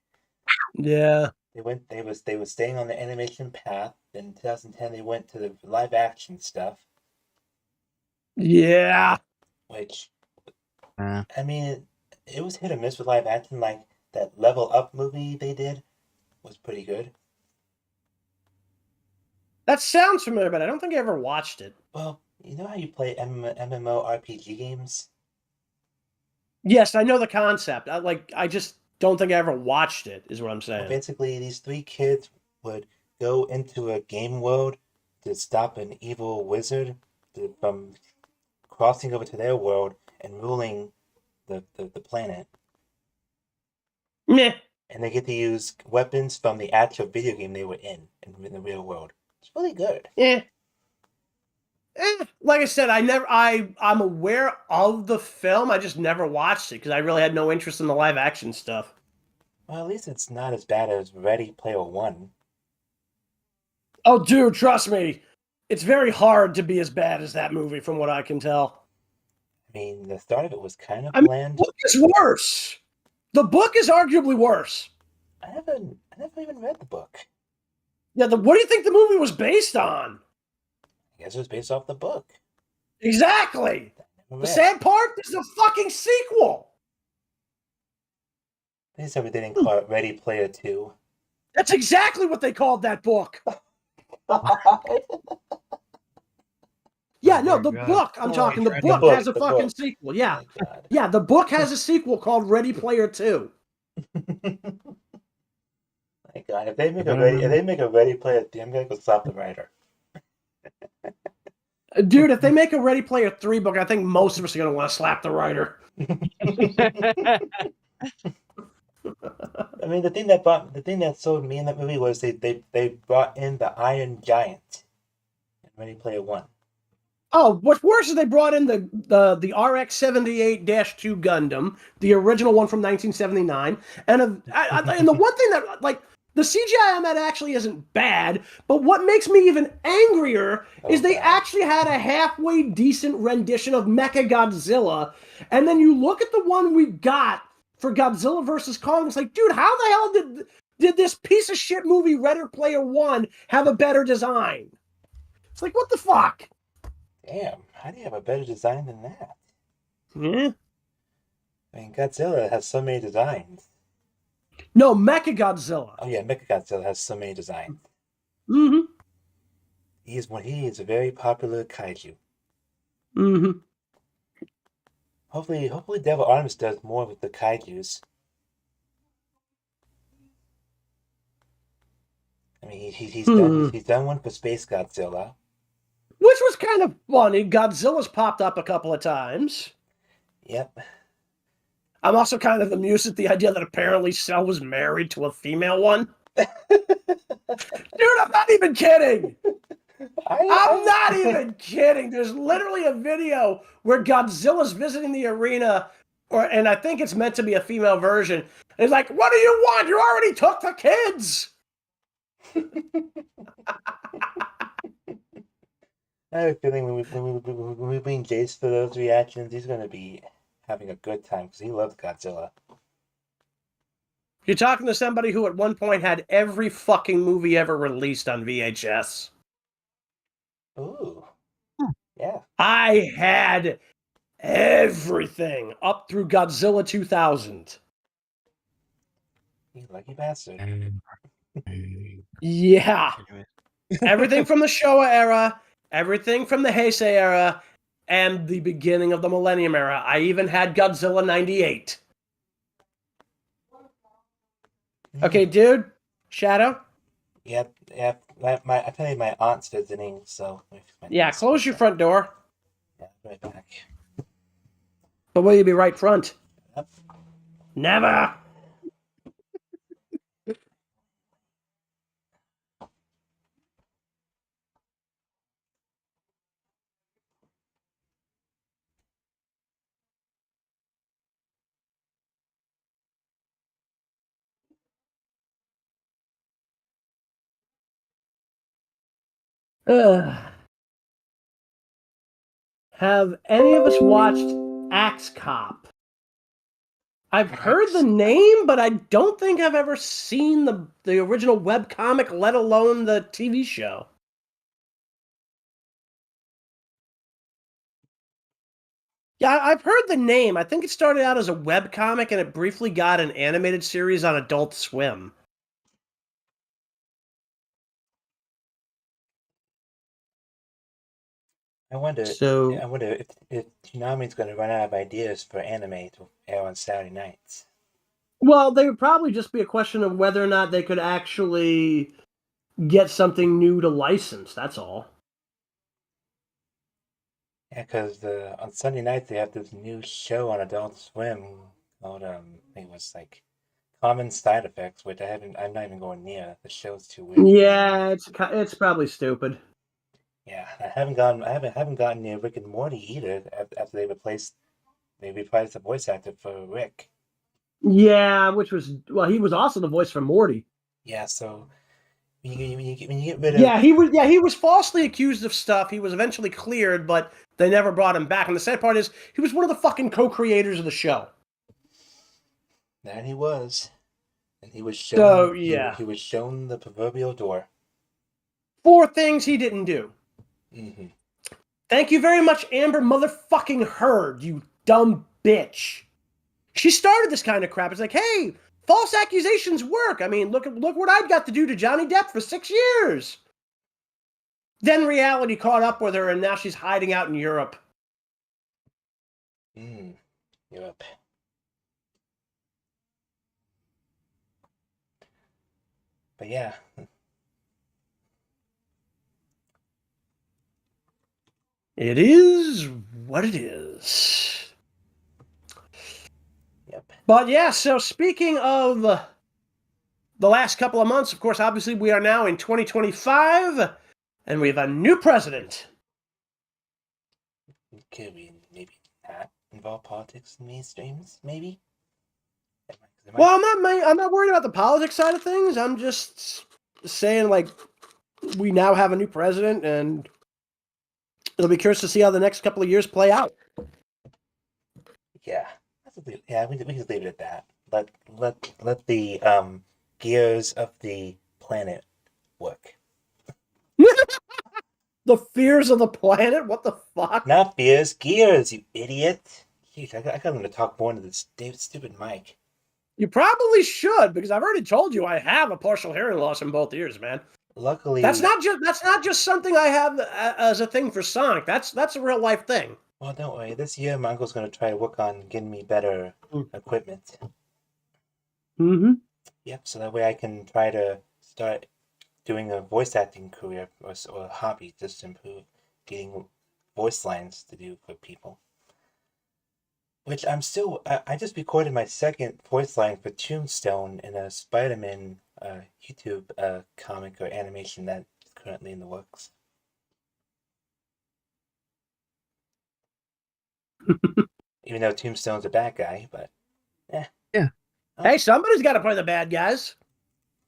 Yeah. they were staying on the animation path. Then in 2010 they went to the live action stuff, Yeah. which Uh, I mean, it was hit or miss with live action. Like that Level Up movie they did was pretty good. That sounds familiar, but I don't think I ever watched it. Well, you know how you play MMORPG games? Yes, I know the concept. I just don't think I ever watched it, is what I'm Well, saying. basically, these 3 kids would go into a game world to stop an evil wizard from crossing over to their world and ruling the planet. Meh. And they get to use weapons from the actual video game they were in the real world. It's really good. Yeah. Like I said, I'm aware of the film. I just never watched it because I really had no interest in the live action stuff. Well, at least it's not as bad as Ready Player One. Oh, dude, trust me. It's very hard to be as bad as that movie, from what I can tell. I mean, the start of it was kind of I mean, bland. the book is worse. The book is arguably worse. I never even read the book. Yeah, what do you think the movie was based on? I guess it was based off the book. Exactly. The sad part, this is a fucking sequel. They said they didn't call it Ready Player 2. That's exactly what they called that book. Yeah, no, the book. I'm talking. The book has a fucking sequel. Yeah, yeah. The book has a sequel called Ready Player 2. My God, if they make a Ready Player 3, I'm gonna go stop the writer. Dude, if they make a Ready Player 3 book, I think most of us are gonna want to slap the writer. I mean, the thing that sold me in that movie was they brought in the Iron Giant in Ready Player 1. Oh, what's worse is they brought in the RX-78-2 Gundam, the original one from 1979, and the one thing that, like, the CGI on that actually isn't bad, but what makes me even angrier is they actually had a halfway decent rendition of Mechagodzilla, and then you look at the one we got for Godzilla vs. Kong, it's like, dude, how the hell did this piece of shit movie Ready Player 1 have a better design? It's like, what the fuck? Damn, how do you have a better design than that? Yeah. I mean, Godzilla has so many designs. No, Mechagodzilla. Oh yeah, Mechagodzilla has so many designs. Mm-hmm. He is a very popular kaiju. Mm-hmm. Hopefully Devil Artemis does more with the kaijus. I mean, he's done one for Space Godzilla. Which was kind of funny. Godzilla's popped up a couple of times. Yep. I'm also kind of amused at the idea that apparently Cell was married to a female one. Dude, I'm not even kidding. I'm not even kidding. There's literally a video where Godzilla's visiting the arena, and I think it's meant to be a female version. And he's like, "What do you want? You already took the kids." I have a feeling when we bring Jayse for those reactions, he's going to be having a good time because he loves Godzilla. You're talking to somebody who at one point had every fucking movie ever released on VHS. Ooh. Yeah. I had everything up through Godzilla 2000. You lucky bastard. Yeah. Everything from the Showa era, everything from the Heisei era, and the beginning of the Millennium era. I even had Godzilla 98. Okay, dude. Shadow? Yep. I tell you, my aunt's visiting, so... Yeah, close your front door. Yeah, right back. But will you be right front? Yep. Never! Have any of us watched Axe Cop? I've heard the name, but I don't think I've ever seen the original webcomic, let alone the TV show. Yeah, I've heard the name. I think it started out as a webcomic and it briefly got an animated series on Adult Swim. I wonder if Toonami's going to run out of ideas for anime to air on Saturday nights. Well, they would probably just be a question of whether or not they could actually get something new to license. That's all. Yeah, because on Sunday nights they have this new show on Adult Swim called I think it was like Common Side Effects, which I'm not even going near. The show's too weird. Yeah, it's probably stupid. Yeah, I haven't gotten near Rick and Morty either. After they replaced the voice actor for Rick. Yeah, he was also the voice for Morty. Yeah, so when you get rid of he was falsely accused of stuff. He was eventually cleared, but they never brought him back. And the sad part is, he was one of the fucking co-creators of the show. That he was, and he was shown. So yeah, he was shown the proverbial door. 4 things he didn't do. Mm-hmm. Thank you very much, Amber motherfucking Heard, you dumb bitch. She started this kind of crap. It's like, hey, false accusations work. I mean, look what I've got to do to Johnny Depp for 6 years. Then reality caught up with her, and now she's hiding out in Europe. Europe. But yeah. It is what it is. Yep. But yeah, so speaking of the last couple of months, of course, obviously we are now in 2025, and we have a new president. Could we maybe not involve politics in these streams? Maybe. Well, I'm not worried about the politics side of things. I'm just saying, like, we now have a new president, and it'll be curious to see how the next couple of years play out. Yeah, we can leave it at that. Let the gears of the planet work. The fears of the planet? What the fuck? Not fears, gears, you idiot! Jeez, I got him to talk more into this stupid mic. You probably should, because I've already told you I have a partial hearing loss in both ears, man. Luckily, that's not just something I have as a thing for Sonic. That's a real life thing. Well, don't worry. This year, my uncle's going to try to work on getting me better equipment. Mm-hmm. Yep. So that way, I can try to start doing a voice acting career or a hobby, just to improve getting voice lines to do for people. Which I'm still. I just recorded my second voice line for Tombstone in a Spider-Man YouTube comic or animation that's currently in the works. Even though Tombstone's a bad guy, but yeah. Hey, somebody's got to play the bad guys.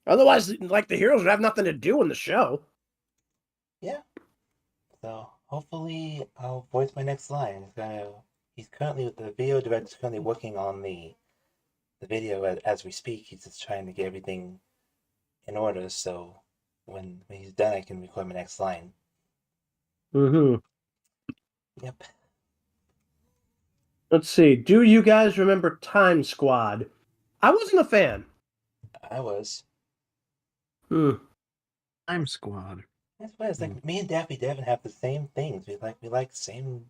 Otherwise, like, the heroes would have nothing to do in the show. Yeah. So hopefully, I'll voice my next line. He's currently with the video director's currently working on the video as we speak. He's just trying to get everything in order, so when he's done, I can record my next line. Mm-hmm. Yep. Let's see. Do you guys remember Time Squad? I wasn't a fan. I was. Time Squad. That's why it's like me and Daffy Devin have the same things. We like same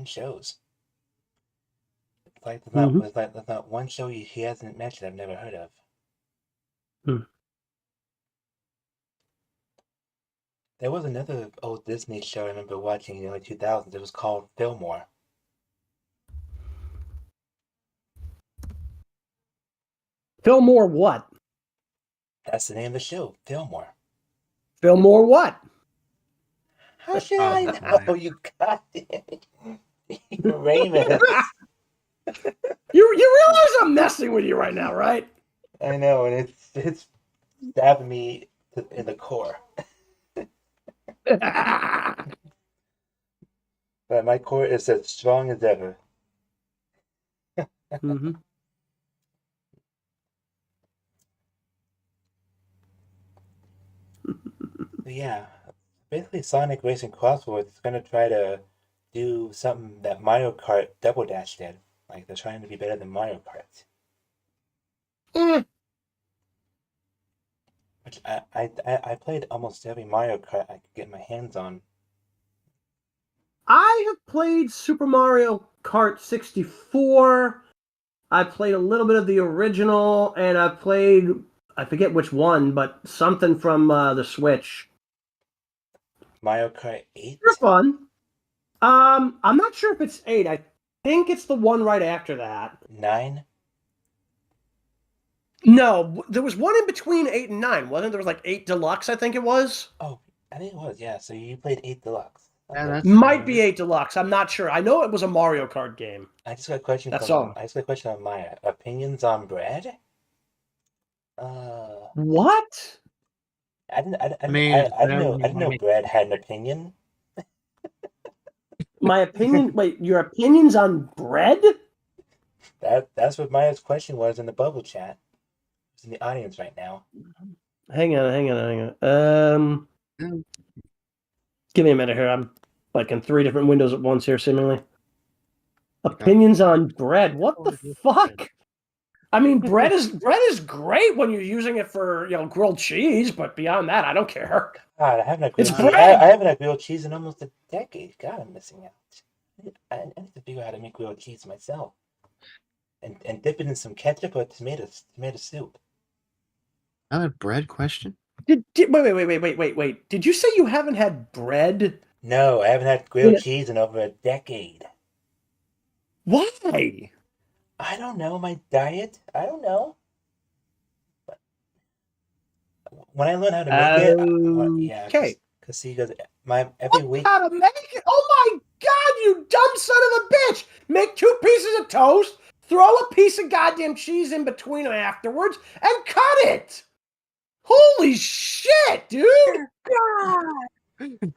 shows. It's like there's not one show he hasn't mentioned I've never heard of. There was another old Disney show I remember watching in the early 2000s. It was called Fillmore. Fillmore what? That's the name of the show, Fillmore. Fillmore what? How should I know? You goddamn Raymond. You realize I'm messing with you right now, right? I know, and it's stabbing me in the core. But my core is as strong as ever. Mm-hmm. Yeah, basically Sonic Racing Crosswords is going to try to do something that Mario Kart Double Dash did. Like, they're trying to be better than Mario Kart. Which I played almost every Mario Kart I could get my hands on. I have played Super Mario Kart 64. I played a little bit of the original, and I played, I forget which one, but something from the Switch. Mario Kart 8? They're fun. I'm not sure if it's 8. I think it's the one right after that. 9? No, there was one in between 8 and 9, wasn't there? Was like 8 Deluxe, I think it was. Oh, I think it was, yeah. So you played 8 Deluxe. Yeah, that's Might be 8 Deluxe. I'm not sure. I know it was a Mario Kart game. I just got a question. That's all. I just got a question on Maya. Opinions on bread? What? I didn't know bread had an opinion. My opinion? Wait, your opinions on bread? That's what Maya's question was in the bubble chat. It's in the audience right now. Hang on. Give me a minute here. like in 3 different windows at once here, seemingly. Opinions on bread. What the fuck? I mean, bread is great when you're using it for grilled cheese, but beyond that, I don't care. God, I haven't had grilled It's cheese. bread! I haven't had grilled cheese in almost a decade. God, I'm missing out. I need to figure out how to make grilled cheese myself, and dip it in some ketchup or tomato soup. Another bread question? Wait. Did you say you haven't had bread? No, I haven't had grilled cheese in over a decade. Why? I don't know, my diet. I don't know. But when I learn how to make it, Okay. because see, because every week. How to make it? Oh my god, you dumb son of a bitch! Make 2 pieces of toast, throw a piece of goddamn cheese in between them afterwards, and cut it. Holy shit, dude! God.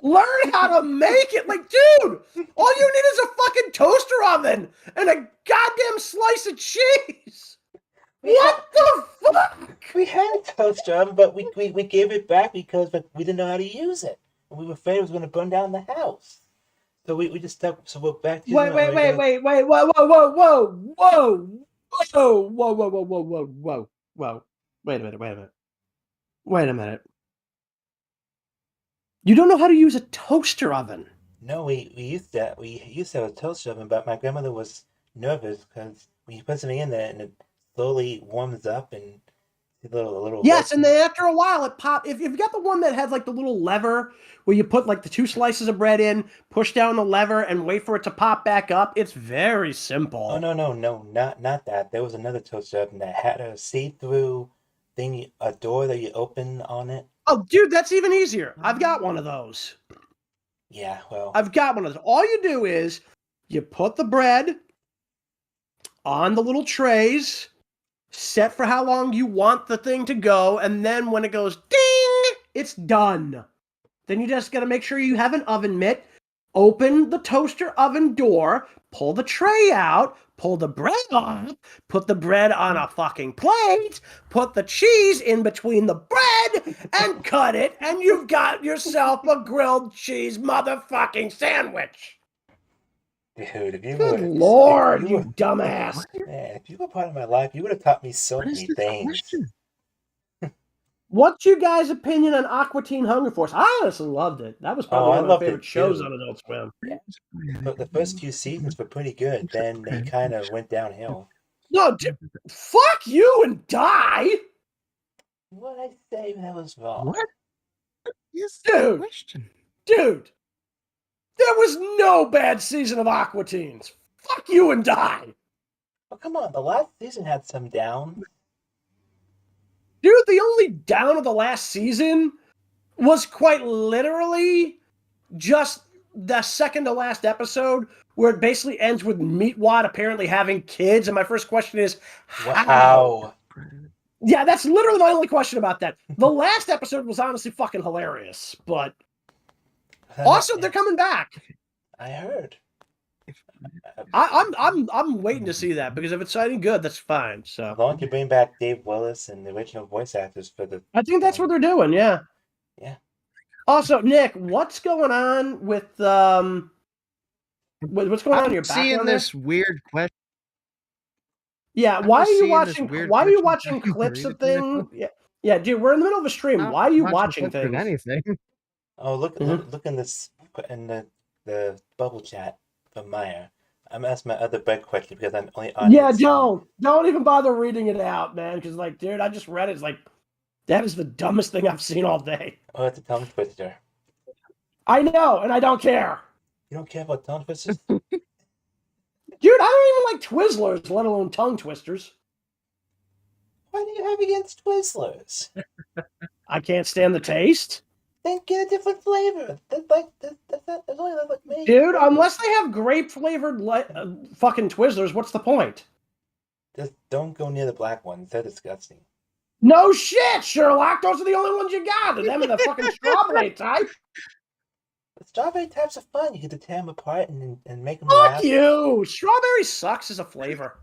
Learn how to make it. Like, dude, all you need is a fucking toaster oven and a goddamn slice of cheese. What the fuck? We had a toaster oven, but we gave it back because we didn't know how to use it. And we were afraid it was going to burn down the house. So we just stuck. So we're back to Wait, whoa. Wait a minute. You don't know how to use a toaster oven. No, we used to have a toaster oven, but my grandmother was nervous because when you put something in there and it slowly warms up and a little. Yes, and then after a while it pops. If you've got the one that has like the little lever where you put like the 2 slices of bread in, push down the lever, and wait for it to pop back up, it's very simple. Oh no, not that. There was another toaster oven that had a see-through thing, a door that you open on it. Oh, dude, that's even easier. I've got one of those. Yeah, well, I've got one of those. All you do is you put the bread on the little trays, set for how long you want the thing to go, and then when it goes ding, it's done. Then you just got to make sure you have an oven mitt, open the toaster oven door, pull the tray out, pull the bread off, put the bread on a fucking plate, put the cheese in between the bread, and cut it, and you've got yourself a grilled cheese motherfucking sandwich. dude, if you Good were, Lord, you dumbass. Man, if you were part of my life, you would have taught me so many things. What's your guys' opinion on Aqua Teen Hunger Force? I honestly loved it. That was probably one of my favorite shows on Adult Swim. Yeah. But the first few seasons were pretty good. Then they kind of went downhill. No, fuck you and die! What I say that was wrong? What? Yes, Dude! question. Dude! There was no bad season of Aqua Teens. Fuck you and die! Oh, come on. The last season had some downs. Dude, the only down of the last season was quite literally just the second to last episode where it basically ends with Meatwad apparently having kids. And my first question is, how? Yeah, that's literally my only question about that. The last episode was honestly fucking hilarious, but also they're coming back. I heard. I'm waiting to see that because if it's any good, that's fine. So as long as you bring back Dave Willis and the original voice actors for the. I think that's what they're doing. Yeah. Yeah. Also, Nick, what's going on with what's going on in your background? Seeing this weird question. Yeah, why are you watching? Why are you watching clips of things? Yeah, dude, we're in the middle of a stream. Why are you watching things? Anything. Oh, look in this in the bubble chat from Maya. I'm asking my other bread question because I'm only on. Yeah, don't even bother reading it out, man. Because like, dude, I just read it. It's like that is the dumbest thing I've seen all day. Oh, it's a tongue twister. I know, and I don't care. You don't care about tongue twisters? Dude, I don't even like Twizzlers, let alone tongue twisters. What do you have against Twizzlers? I can't stand the taste. Then get a different flavor. That's only like me. Dude, unless they have grape flavored fucking Twizzlers, what's the point? Just don't go near the black ones. They're disgusting. No shit, Sherlock. Those are the only ones you got. And them are the fucking strawberry type. The strawberry types are fun. You get to tear them apart and make them Fuck laugh. you. Strawberry sucks as a flavor.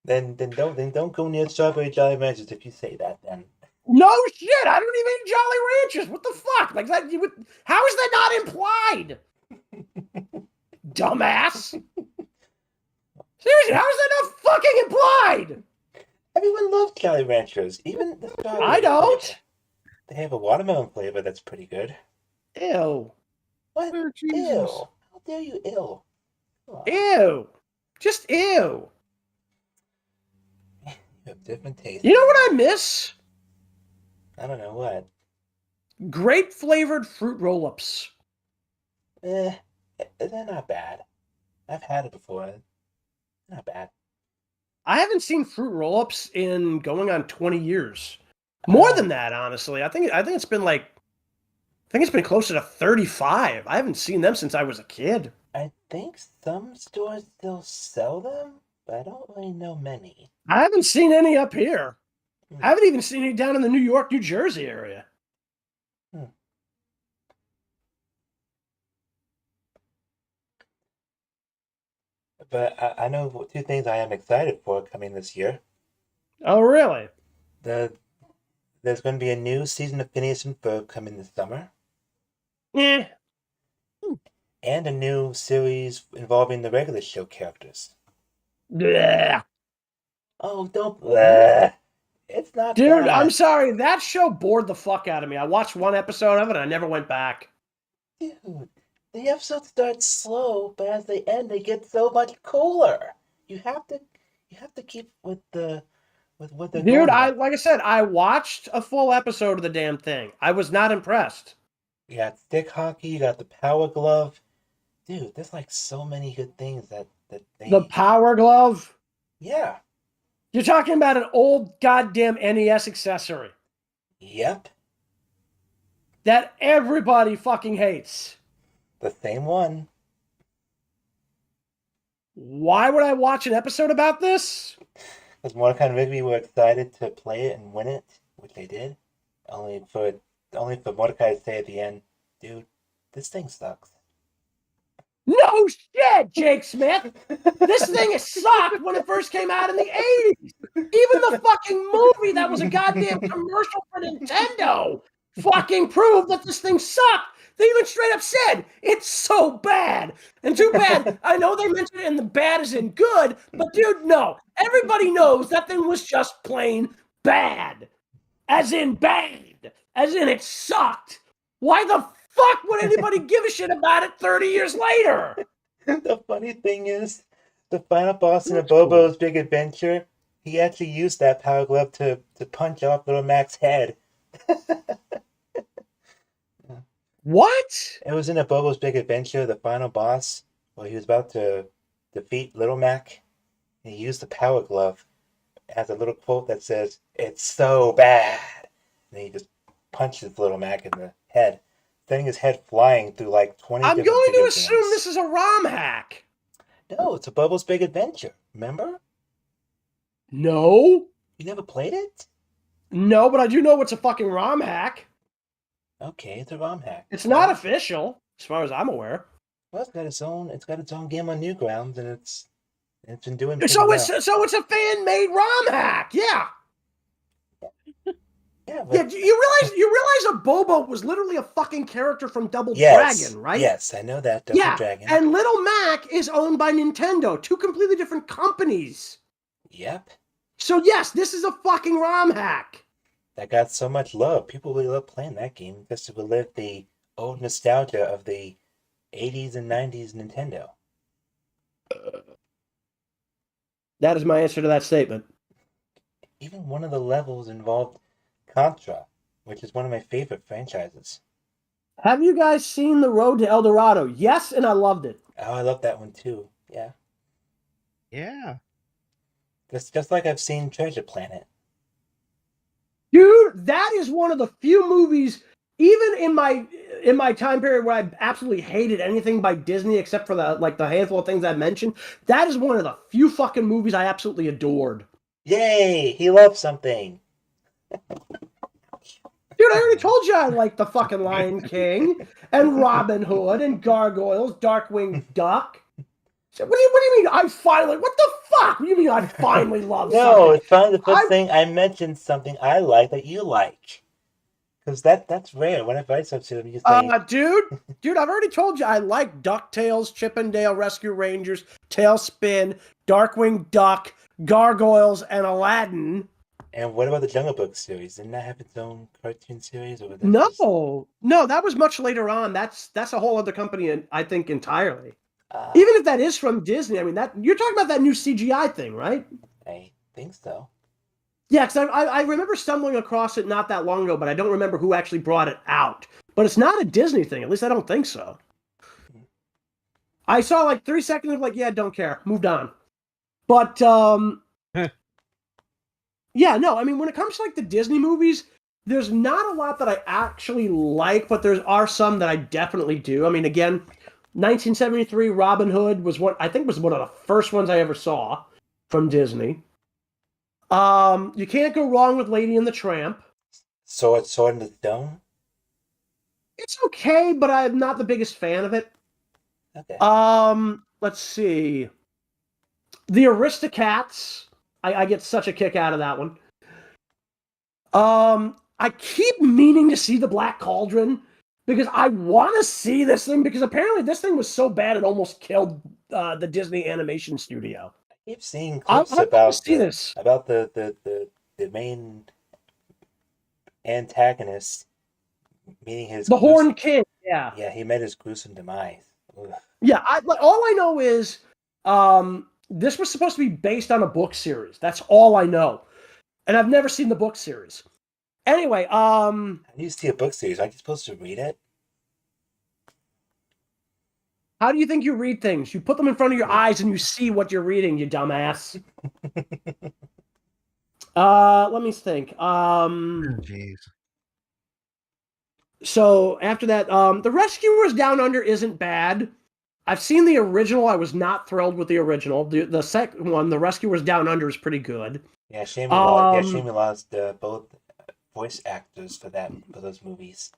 Then don't go near strawberry Jolly Ranchers if you say that. Then. No shit, I don't even eat Jolly Ranchers. What the fuck? Like that? How is that not implied? Dumbass. Seriously, how is that not fucking implied? Everyone loves Jolly Ranchers, even the strawberry I don't. flavor. They have a watermelon flavor that's pretty good. Ew. What? Oh, Jesus. Ew. How dare you, ill? Ew. Just ew. You have different tastes. You know what I miss? I don't know what. Grape flavored fruit roll-ups. They're not bad. I've had it before. Not bad. I haven't seen fruit roll-ups in going on 20 years. More than that, honestly. I think it's been closer to 35. I haven't seen them since I was a kid. I think some stores still sell them, but I don't really know many. I haven't seen any up here. I haven't even seen any down in the New York, New Jersey area. But I know two things I am excited for coming this year. Oh, really? There's going to be a new season of Phineas and Ferb coming this summer. Yeah. And a new series involving the regular show characters. Bleh. Oh, don't bleh. It's not Dude, bad. I'm sorry. That show bored the fuck out of me. I watched one episode of it and I never went back. Dude, the episodes start slow, but as they end, they get so much cooler. You have to keep with what they're Dude, going like I said, I watched a full episode of the damn thing. I was not impressed. You got stick hockey, you got the power glove. Dude, there's like so many good things that they... The Power Glove? Yeah. You're talking about an old goddamn NES accessory Yep. that everybody fucking hates. The same one. Why would I watch an episode about this? Because Mordecai and Rigby were excited to play it and win it, which they did. Only for Mordecai to say at the end, dude, this thing sucks. No shit, Jake Smith. This thing sucked when it first came out in the 80s. Even the fucking movie that was a goddamn commercial for Nintendo fucking proved that this thing sucked. They even straight up said, it's so bad. And too bad, I know they mentioned it in the bad as in good, but dude, no. Everybody knows that thing was just plain bad. As in bad. As in it sucked. Why the fuck would anybody give a shit about it 30 years later? The funny thing is, the final boss in Bobo's Big Adventure, he actually used that power glove to punch off Little Mac's head. What? It was in a Bobo's Big Adventure, the final boss, where he was about to defeat Little Mac. And he used the power glove. It has a little quote that says, "It's so bad." And he just punches Little Mac in the head, sending his head flying through like 20 I'm different going video to assume games. this is a ROM hack. No, it's a Bobo's Big Adventure. Remember? No. You never played it? No, but I do know it's a fucking ROM hack. Okay, it's a ROM hack. It's not official, as far as I'm aware. Well, it's got its own game on Newgrounds, and it's been doing pretty So well. it's a fan-made ROM hack, yeah. Yeah, Yeah, you realize a Bobo was literally a fucking character from Double yes, Dragon, right? Yes, I know that. Double Dragon. And Little Mac is owned by Nintendo, two completely different companies. Yep. So yes, this is a fucking ROM hack. That got so much love. People really love playing that game just to relive the old nostalgia of the 80s and 90s Nintendo. That is my answer to that statement. Even one of the levels involved Contra, which is one of my favorite franchises. Have you guys seen The Road to El Dorado? Yes, and I loved it. Oh, I love that one too. Yeah. Yeah. Just like I've seen Treasure Planet. Dude, that is one of the few movies, even in my time period where I absolutely hated anything by Disney except for the handful of things I mentioned, that is one of the few fucking movies I absolutely adored. Yay! He loves something. Dude, I already told you I like the fucking Lion King and Robin Hood and Gargoyles, Darkwing Duck. What do you mean? I finally. What the fuck? What do you mean? I finally love No, something? it's finally the first thing I mentioned something I like that you like. Because that's rare. Whenever I talk to them, you say, Dude, I've already told you I like DuckTales, Chippendale Rescue Rangers, Tailspin, Darkwing Duck, Gargoyles, and Aladdin. and what about the Jungle Book series? Didn't that have its own cartoon series? Or was that just... No, that was much later on. That's a whole other company, I think, entirely. Even if that is from Disney, I mean, that you're talking about that new CGI thing, right? I think so. Yeah, because I remember stumbling across it not that long ago, but I don't remember who actually brought it out. But it's not a Disney thing. At least I don't think so. I saw like 3 seconds of like, yeah, don't care. Moved on. But, yeah, no, I mean, when it comes to like the Disney movies, there's not a lot that I actually like, but there are some that I definitely do. I mean, again, 1973 Robin Hood was one of the first ones I ever saw from Disney. You can't go wrong with Lady and the Tramp. Sword in the Stone? It's okay, but I'm not the biggest fan of it. Okay. Let's see. The Aristocats. I get such a kick out of that one. I keep meaning to see the Black Cauldron because I want to see this thing because apparently this thing was so bad it almost killed the Disney Animation Studio. I keep seeing clips about the main antagonist meeting his the Horned King. Yeah. Yeah, he met his gruesome demise. Ugh. Yeah, all I know is this was supposed to be based on a book series. That's all I know. And I've never seen the book series. Anyway, How do you see a book series? Aren't you supposed to read it? How do you think you read things? You put them in front of your eyes and you see what you're reading, you dumbass. Let me think. Jeez. So after that, The Rescuers Down Under isn't bad. I've seen the original. I was not thrilled with the original. The second one, The Rescuers Down Under, is pretty good. Yeah, shame we lost both voice actors for those movies.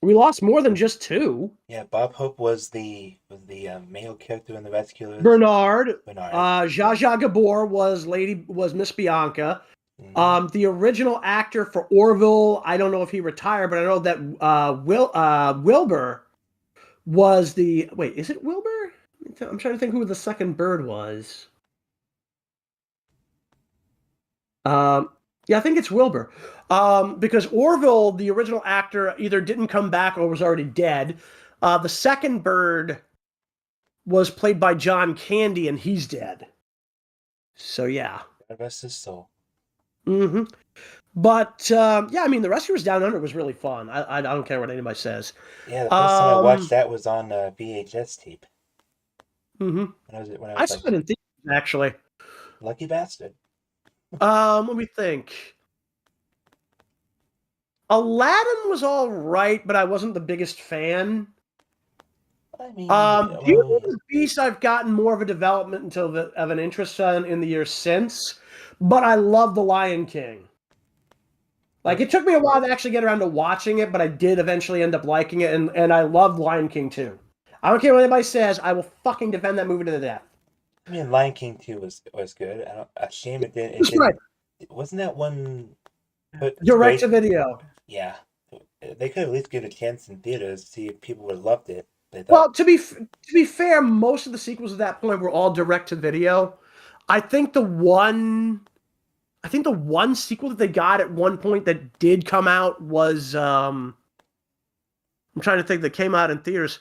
We lost more than just 2. Yeah, Bob Hope was the male character in The Rescuers. Bernard. Zsa Zsa Gabor was Miss Bianca. Mm-hmm. The original actor for Orville, I don't know if he retired, but I know that Wilbur was the... Wait, is it Wilbur? I'm trying to think who the second bird was. Yeah, I think it's Wilbur. Because Orville, the original actor, either didn't come back or was already dead. The second bird was played by John Candy, and he's dead. So, yeah. God rest his soul. Mm-hmm. But, yeah, I mean, The Rescuers Down Under was really fun. I don't care what anybody says. Yeah, the first time I watched that was on VHS tape. Mm-hmm. I saw it in theaters, actually. Lucky bastard. Let me think. Aladdin was all right, but I wasn't the biggest fan. I mean, Beauty and the Beast, I've gotten more of a development of an interest in the years since, but I love The Lion King. Like, it took me a while to actually get around to watching it, but I did eventually end up liking it, and I love Lion King 2. I don't care what anybody says, I will fucking defend that movie to the death. I mean, Lion King 2 was good. A shame it didn't. Right. Wasn't that one direct to video? Yeah, they could at least give it a chance in theaters to see if people would have loved it. Well, to be fair, most of the sequels at that point were all direct to video. I think the one sequel that they got at one point that did come out was I'm trying to think, that came out in theaters.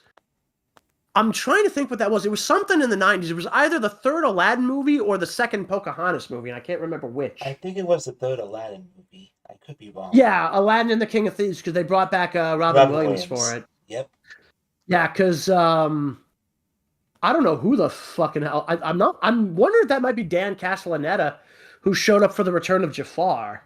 I'm trying to think what that was. It was something in the 90s. It was either the third Aladdin movie or the second Pocahontas movie, and I can't remember which. I think it was the third Aladdin movie. I could be wrong. Yeah, Aladdin and the King of Thieves, because they brought back Robin Williams for it. Yep. Yeah, because I don't know who the fucking hell. I'm wondering if that might be Dan Castellaneta, who showed up for the Return of Jafar.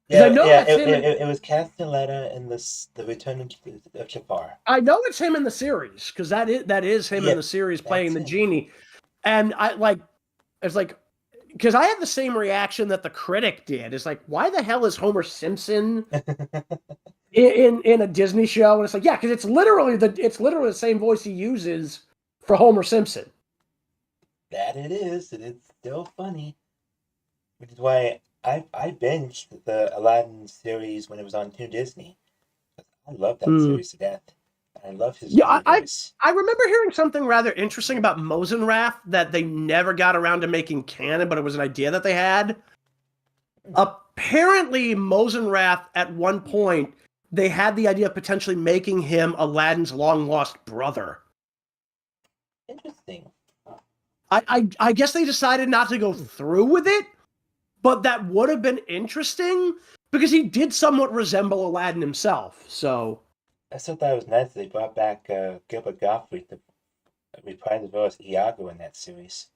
Yeah, it was Castellaneta in the Return of Jafar. I know it's him in the series because that is him in the series playing the genie, and because I had the same reaction that the critic did. It's like, why the hell is Homer Simpson in a Disney show, and it's like, yeah, because it's literally the same voice he uses for Homer Simpson. That it is, and it's still funny. Which is why I binged the Aladdin series when it was on Toon Disney. I love that series to death. I love his voice. I remember hearing something rather interesting about Mosenrath that they never got around to making canon, but it was an idea that they had. Apparently, Mosenrath, at one point, they had the idea of potentially making him Aladdin's long-lost brother. Interesting. I guess they decided not to go through with it, but that would have been interesting because he did somewhat resemble Aladdin himself. So I still thought it was nice that they brought back Gilbert Gottfried to reprise as well as Iago in that series.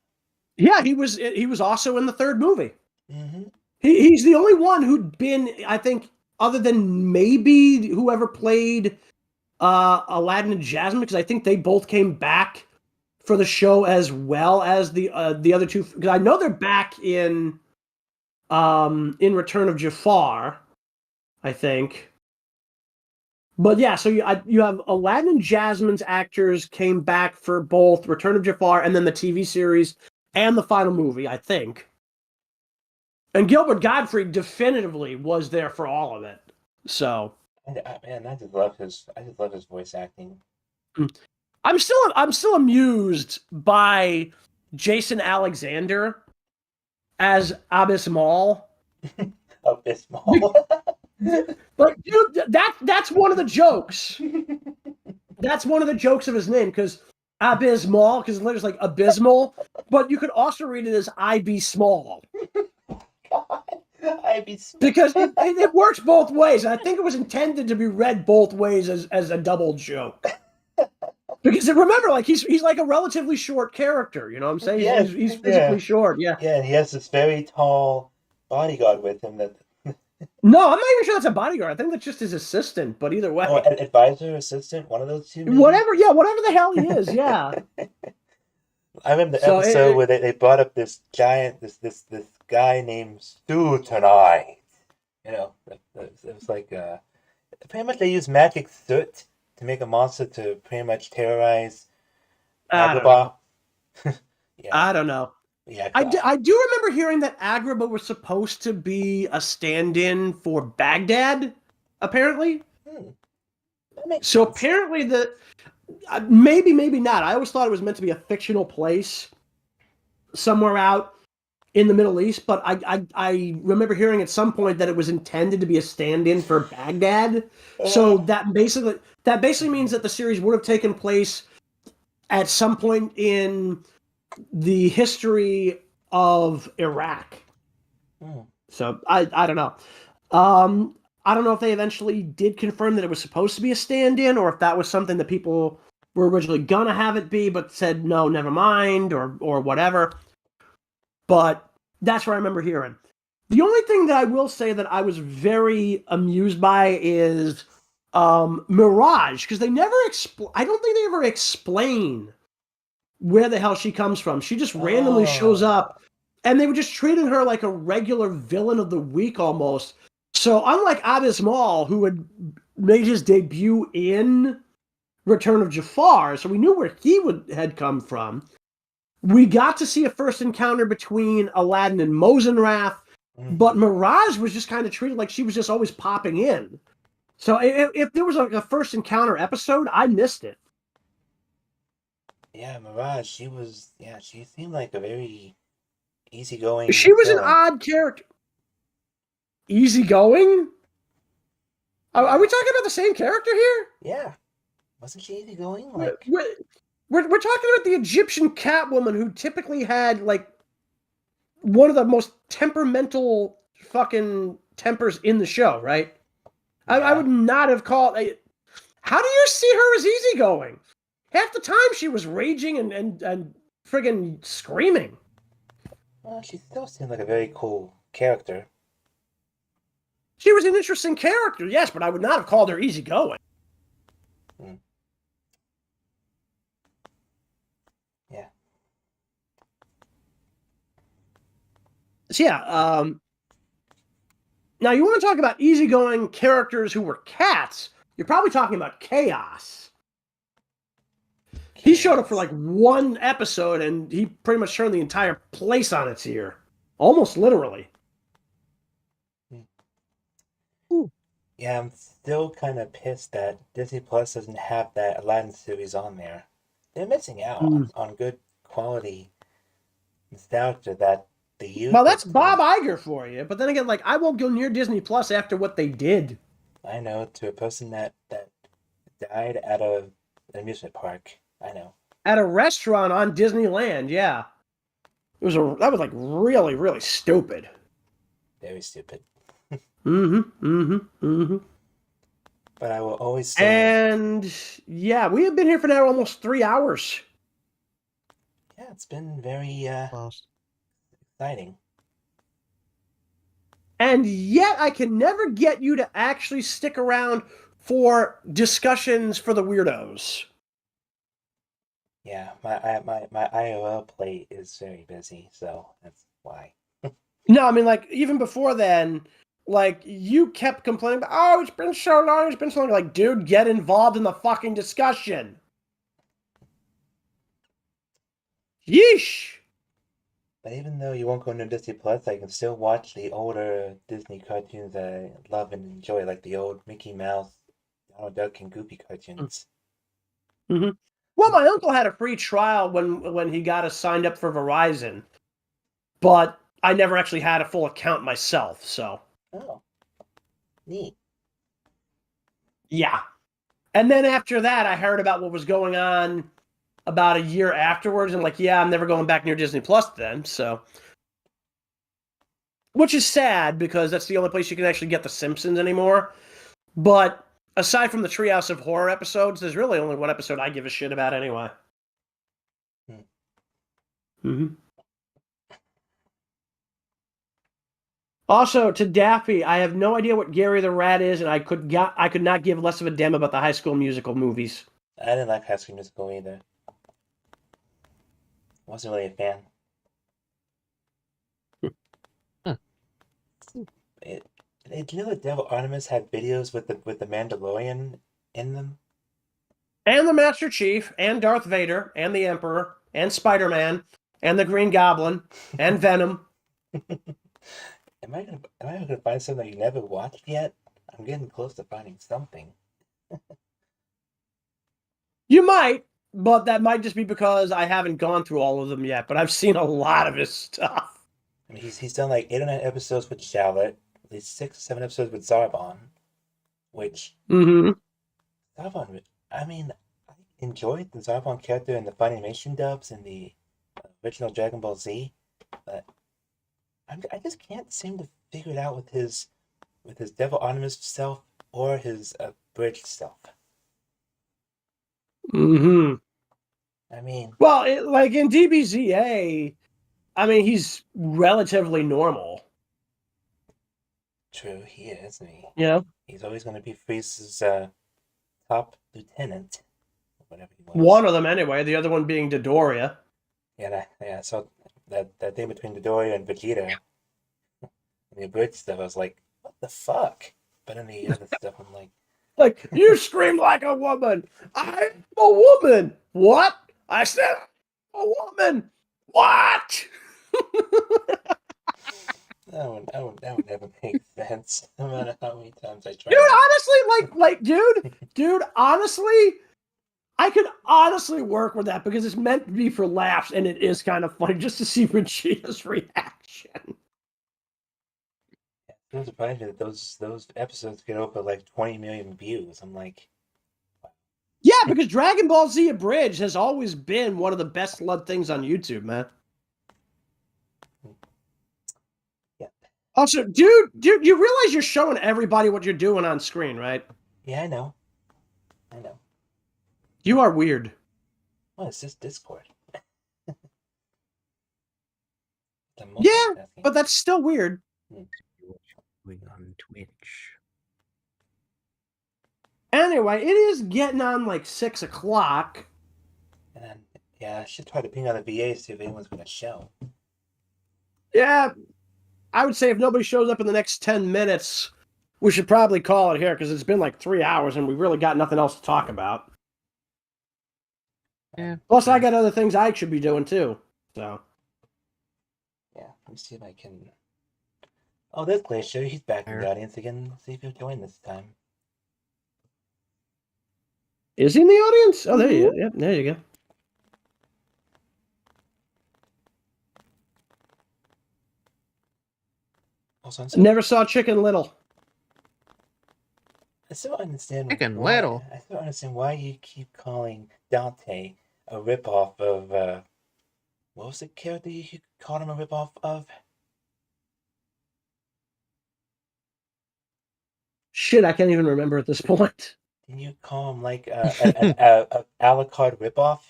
Yeah, he was also in the third movie. Mm-hmm. He's the only one who'd been, I think, other than maybe whoever played Aladdin and Jasmine, because I think they both came back for the show as well as the other two. Because I know they're back in Return of Jafar, I think. But yeah, so you have Aladdin and Jasmine's actors came back for both Return of Jafar and then the TV series and the final movie, I think. And Gilbert Gottfried definitively was there for all of it. So, man, I just love his voice acting. I'm still amused by Jason Alexander as Abysmal. Abysmal. Like, dude, that's one of the jokes. That's one of the jokes of his name, because Abysmal, because it's like abysmal, but you could also read it as I be small. Because it works both ways. And I think it was intended to be read both ways as a double joke. Because remember, like he's like a relatively short character, you know what I'm saying? Yeah, he's physically short, yeah. Yeah, and he has this very tall bodyguard with him that. No, I'm not even sure that's a bodyguard. I think that's just his assistant, but either way. Oh, advisor, assistant, one of those two. Maybe? Whatever the hell he is, yeah. I remember the episode where they brought up this giant, this guy named Stu tonight. You know, it was like pretty much they use magic soot to make a monster to pretty much terrorize Agrabah. Yeah. I don't know. Yeah, I do remember hearing that Agrabah was supposed to be a stand-in for Baghdad, apparently. That makes so sense. Apparently maybe not. I always thought it was meant to be a fictional place somewhere out in the Middle East, but I remember hearing at some point that it was intended to be a stand-in for Baghdad. So that basically means that the series would have taken place at some point in the history of Iraq. So I don't know. I don't know if they eventually did confirm that it was supposed to be a stand-in, or if that was something that people were originally gonna have it be, but said no, never mind, or whatever. But that's what I remember hearing. The only thing that I will say that I was very amused by is Mirage, because they never I don't think they ever explain where the hell she comes from. She just randomly shows up, and they were just treating her like a regular villain of the week almost. So unlike Abysmal, who had made his debut in Return of Jafar, so we knew where he had come from, we got to see a first encounter between Aladdin and Mosenrath, but Mirage was just kind of treated like she was just always popping in. So if there was a first encounter episode, I missed it. Yeah, Mirage, she seemed like a very easygoing. She was villain. an odd character. Easygoing? Are we talking about the same character here? Yeah. Wasn't she easygoing? Like we're talking about the Egyptian Catwoman, who typically had like one of the most temperamental fucking tempers in the show, right? Yeah. I would not have called. How do you see her as easygoing? Half the time she was raging and friggin' screaming. Well, she still seemed like a very cool character. She was an interesting character, yes, but I would not have called her easygoing. Yeah. So yeah, Now, you want to talk about easygoing characters who were cats, you're probably talking about Chaos. He showed up for like one episode, and he pretty much turned the entire place on its ear. Almost literally. Yeah, I'm still kind of pissed that Disney Plus doesn't have that Aladdin series on there. They're missing out on good quality nostalgia that the youth. Well, that's Bob Iger for you. But then again, like, I won't go near Disney Plus after what they did. I know, to a person that died at an amusement park. I know. At a restaurant on Disneyland, yeah. That was like really, really stupid. Very stupid. But I will always say... And, yeah, we have been here for now almost 3 hours. Yeah, it's been very exciting. And yet I can never get you to actually stick around for discussions for the weirdos. Yeah, my IRL plate is very busy, so that's why. No, I mean, like, even before then, like, you kept complaining about, oh, it's been so long, it's been so long. Like, dude, get involved in the fucking discussion. Yeesh. But even though you won't go into Disney Plus, I can still watch the older Disney cartoons that I love and enjoy, like the old Mickey Mouse, Donald Duck, and Goofy cartoons. Well, my uncle had a free trial when he got us signed up for Verizon, but I never actually had a full account myself, so. Oh, neat. Yeah. And then after that, I heard about what was going on about a year afterwards, and like, yeah, I'm never going back near Disney Plus then, so. Which is sad, because that's the only place you can actually get The Simpsons anymore. But aside from the Treehouse of Horror episodes, there's really only one episode I give a shit about anyway. Also, to Daffy, I have no idea what Gary the Rat is, and I could not give less of a damn about the High School Musical movies. I didn't like High School Musical either. Wasn't really a fan. Did you know that Devil Artemis had videos with the Mandalorian in them? And the Master Chief, and Darth Vader, and the Emperor, and Spider-Man, and the Green Goblin, and Venom. Am I gonna find something that you never watched yet? I'm getting close to finding something. You might, but that might just be because I haven't gone through all of them yet, but I've seen a lot of his stuff. I mean, he's done like 8 or 9 episodes with Charlotte, at least 6 or 7 episodes with Zarbon, which... Zarbon, I mean, I enjoyed the Zarbon character in the Funimation dubs and the original Dragon Ball Z, but I just can't seem to figure it out with his Devil Artemis self or his abridged self. I mean... Well, like in DBZA, I mean, he's relatively normal. True, he is, isn't he? Yeah. He's always going to be Frieza's top lieutenant. Whatever he was. One of them, anyway. The other one being Dodoria. Yeah, so that thing between Dodoria and Vegeta, and the abridged stuff, I was like, what the fuck? But in the other stuff, I'm like... Like, you scream like a woman. I'm a woman. What? I said a woman. What? That would never make sense, no matter how many times I try. Dude, honestly, dude, honestly, I could honestly work with that because it's meant to be for laughs, and it is kind of funny just to see Vegeta's reaction. It was surprising that those episodes get over like 20 million views. I'm like... Yeah, because Dragon Ball Z Abridged has always been one of the best loved things on YouTube, man. Yeah. Also, dude, you realize you're showing everybody what you're doing on screen, right? Yeah, I know. You are weird. Well, it's just Discord. Yeah, but that's still weird. On Twitch. Anyway, it is getting on like 6 o'clock. And then, yeah, I should try to ping on the VA, see if anyone's going to show. Yeah. I would say if nobody shows up in the next 10 minutes, we should probably call it here because it's been like 3 hours and we really got nothing else to talk about. Yeah. Plus, I got other things I should be doing too. So. Yeah, let me see if I can. Oh, there's Glacier. He's back in the audience again. Let's see if he'll join this time. Is he in the audience? Oh, there you go. Yep, there you go. Also, Never saw Chicken Little. I still don't understand Chicken why, Little? I still don't understand why you keep calling Dante a ripoff of, what was the character you called him a ripoff of? Shit, I can't even remember at this point. Didn't you call him like a a la carte ripoff?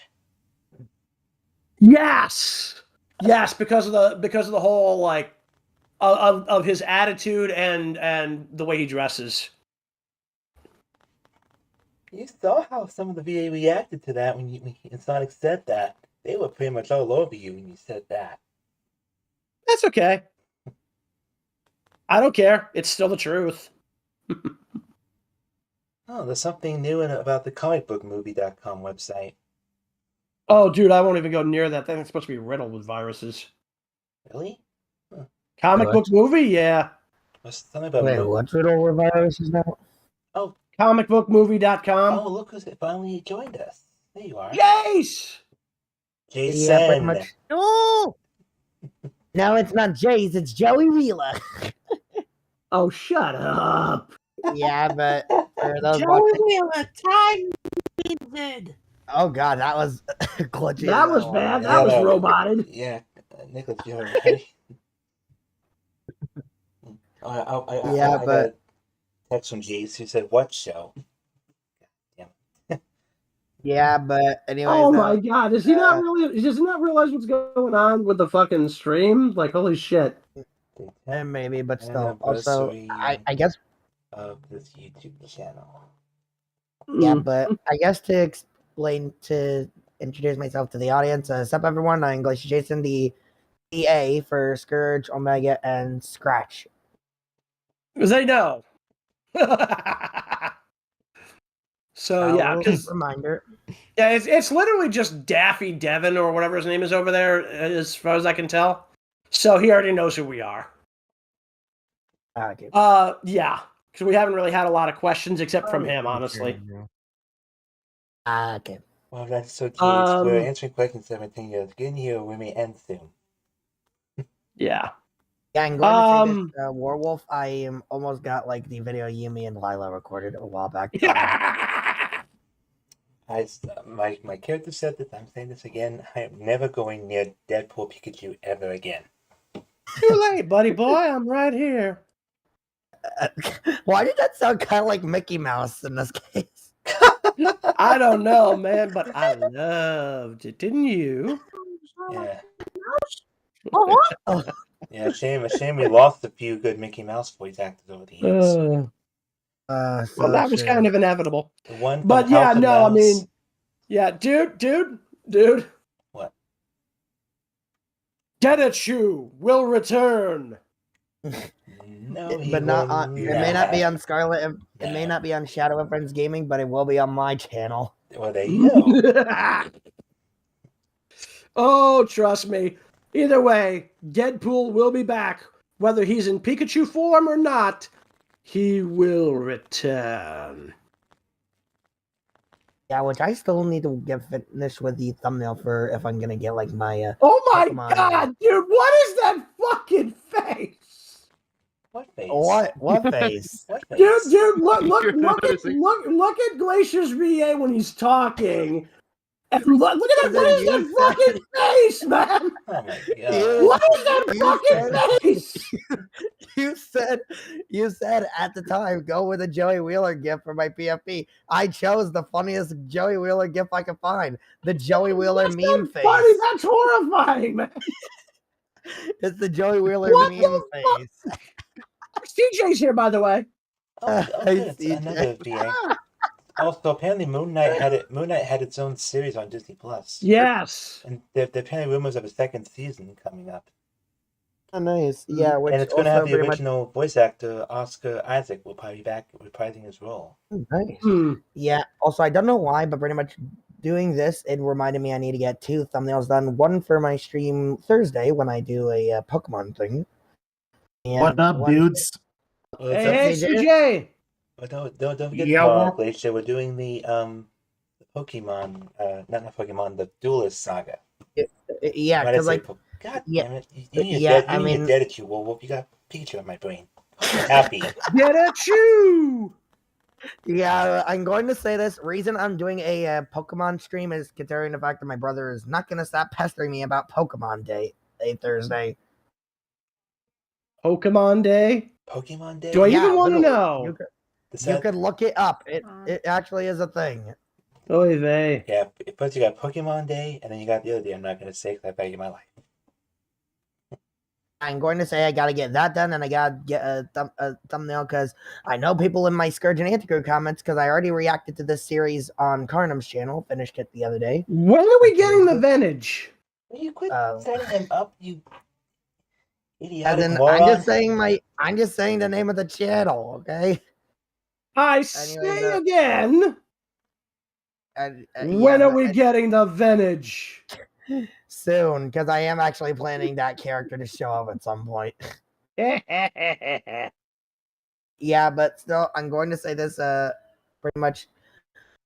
Yes, yes, because of the whole like of his attitude and the way he dresses. You saw how some of the VA reacted to that when Sonic said that. They were pretty much all over you when you said that. That's okay. I don't care. It's still the truth. Oh, there's something new about the comicbookmovie.com website. Oh, dude, I won't even go near that. That thing's supposed to be riddled with viruses. Really? Comic book movie? Yeah. What's something about Wait, what's riddled with viruses now? Oh, comicbookmovie.com. oh, look who's finally joined us. There you are. Jayse! Jayse. Yeah, pretty much. No! No, it's not Jayse, it's Joey Wheeler. Oh, shut up. Yeah, but for those Joey watching... Wheeler, time needed. Oh god, that was glitchy. That was bad. That was roboted. Yeah, Nicholas, you're right. I got a text from Jayse who said, "What show?" Yeah, but anyways. Oh my god, does he not realize what's going on with the fucking stream? Like, holy shit. Maybe, but still. Also, I guess of this YouTube channel. Yeah, but I guess to introduce myself to the audience, what's up everyone? I'm Glacier Jason, the EA for Scourge, Omega, and Scratch. Because they know. So yeah, reminder. Yeah, it's literally just Daffy Devin or whatever his name is over there, as far as I can tell. So he already knows who we are. Okay. Yeah, because we haven't really had a lot of questions except from him, honestly. Okay. Well, that's so cute. We're answering questions 17 years. Getting here with me and soon. Yeah. Yeah, I'm going to say this, Warwolf, I almost got like the video Yumi and Lila recorded a while back. My character said this, I'm saying this again, I am never going near Deadpool Pikachu ever again. Too late, buddy boy, I'm right here. Why did that sound kind of like Mickey Mouse in this case? I don't know, man, but I loved it, didn't you? Yeah. Oh. Yeah, shame we lost a few good Mickey Mouse voice actors over the years. Well, that was kind of inevitable. The one from but yeah, House of no, I Mouse. mean, yeah, dude. Gedachu will return. No, but not on, it may not be on Scarlet. It may not be on Shadow and Friends Gaming, but it will be on my channel. Well, there you go. Oh, trust me. Either way, Deadpool will be back. Whether he's in Pikachu form or not, he will return. Yeah, which I still need to get finished with the thumbnail for if I'm gonna get like my. Oh my god, dude! What is that fucking face? What face? What face? What face? Dude, look at Glacier's VA when he's talking. And look at that! What is that fucking face, man? Oh my god! What is that fucking face? You said at the time, go with a Joey Wheeler gift for my PFP. I chose the funniest Joey Wheeler gift I could find. The Joey Wheeler meme face. Funny, that's horrifying, man. It's the Joey Wheeler meme face. CJ's here, by the way. Oh, it's another VA. Also, apparently Moon Knight had its own series on Disney Plus. Yes. And there are apparently rumors of a second season coming up. Oh, nice. Yeah, which And it's going to have also the pretty much original voice actor, Oscar Isaac, will probably be back reprising his role. nice. Hmm. Yeah. Also, I don't know why, but pretty much doing this, it reminded me I need to get 2 thumbnails done. One for my stream Thursday when I do a Pokemon thing. And What up, one- dudes? Well, Hey, don't, hey, CJ? CJ. but don't forget Yeah, tomorrow, well- Glacier, we're doing the Pokemon, not Pokemon, the Duelist Saga. Yeah, Why did I because say like God yeah, damn it! You need yeah, your I mean- dead at you, Wolf. You got Pikachu in my brain. Happy. Get at you. yeah, I'm going to say this. Reason I'm doing a Pokemon stream is considering the fact that my brother is not going to stop pestering me about Pokemon Day, a Thursday. Pokemon Day. Pokemon Day. Do I Yeah, even want to literally. know? You could look it up. It actually is a thing. Oy vey. Yeah, first you got Pokemon Day, and then you got the other day I'm not going to say because I value my life. I'm going to say I got to get that done, and I got to get a thumbnail because I know people in my Scourge and Antico comments because I already reacted to this series on Carnum's channel, finished it the other day. When are we getting the vintage? Will you quit Oh. setting him up, you As idiotic in, moron? I'm just saying the name of the channel, okay? I Anyway, say again. And, When are we getting the vintage? soon? Because I am actually planning that character to show up at some point. Yeah, but still, I'm going to say this. Pretty much.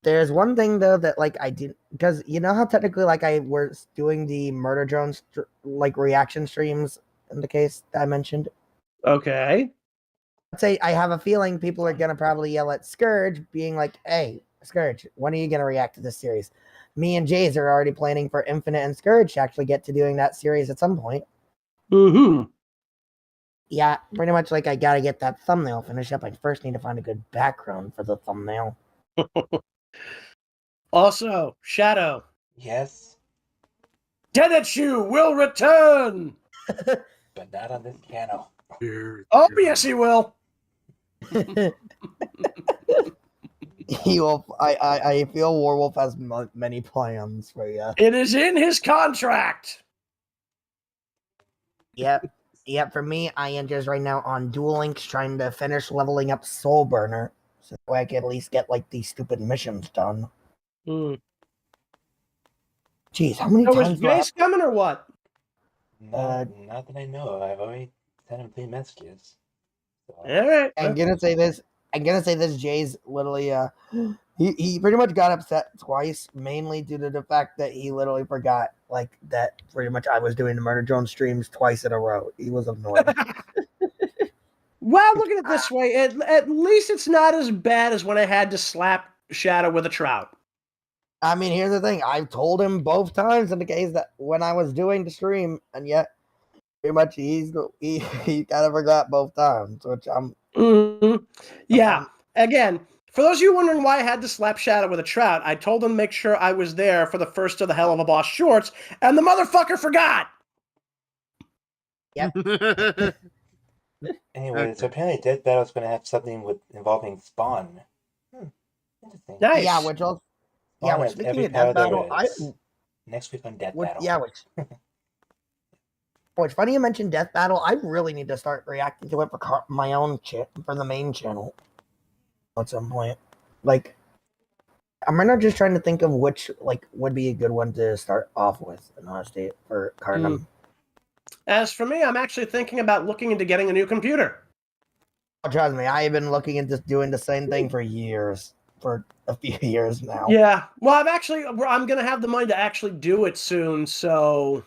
There's one thing though that like I didn't, because you know how technically like I was doing the Murder Drones like reaction streams in the case that I mentioned. Okay. I'd say I have a feeling people are gonna probably yell at Scourge, being like, "Hey, Scourge, when are you gonna react to this series?" Me and Jayse are already planning for Infinite and Scourge to actually get to doing that series at some point. Mm-hmm. Yeah, pretty much like I gotta get that thumbnail finished up. I first need to find a good background for the thumbnail. Also, Shadow. Yes, Deadachu will return. but not on this channel. Oh, yes, he will. He will. I feel Warwolf has many plans for you. It is in his contract. Yep. Yep. For me, I am just right now on Duel Links trying to finish leveling up Soul Burner, so that way I can at least get like these stupid missions done. Mm. Jeez, how many So is times do I have- Jayse coming or what? Not that I know of. I've already sent him 3 messages. So, All right. I'm gonna say this. Jay's literally he pretty much got upset twice, mainly due to the fact that he literally forgot like that pretty much I was doing the Murder Drone streams twice in a row. He was annoyed. Well, look at it this way. At least it's not as bad as when I had to slap Shadow with a trout. I mean, here's the thing. I've told him both times in the case that when I was doing the stream, and yet pretty much he kind of forgot both times, which I'm. Mm-hmm. Yeah. Again, for those of you wondering why I had to slap Shadow with a trout, I told him to make sure I was there for the first of the Hell of a Boss shorts, and the motherfucker forgot. anyway, so apparently Death Battle's going to have something involving Spawn. Interesting. Nice. Yeah, which also. Yeah, Spawn which has speaking every of power Death there Battle, is. Next week on Death Battle. Yeah, which funny you mentioned Death Battle. I really need to start reacting to it for my own for the main channel at some point. Like, I'm right now just trying to think of which like would be a good one to start off with. In honesty, for Carnum. As for me, I'm actually thinking about looking into getting a new computer. Oh, trust me, I have been looking into doing the same thing for years. For a few years now. Yeah. Well, I'm going to have the money to actually do it soon, so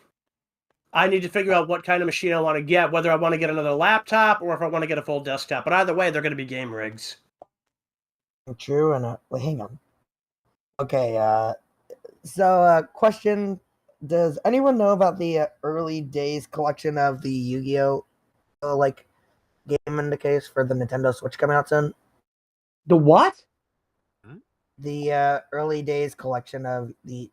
I need to figure out what kind of machine I want to get, whether I want to get another laptop or if I want to get a full desktop. But either way, they're going to be game rigs. True, and wait, hang on. Okay, so question: does anyone know about the early days collection of the Yu-Gi-Oh like game in the case for the Nintendo Switch coming out soon? The what? The early days collection of the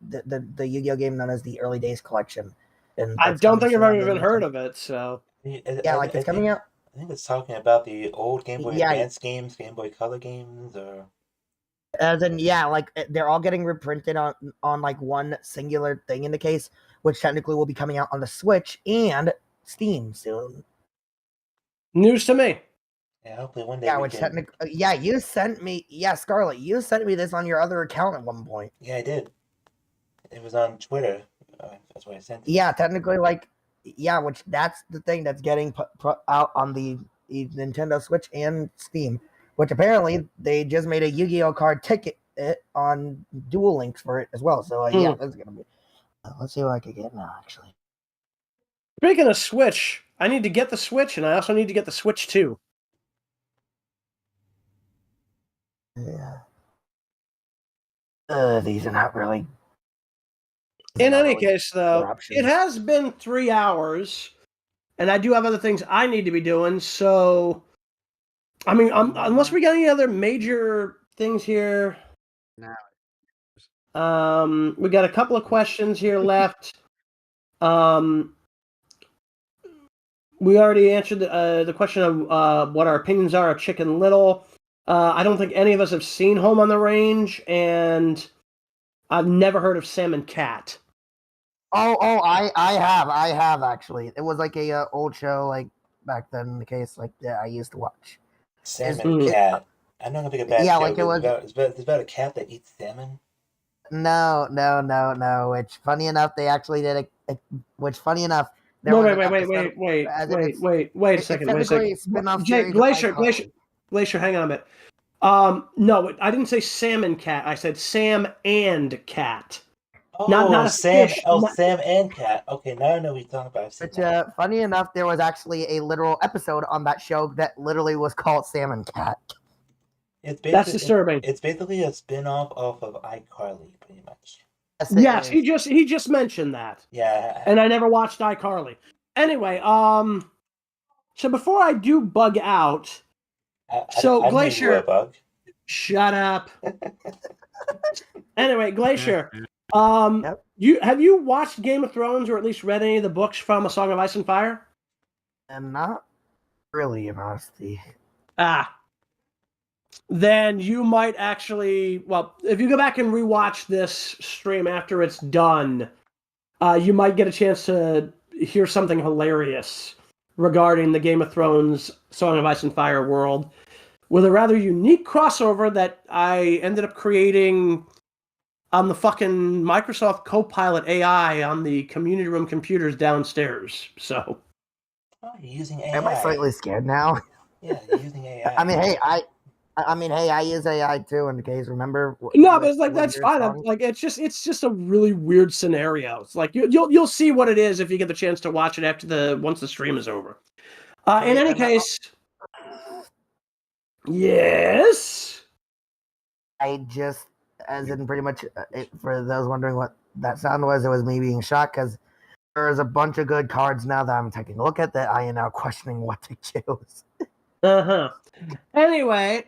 Yu-Gi-Oh game known as the Early Days Collection. And I don't think I've ever even heard of it. So yeah, like it's coming out. I think it's talking about the old Game Boy Yeah. Advance games, Game Boy Color games, or As in, yeah, like they're all getting reprinted on like one singular thing in the case, which technically will be coming out on the Switch. And Steam soon. News to me. Yeah, hopefully one day Yeah, we which can. technically, yeah, you sent me, yeah, Scarlet, you sent me this on your other account at one point. Yeah, I did. It was on Twitter. That's why I sent it. Yeah, technically, like, yeah, which that's the thing that's getting put out on the Nintendo Switch and Steam. Which apparently they just made a Yu-Gi-Oh card ticket on Dual Links for it as well. So yeah, that's gonna be. Let's see what I can get now. Actually, Speaking of Switch, I need to get the Switch, and I also need to get the Switch 2. yeah. These are not really. In any case, though, options. it has been 3 hours, and I do have other things I need to be doing. So, I mean, unless we got any other major things here. No. We got a couple of questions here left. We already answered the question of what our opinions are of Chicken Little. I don't think any of us have seen Home on the Range, and I've never heard of Salmon Cat. I have actually. It was like a old show, like back then. In the case, like I used to watch. Salmon Cat. I'm not gonna make a bad Yeah, joke. like it was. It's about a cat that eats salmon. No. Which funny enough, they actually did which funny enough. No, wait a second. Glacier, hang on a minute. No, I didn't say Salmon Cat. I said Sam and Cat. Oh, not a Sam. fish. Sam and Cat. Okay, now I know what you're talking about. Which, funny enough, there was actually a literal episode on that show that literally was called Salmon Cat. That's disturbing. It's basically a spin-off off of iCarly, pretty much. Yes, he just mentioned that. Yeah. And I never watched iCarly. Anyway, so before I do bug out, Glacier, bug. Shut up. Anyway, Glacier, Yep. have you watched Game of Thrones or at least read any of the books from A Song of Ice and Fire? And not really, in honesty. Then you might actually, well, if you go back and rewatch this stream after it's done, you might get a chance to hear something hilarious regarding the Game of Thrones Song of Ice and Fire world with a rather unique crossover that I ended up creating on the fucking Microsoft Copilot AI on the community room computers downstairs. So, oh, you're using AI. Am I slightly scared now? Yeah, you're using AI. I mean, hey, I use AI too in the case. Remember? No, but it's like that's fine. Like it's just a really weird scenario. It's like you'll see what it is if you get the chance to watch it once the stream is over. In any case, yes. I just, as in pretty much, for those wondering what that sound was, it was me being shocked because there's a bunch of good cards now that I'm taking a look at that I am now questioning what to choose. Anyway,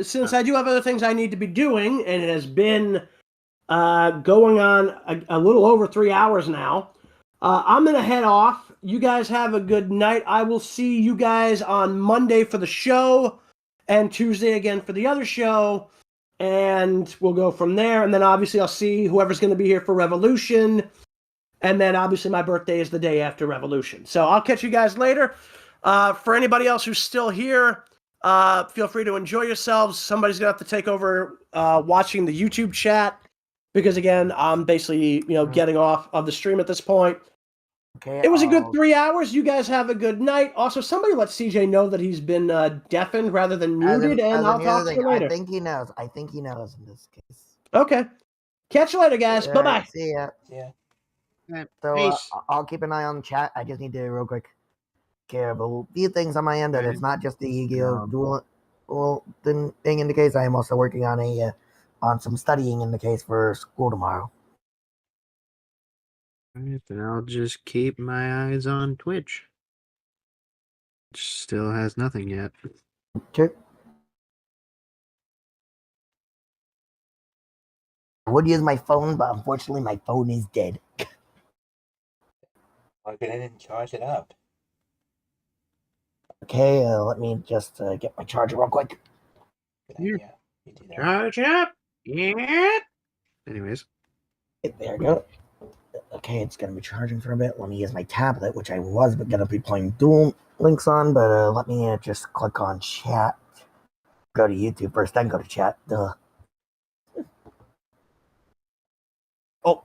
since I do have other things I need to be doing, and it has been going on a little over 3 hours now, I'm going to head off. You guys have a good night. I will see you guys on Monday for the show and Tuesday again for the other show, and we'll go from there. And then obviously I'll see whoever's going to be here for Revolution, and then obviously my birthday is the day after Revolution. So I'll catch you guys later. For anybody else who's still here, feel free to enjoy yourselves. Somebody's going to have to take over watching the YouTube chat because, again, I'm basically getting off of the stream at this point. Okay, it was a good 3 hours. You guys have a good night. Also, somebody let CJ know that he's been deafened rather than muted, and I'll talk to you later. I think he knows in this case. Okay. Catch you later, guys. Bye-bye. See ya. Yeah. So I'll keep an eye on the chat. I just need to real quick care of a few things on my end that it's not just the Yu-Gi-Oh duel thing in the case. I am also working on on some studying in the case for school tomorrow. Alright, then I'll just keep my eyes on Twitch. Which still has nothing yet. Okay. I would use my phone, but unfortunately my phone is dead. Plug it in and charge it up. Okay, let me just get my charger real quick. Good idea. Charge up! Yeah! Anyways. There we go. Okay, it's gonna be charging for a bit. Let me use my tablet, which I was gonna be playing Duel Links on, but let me just click on chat. Go to YouTube first, then go to chat. Duh. Oh,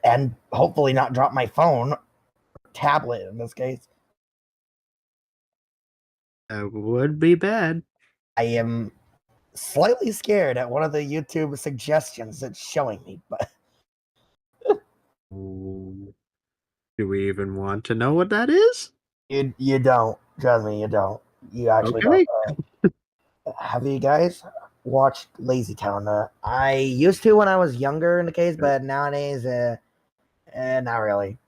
and hopefully not drop my phone, tablet in this case. That would be bad. I am slightly scared at one of the YouTube suggestions it's showing me, but Do we even want to know what that is? you don't. Trust me, you don't. You actually Okay. don't. Have you guys watched Lazy Town? I used to when I was younger in the case, but nowadays, not really.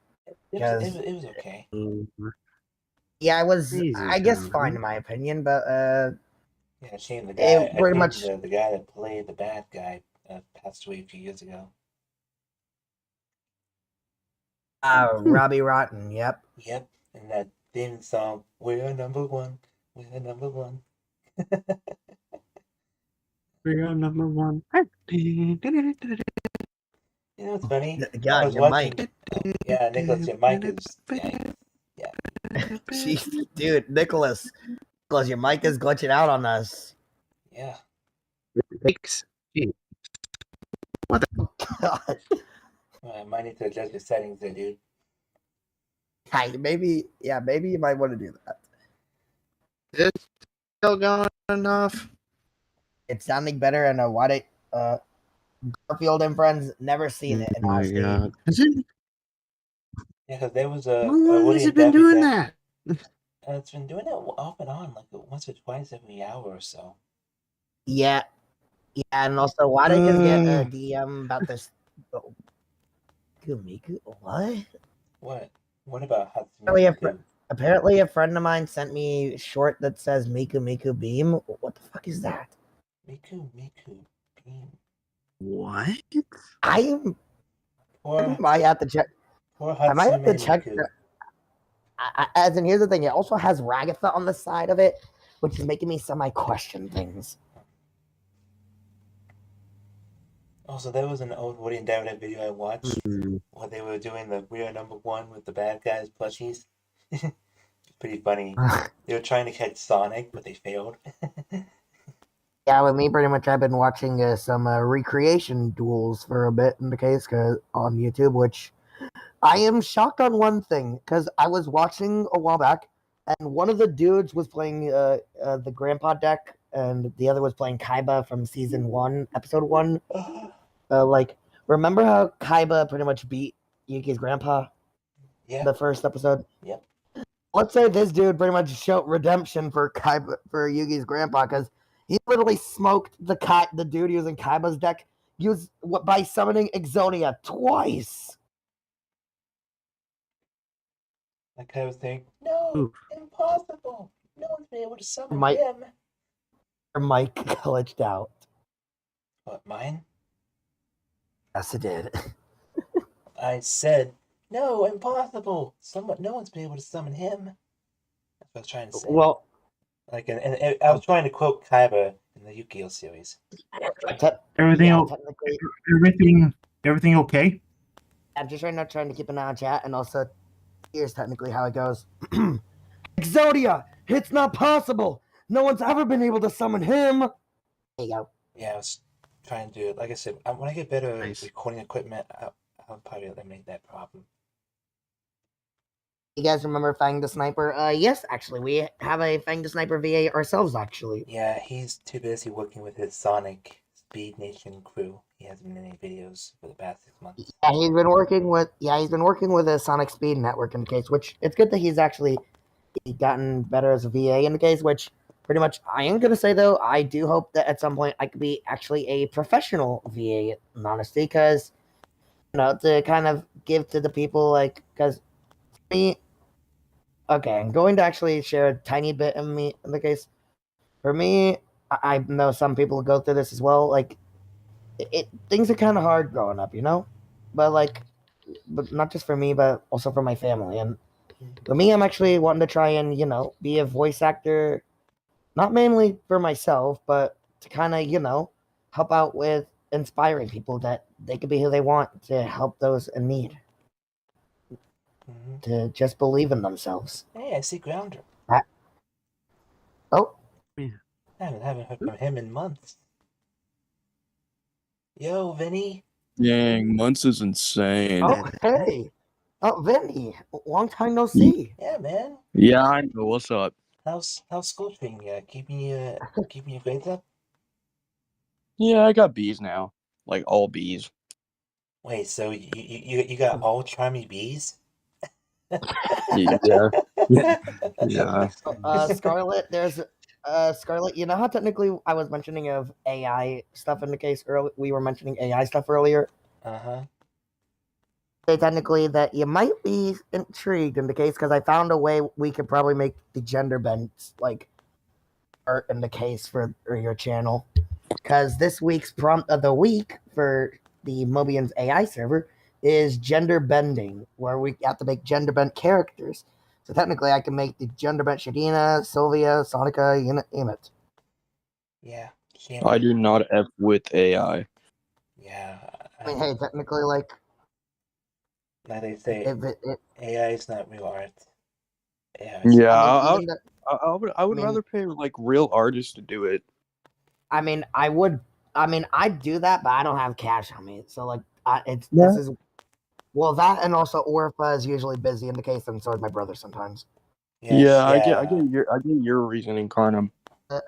It was okay. Yeah, it was, Lazy I guess, Town, fine huh? in my opinion, but Yeah, shame the it guy. I pretty think much the guy that played the bad guy passed away a few years ago. Robbie Rotten. Yep. Yep, and that theme song, "We're number one, we're number one." We're number one. You know what's funny? I God, was your watching. mic. Yeah, Nicholas, your mic is. Yeah. Jeez, dude, Nicholas, your mic is glitching out on us. Yeah. Thanks. Gee. What the? God. I might need to adjust your settings there, dude. Maybe you might want to do that. Is it still going enough? It's sounding better, and why did Garfield and Friends never seen it in Oh my HD? god. Has it? Yeah, because there was How a long Woody has it and been Daffy doing that. that? It's been doing it off and on, like once or twice every hour or so. Yeah, and also, why did I just get a DM about this? Oh, Miku, what? What? What about Apparently, Hatsune? apparently, a friend of mine sent me a short that says Miku Beam. What the fuck is that? Miku Beam. What? I Poor might have to check. I might have to Hatsume check. Miku. As in, here's the thing: it also has Ragatha on the side of it, which is making me semi-question things. Also, there was an old Woody and Daffy video I watched where they were doing the "We Are Number One" with the bad guys plushies. Pretty funny. They were trying to catch Sonic, but they failed. Yeah, with me, pretty much, I've been watching some recreation duels for a bit in the case on YouTube, which I am shocked on one thing because I was watching a while back, and one of the dudes was playing the Grandpa deck, and the other was playing Kaiba from season 1, episode 1. Like, remember how Kaiba pretty much beat Yuki's grandpa? Yeah. The first episode? Yep. Let's say this dude pretty much showed redemption for Yugi's grandpa because he literally smoked the dude using Kaiba's deck by summoning Exodia twice. Like I was saying, no, impossible. No one's been able to summon him. Your mic glitched out. What, mine? Yes, it did. I said, no, impossible. No one's been able to summon him. That's what I was trying to say. Well, like, and I was trying to quote Kaiba in the Yu-Gi-Oh series. Everything okay? I'm just right now trying to keep an eye on chat, and also here's technically how it goes. Exodia, it's not possible. No one's ever been able to summon him. There you go. Yeah, I was trying to do it. Like I said, when I get better recording equipment, I'll probably eliminate that problem. You guys remember Fang the Sniper? Yes, actually, we have a Fang the Sniper VA ourselves, actually. Yeah, he's too busy working with his Sonic Speed Nation crew. He hasn't been in any videos for the past 6 months. Yeah, he's been working with a Sonic Speed network in the case, which it's good that he's actually gotten better as a VA in the case, which pretty much I am gonna say though, I do hope that at some point I could be actually a professional VA in honesty, because to kind of give to the people, like, because me, okay, I'm going to actually share a tiny bit of me in the case. For me, I know some people go through this as well. Like, things are kind of hard growing up, but not just for me, but also for my family. And for me, I'm actually wanting to try and be a voice actor, not mainly for myself, but to kind of help out with inspiring people that they could be who they want to help those in need. to just believe in themselves. Hey, I see Grounder. Oh. I haven't heard from him in months. Yo, Vinny. Dang, months is insane. Oh, hey. Oh, Vinny. Long time no see. Yeah, man. Yeah, I know. What's up? How's school treating you? Keeping your grades up? Yeah, I got B's now. Like all B's. Wait, so you got all Charmy B's? Yeah. Yeah. Scarlet, there's Scarlet, you know how technically I was mentioning of AI stuff in the case earlier? We were mentioning AI stuff earlier. Say technically that you might be intrigued in the case because I found a way we could probably make the gender bends like art in the case for your channel. Because this week's prompt of the week for the Mobian's AI server is gender bending, where we have to make gender bent characters. So technically, I can make the gender bent Shadina, Sylvia, Sonica, you name it. Yeah. I do not F with AI. Yeah. I mean, hey, technically, like they say, AI is not real art. Yeah, I would rather pay like real artists to do it. I mean, I'd do that, but I don't have cash on me. So like, this is that, and also Orpha is usually busy in the case, and so is my brother sometimes. Yeah, I get your reasoning, Carnum.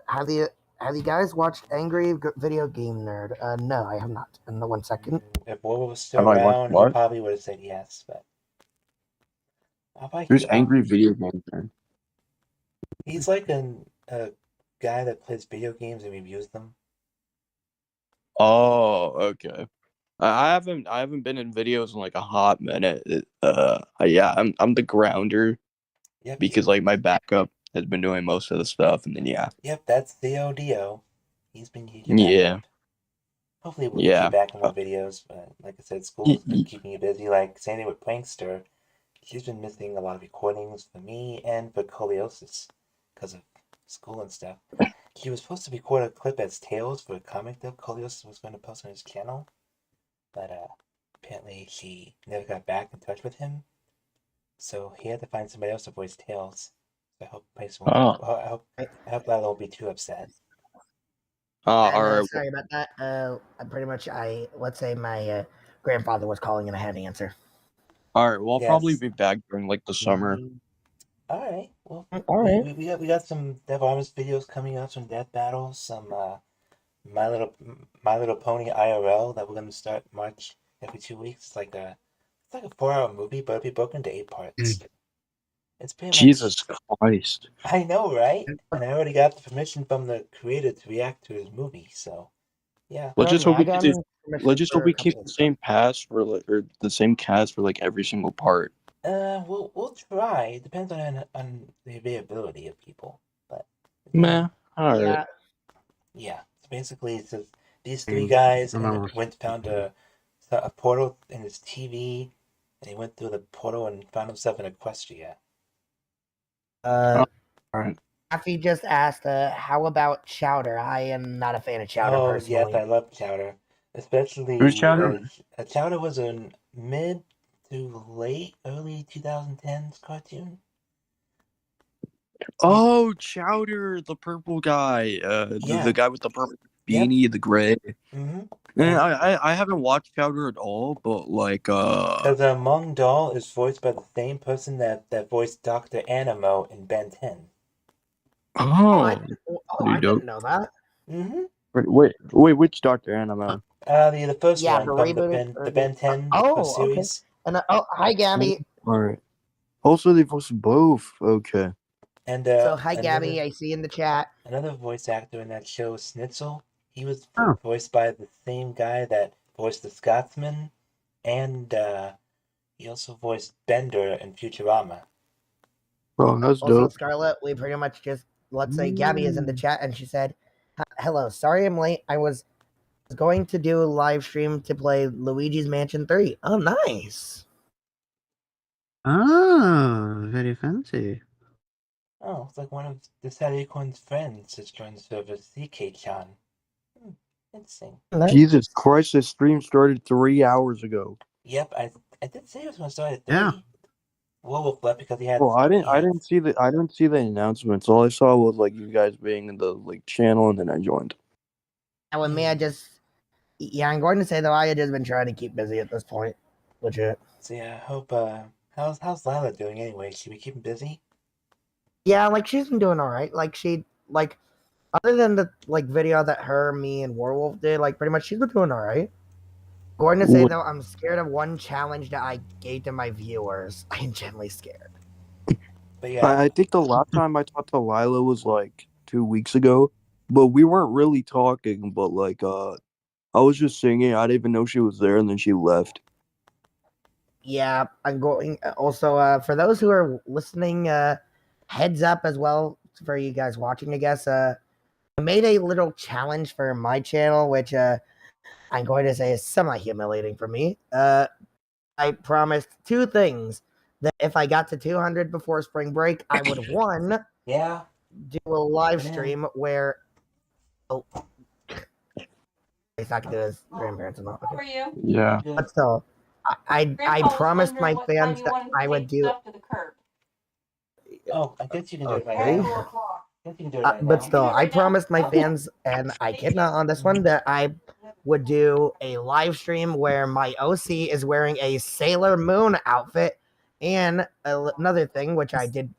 Have you guys watched Angry Video Game Nerd? No, I have not. In the 1 second. If Warwolf was still around, he probably would have said yes, but who's Angry Video Game Nerd? He's like a guy that plays video games and reviews them. Oh, okay. I haven't been in videos in like a hot minute. Yeah, I'm the grounder. Yep. Because like my backup has been doing most of the stuff, and then yeah. Yep, that's Theo. He's been yeah. Hopefully we'll get you back in more videos, but like I said, school's been keeping you busy. Like same thing with Prankster. She's been missing a lot of recordings for me and for Coliosis because of school and stuff. She was supposed to record a clip as Tails for a comic that Coliosis was going to post on his channel, but apparently she never got back in touch with him, so he had to find somebody else to voice Tails. So I hope I hope Lila won't be too upset. All right. Sorry about that. Let's say my grandfather was calling and I had to answer. All right. Well, I'll probably be back during like the summer. All right. Well, all right. We got some Dev Armors videos coming up, some death battles, some My Little Pony IRL that we're gonna start March every 2 weeks. It's like a 4-hour movie, but it'll be broken into 8 parts. It's pretty Jesus Christ. I know, right? And I already got the permission from the creator to react to his movie, so yeah. Let's just hope we keep the same cast for like, or the same cast for like every single part. We'll try. It depends on the availability of people, but all right. Yeah. So basically, it's just these 3 guys found a portal in his TV, and he went through the portal and found himself in Equestria. All right. Afi just asked, how about Chowder? I am not a fan of Chowder personally. Yes, I love Chowder. Especially who's Chowder? Chowder was a mid to early 2010s cartoon. Oh, Chowder, the purple guy. The guy with the purple beanie, the gray. Mm-hmm. I haven't watched Chowder at all, but like because Mung Doll is voiced by the same person that voiced Dr. Animo in Ben 10. I didn't know that. Mm-hmm. Wait, which Dr. Animo? The first one from the Ben 10 series. Okay. And hi, Gabby. All right. Also, they voiced both. Okay. And so hi, Gabby. I see in the chat. Another voice actor in that show, Snitzel. He was voiced by the same guy that voiced the Scotsman, and he also voiced Bender in Futurama. Oh, that's also, dope. Scarlet, we pretty much just let's say Gabby is in the chat, and she said, "Hello, sorry I'm late. I was going to do a live stream to play Luigi's Mansion 3. Oh, nice. Oh, very fancy. Oh, it's like one of the Sadikon's friends has joined the server, CK-chan. Interesting. Jesus Christ, this stream started 3 hours ago. Yep, I did say it was going to start at 3. Warwolf left because he had. Well, I he had- didn't see the announcements. All I saw was like you guys being in the like channel, and then I joined. And with me, I'm going to say though, I had just been trying to keep busy at this point. Legit. So yeah, I hope. How's Lila doing anyway? Should we keep him busy? Yeah, like she's been doing all right. Like other than the like video that her, me, and Warwolf did, like pretty much she's been doing all right. Going to say What- though, I'm scared of one challenge that I gave to my viewers. I am genuinely scared. But yeah, I think the last time I talked to Lila was like 2 weeks ago, but we weren't really talking. But like, I was just singing. I didn't even know she was there, and then she left. Yeah, I'm going. Also, for those who are listening, heads up as well for you guys watching. I guess I made a little challenge for my channel, which I'm going to say is semi-humiliating for me. I promised two things: that if I got to 200 before spring break, I would one yeah. do a live Yeah. stream where. Oh, he's not gonna do his grandparents and all. How are Okay. you? Yeah. But still, I Grandpa was promised my wondering what time fans you that wanted to I would take do. stuff to the curb. Oh, I guess you can do it right Okay. now. 4 o'clock. I guess you can do it right But now. still, I Right now? promised my Okay. fans, and I kid not on this one, that I would do a live stream where my OC is wearing a Sailor Moon outfit. And another thing, which I did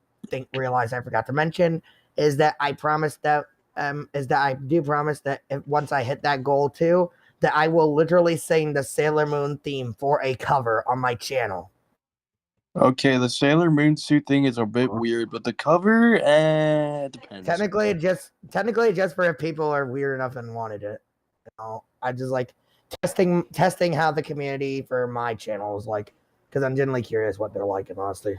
realize I forgot to mention, is that I promised that I do promise that once I hit that goal too, that I will literally sing the Sailor Moon theme for a cover on my channel. Okay, the Sailor Moon suit thing is a bit weird, but the cover, it depends. Technically, just for if people are weird enough and wanted it. You know, I just like testing how the community for my channel is like, because I'm genuinely curious what they're like, and honestly.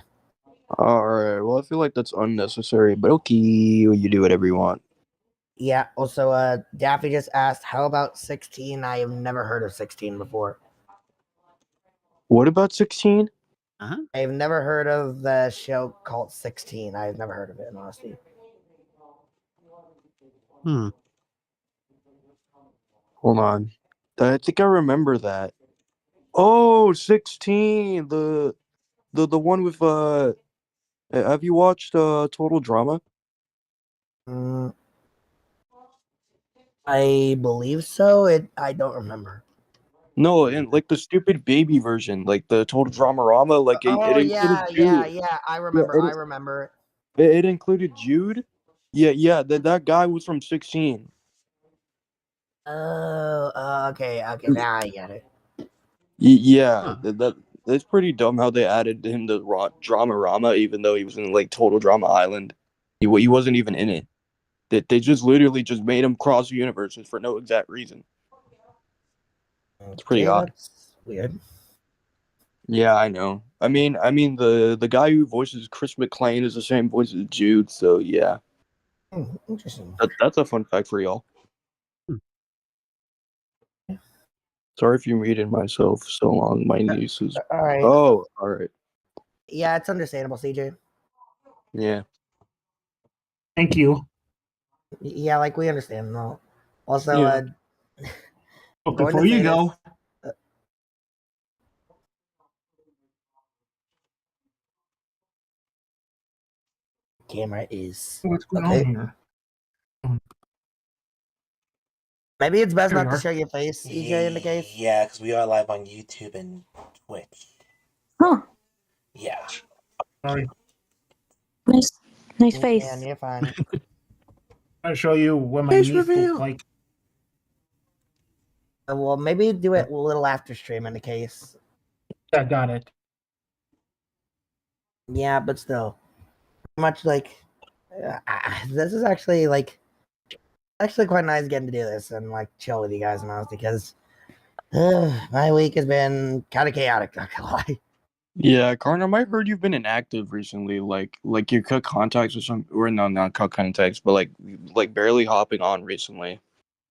Alright, well, I feel like that's unnecessary, but okay, you do whatever you want. Yeah. Also, Daffy just asked, "How about 16?" I have never heard of 16 before. What about 16? I've never heard of the show called 16. I've never heard of it, honestly. Hold on. I think I remember that. Oh, 16! The one with, have you watched, Total Drama? I believe so. I don't remember. No, and like the stupid baby version, like the Total Drama-rama, like it included Jude. I remember. It included Jude. Yeah, that guy was from 16. Oh, okay, now I get it. Yeah, that's pretty dumb how they added him to Drama-rama, even though he was in like Total Drama Island. He wasn't even in it. They just literally just made him cross universes for no exact reason. It's pretty odd. That's weird. Yeah, I know. I mean, the guy who voices Chris McClane is the same voice as Jude, so yeah. Interesting. That's a fun fact for y'all. Sorry if you're muting myself so long. My niece is. All right. Oh, all right. Yeah, it's understandable, CJ. Yeah. Thank you. Yeah, like we understand. No. Also, Yeah. But going before to you say go, camera is what's going okay. on here? Maybe it's best There not you to are. show your face, CJ, in the case. Yeah, because we are live on YouTube and Twitch. Huh. Yeah. Sorry. Nice face. Yeah, you're fine. I'll show you what my Face niece reveal. looks like. Well, maybe do it a little after stream in the case. Yeah, got it. Yeah, but still, much like this is actually quite nice getting to do this and like chill with you guys, and honestly, because my week has been kind of chaotic. Not gonna lie. Yeah, Karnam, I heard you've been inactive recently. Like you cut contacts or some, or no, not cut contacts, but like barely hopping on recently,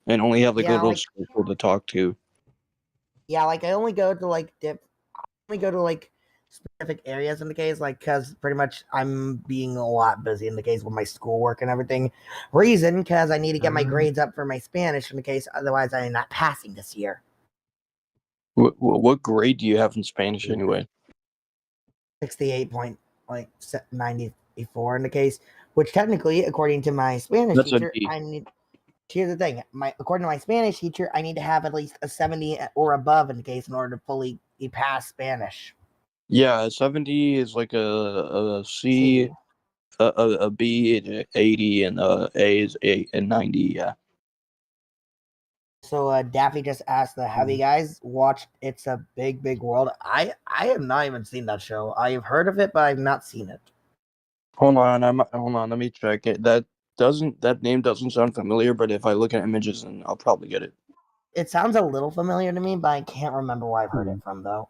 and only have like Yeah, little like- people to talk to. Yeah, like I only go to like specific areas in the case, like because pretty much I'm being a lot busy in the case with my schoolwork and everything. Reason because I need to get my grades up for my Spanish in the case, otherwise I'm not passing this year. What grade do you have in Spanish anyway? 68 point. like 94 in the case, which technically, according to my Spanish That's a teacher, D. I need. Here's the thing: according to my Spanish teacher, I need to have at least a 70 or above in the case in order to fully pass Spanish. Yeah, 70 is like a C, a B, 80, and A is 8 and 90. Yeah. So Daffy just asked, "Have you guys watched It's a Big Big World?" I have not even seen that show. I've heard of it, but I've not seen it. Hold on, let me check it. That name doesn't sound familiar, but if I look at images, then I'll probably get it. It sounds a little familiar to me, but I can't remember where I've heard it from though.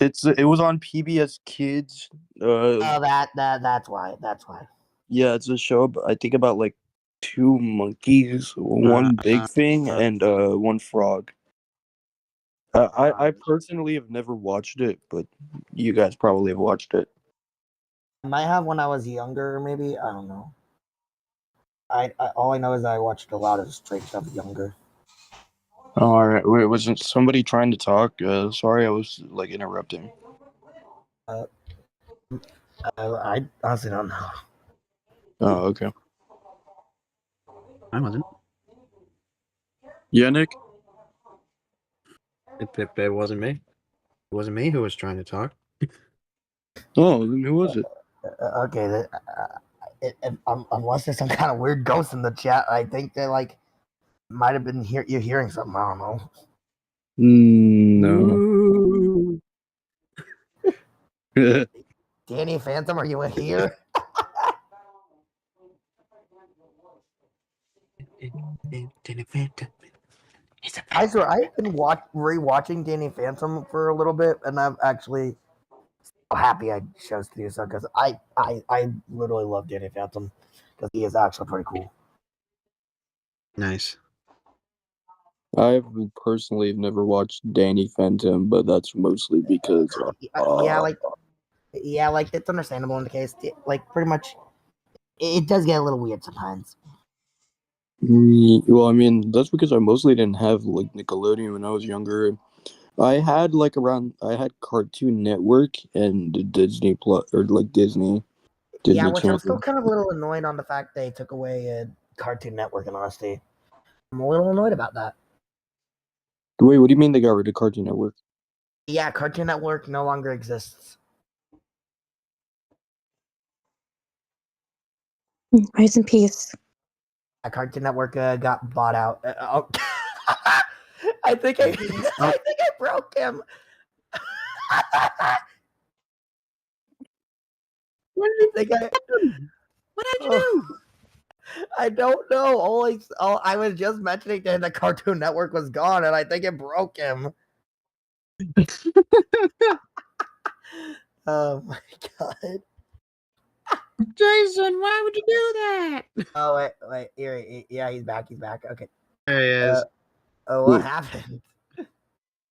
It was on PBS Kids. Oh, that's why. That's why. Yeah, it's a show. I think about like two monkeys, one big thing, and one frog. I personally have never watched it, but you guys probably have watched it. I might have when I was younger, maybe. I don't know. I all I know is I watched a lot of straight stuff younger. Oh, all right. Wait, wasn't somebody trying to talk? Sorry, I was like interrupting. I honestly don't know. Oh, okay. I wasn't. Yeah, Nick. It wasn't me. It wasn't me who was trying to talk. Oh, then who was it? Okay, unless there's some kind of weird ghost in the chat, I think they like might have been you hearing something. I don't know. No. Danny Phantom, are you in here? I swear, I've been rewatching Danny Phantom for a little bit, and I'm actually so happy I chose to do so because I literally love Danny Phantom because he is actually pretty cool. Nice. I've personally never watched Danny Phantom, but that's mostly because yeah, like it's understandable in the case. Like pretty much, it does get a little weird sometimes. well, I mean, that's because I mostly didn't have like Nickelodeon when I was younger. I had Cartoon Network and Disney Plus or like Disney Yeah, which Channel. I'm still kind of a little annoyed on the fact they took away Cartoon Network. In honesty, I'm a little annoyed about that. Wait, what do you mean they got rid of Cartoon Network? Yeah, Cartoon Network no longer exists. Rest in peace. Cartoon Network got bought out. I think I broke him. What did you do? I don't know. I was just mentioning that the Cartoon Network was gone, and I think it broke him. Oh my god. Jason, why would you do that? Oh wait, here, yeah, he's back. Okay. There he is. Oh, what happened?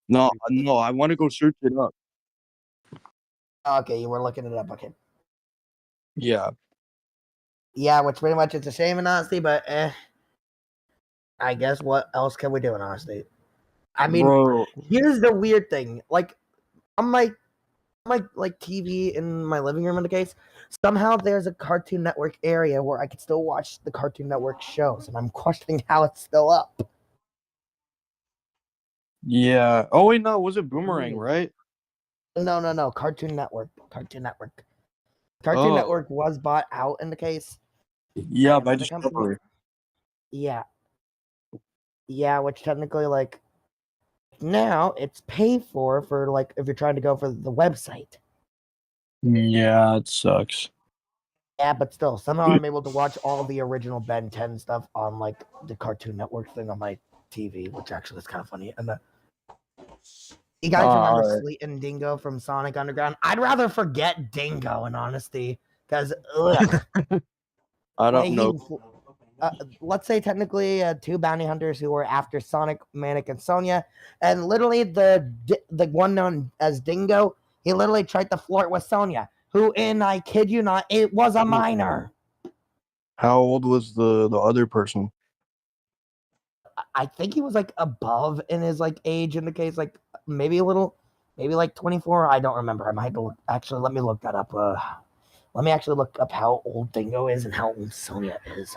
No, I want to go search it up. Okay, you were looking it up. Okay. Yeah. Yeah, which pretty much it's a shame in honesty, but I guess what else can we do in honesty? I mean, Bro. Here's the weird thing. Like, on my TV in my living room in the case, somehow there's a Cartoon Network area where I could still watch the Cartoon Network shows, and I'm questioning how it's still up. Yeah. Oh wait, no, was it Boomerang, right? No. Cartoon Network. Cartoon Network was bought out in the case. Yeah, by Discovery. Yeah. Yeah, which technically, like, now it's paid for like if you're trying to go for the website. Yeah, it sucks. Yeah, but still, somehow I'm able to watch all the original Ben 10 stuff on like the Cartoon Network thing on my TV, which actually is kind of funny. And you guys remember Sleet and Dingo from Sonic Underground? I'd rather forget Dingo in honesty, because I don't know. Let's say technically two bounty hunters who were after Sonic, Manic, and Sonia, and literally the one known as Dingo, he literally tried to flirt with Sonia, who, I kid you not, it was a minor. How old was the other person? I think he was like above in his like age in the case, like maybe a little maybe like 24. I don't remember. I might have to look. Actually, let me look that up. Let me actually look up how old Dingo is and how old Sonia is.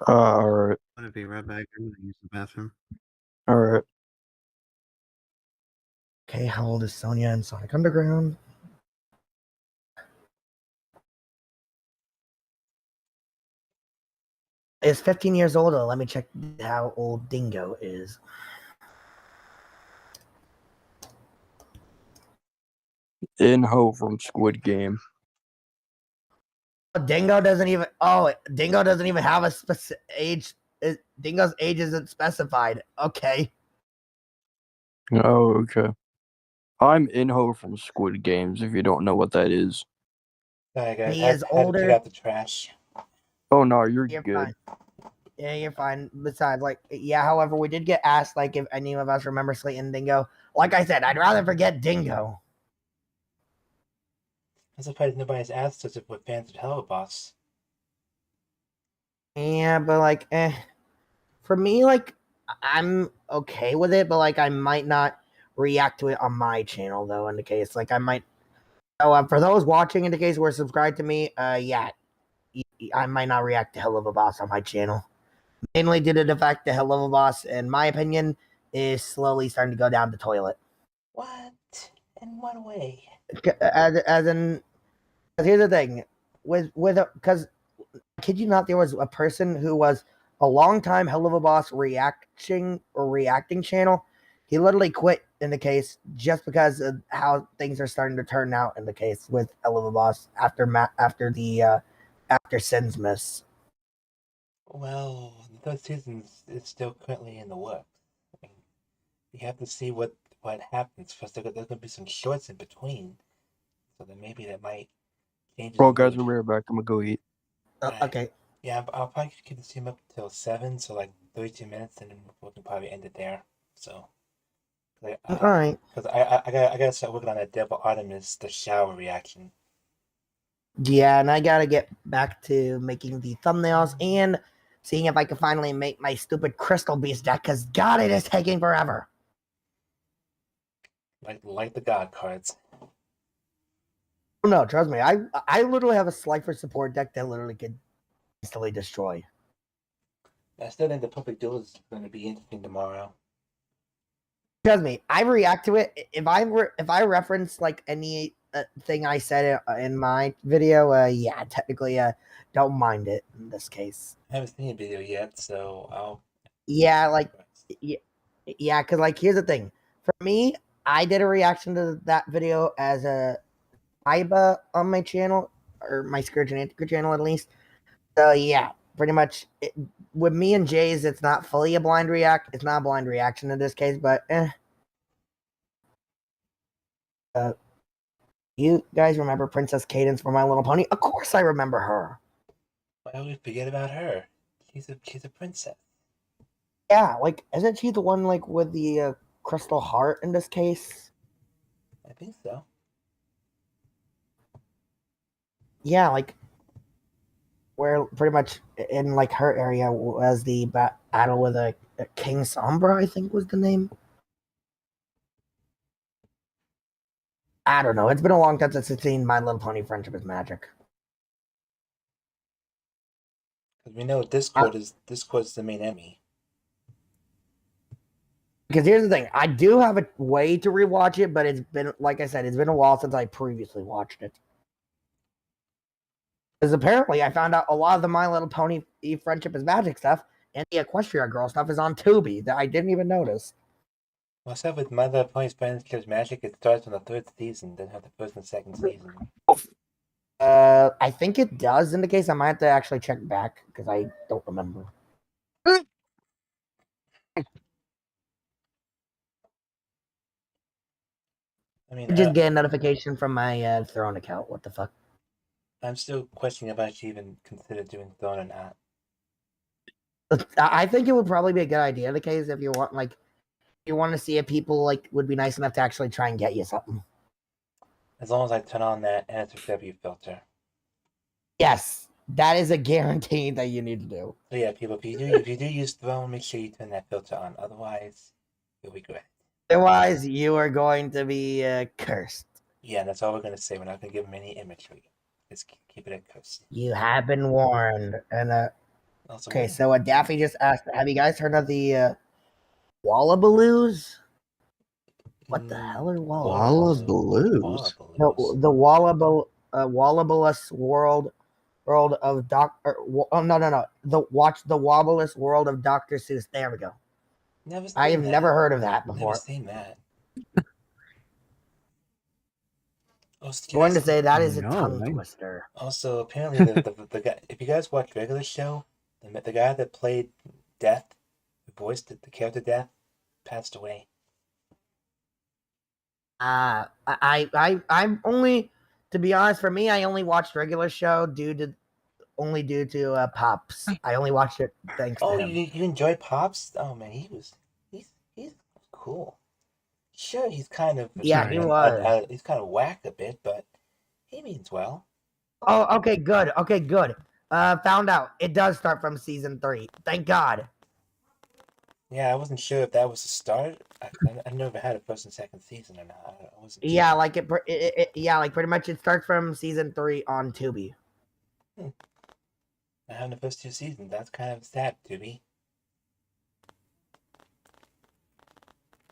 Alright. I'm gonna be right back. I'm gonna use the bathroom. Alright. Okay, how old is Sonia in Sonic Underground? Is 15 years old. Let me check how old Dingo is. Inho from Squid Game. Dingo doesn't even. Oh, Dingo doesn't even have a specific age. Dingo's age isn't specified. Okay. Oh, okay. I'm Inho from Squid Games, if you don't know what that is. Sorry, guys. He I is had to older. pick out the trash. Oh, no, you're You're good. fine. Yeah, you're fine. Besides, like, yeah, however, we did get asked, like, if any of us remember Slayton Dingo. Like I said, I'd rather forget Dingo. I'm surprised nobody's asked us if we're fans of Hello Boss. Yeah, but, like, for me, like, I'm okay with it, but, like, I might not react to it on my channel, though, in the case. Like, I might. So, for those watching, in the case who are subscribed to me, yeah, I might not react to Hell of a Boss on my channel. Mainly due to the fact that Hell of a Boss, in my opinion, is slowly starting to go down the toilet. What? In what way? As in, here's the thing, because I kid you not, there was a person who was a long time Hell of a Boss reacting channel. He literally quit in the case just because of how things are starting to turn out in the case with Hell of a Boss after Sinsmas. Well, the third season is still currently in the works. I mean, you have to see what happens. First, there's going to be some shorts in between, so then maybe that might change the Well, guys, mood. we'll be right back. I'm gonna go eat. Okay. Yeah, I'll probably keep the stream up till 7, so like 32 minutes, and then we can probably end it there. So, All right. Because I gotta start working on that Devil Artemis, the shower reaction. Yeah, and I gotta get back to making the thumbnails and seeing if I can finally make my stupid Crystal Beast deck, because God, it is taking forever. Like the God cards. No, trust me, I literally have a Slifer support deck that literally could instantly destroy. I still think the Perfect Duel is going to be interesting tomorrow. Trust me, I react to it. If I reference like any thing I said in my video, yeah, technically, don't mind it in this case. I haven't seen a video yet, so I'll. Yeah, like, yeah, because like here's the thing. For me, I did a reaction to that video as a Iba on my channel, or my Scourge and Antiquer channel at least. So yeah, pretty much with me and Jayse, it's not fully a blind react. It's not a blind reaction in this case, but you guys remember Princess Cadence from My Little Pony? Of course I remember her. Why would we forget about her? She's a princess. Yeah, like, isn't she the one like with the crystal heart in this case? I think so. Yeah, like, where pretty much in like her area was the battle with a King Sombra, I think was the name. I don't know. It's been a long time since I've seen My Little Pony Friendship is Magic. Because we know Discord is the main enemy. Because here's the thing, I do have a way to rewatch it, but it's been, like I said, it's been a while since I previously watched it. Because apparently I found out a lot of the My Little Pony Friendship is Magic stuff and the Equestria Girl stuff is on Tubi that I didn't even notice. What's up with My Little Pony's Friendship is Magic? It starts on the 3rd season, then have the 1st and 2nd season. I think it does in the case. I might have to actually check back because I don't remember. I mean, I just get a notification from my Throne account. What the fuck? I'm still questioning if I should even consider doing Throne or not. I think it would probably be a good idea in the case if you want, like, you want to see if people like would be nice enough to actually try and get you something. As long as I turn on that NSFW filter. Yes, that is a guarantee that you need to do. So yeah, people, if you do use Throne, make sure you turn that filter on. Otherwise, you'll regret it. Otherwise, you are going to be cursed. Yeah, that's all we're gonna say. We're not gonna give him any imagery. Just keep it at cursed. You have been warned. And Also, okay, so Daffy just asked, have you guys heard of the Wallabaloos? What the hell are Wallabaloos? No, the Wallabalus world of no. The Wobbleless world of Dr. Seuss. There we go. I have never heard of that before. Never seen that. Going to say that is a tongue twister. Also, apparently, the guy. If you guys watch regular show, the guy that played Death, who voiced the character Death, passed away. I'm only, to be honest, for me, I only watched regular show due to Pops. I only watched it thanks to him. You enjoy Pops? Oh man, he's cool. Sure, he's kind of he was. He's kind of whack a bit, but he means well. Oh, okay, good. Found out it does start from season 3. Thank God. Yeah, I wasn't sure if that was the start. I never had a first and second season or not. I wasn't sure. Yeah, like like pretty much it starts from season 3 on Tubi. I have the first 2 seasons. That's kind of sad, Tubi.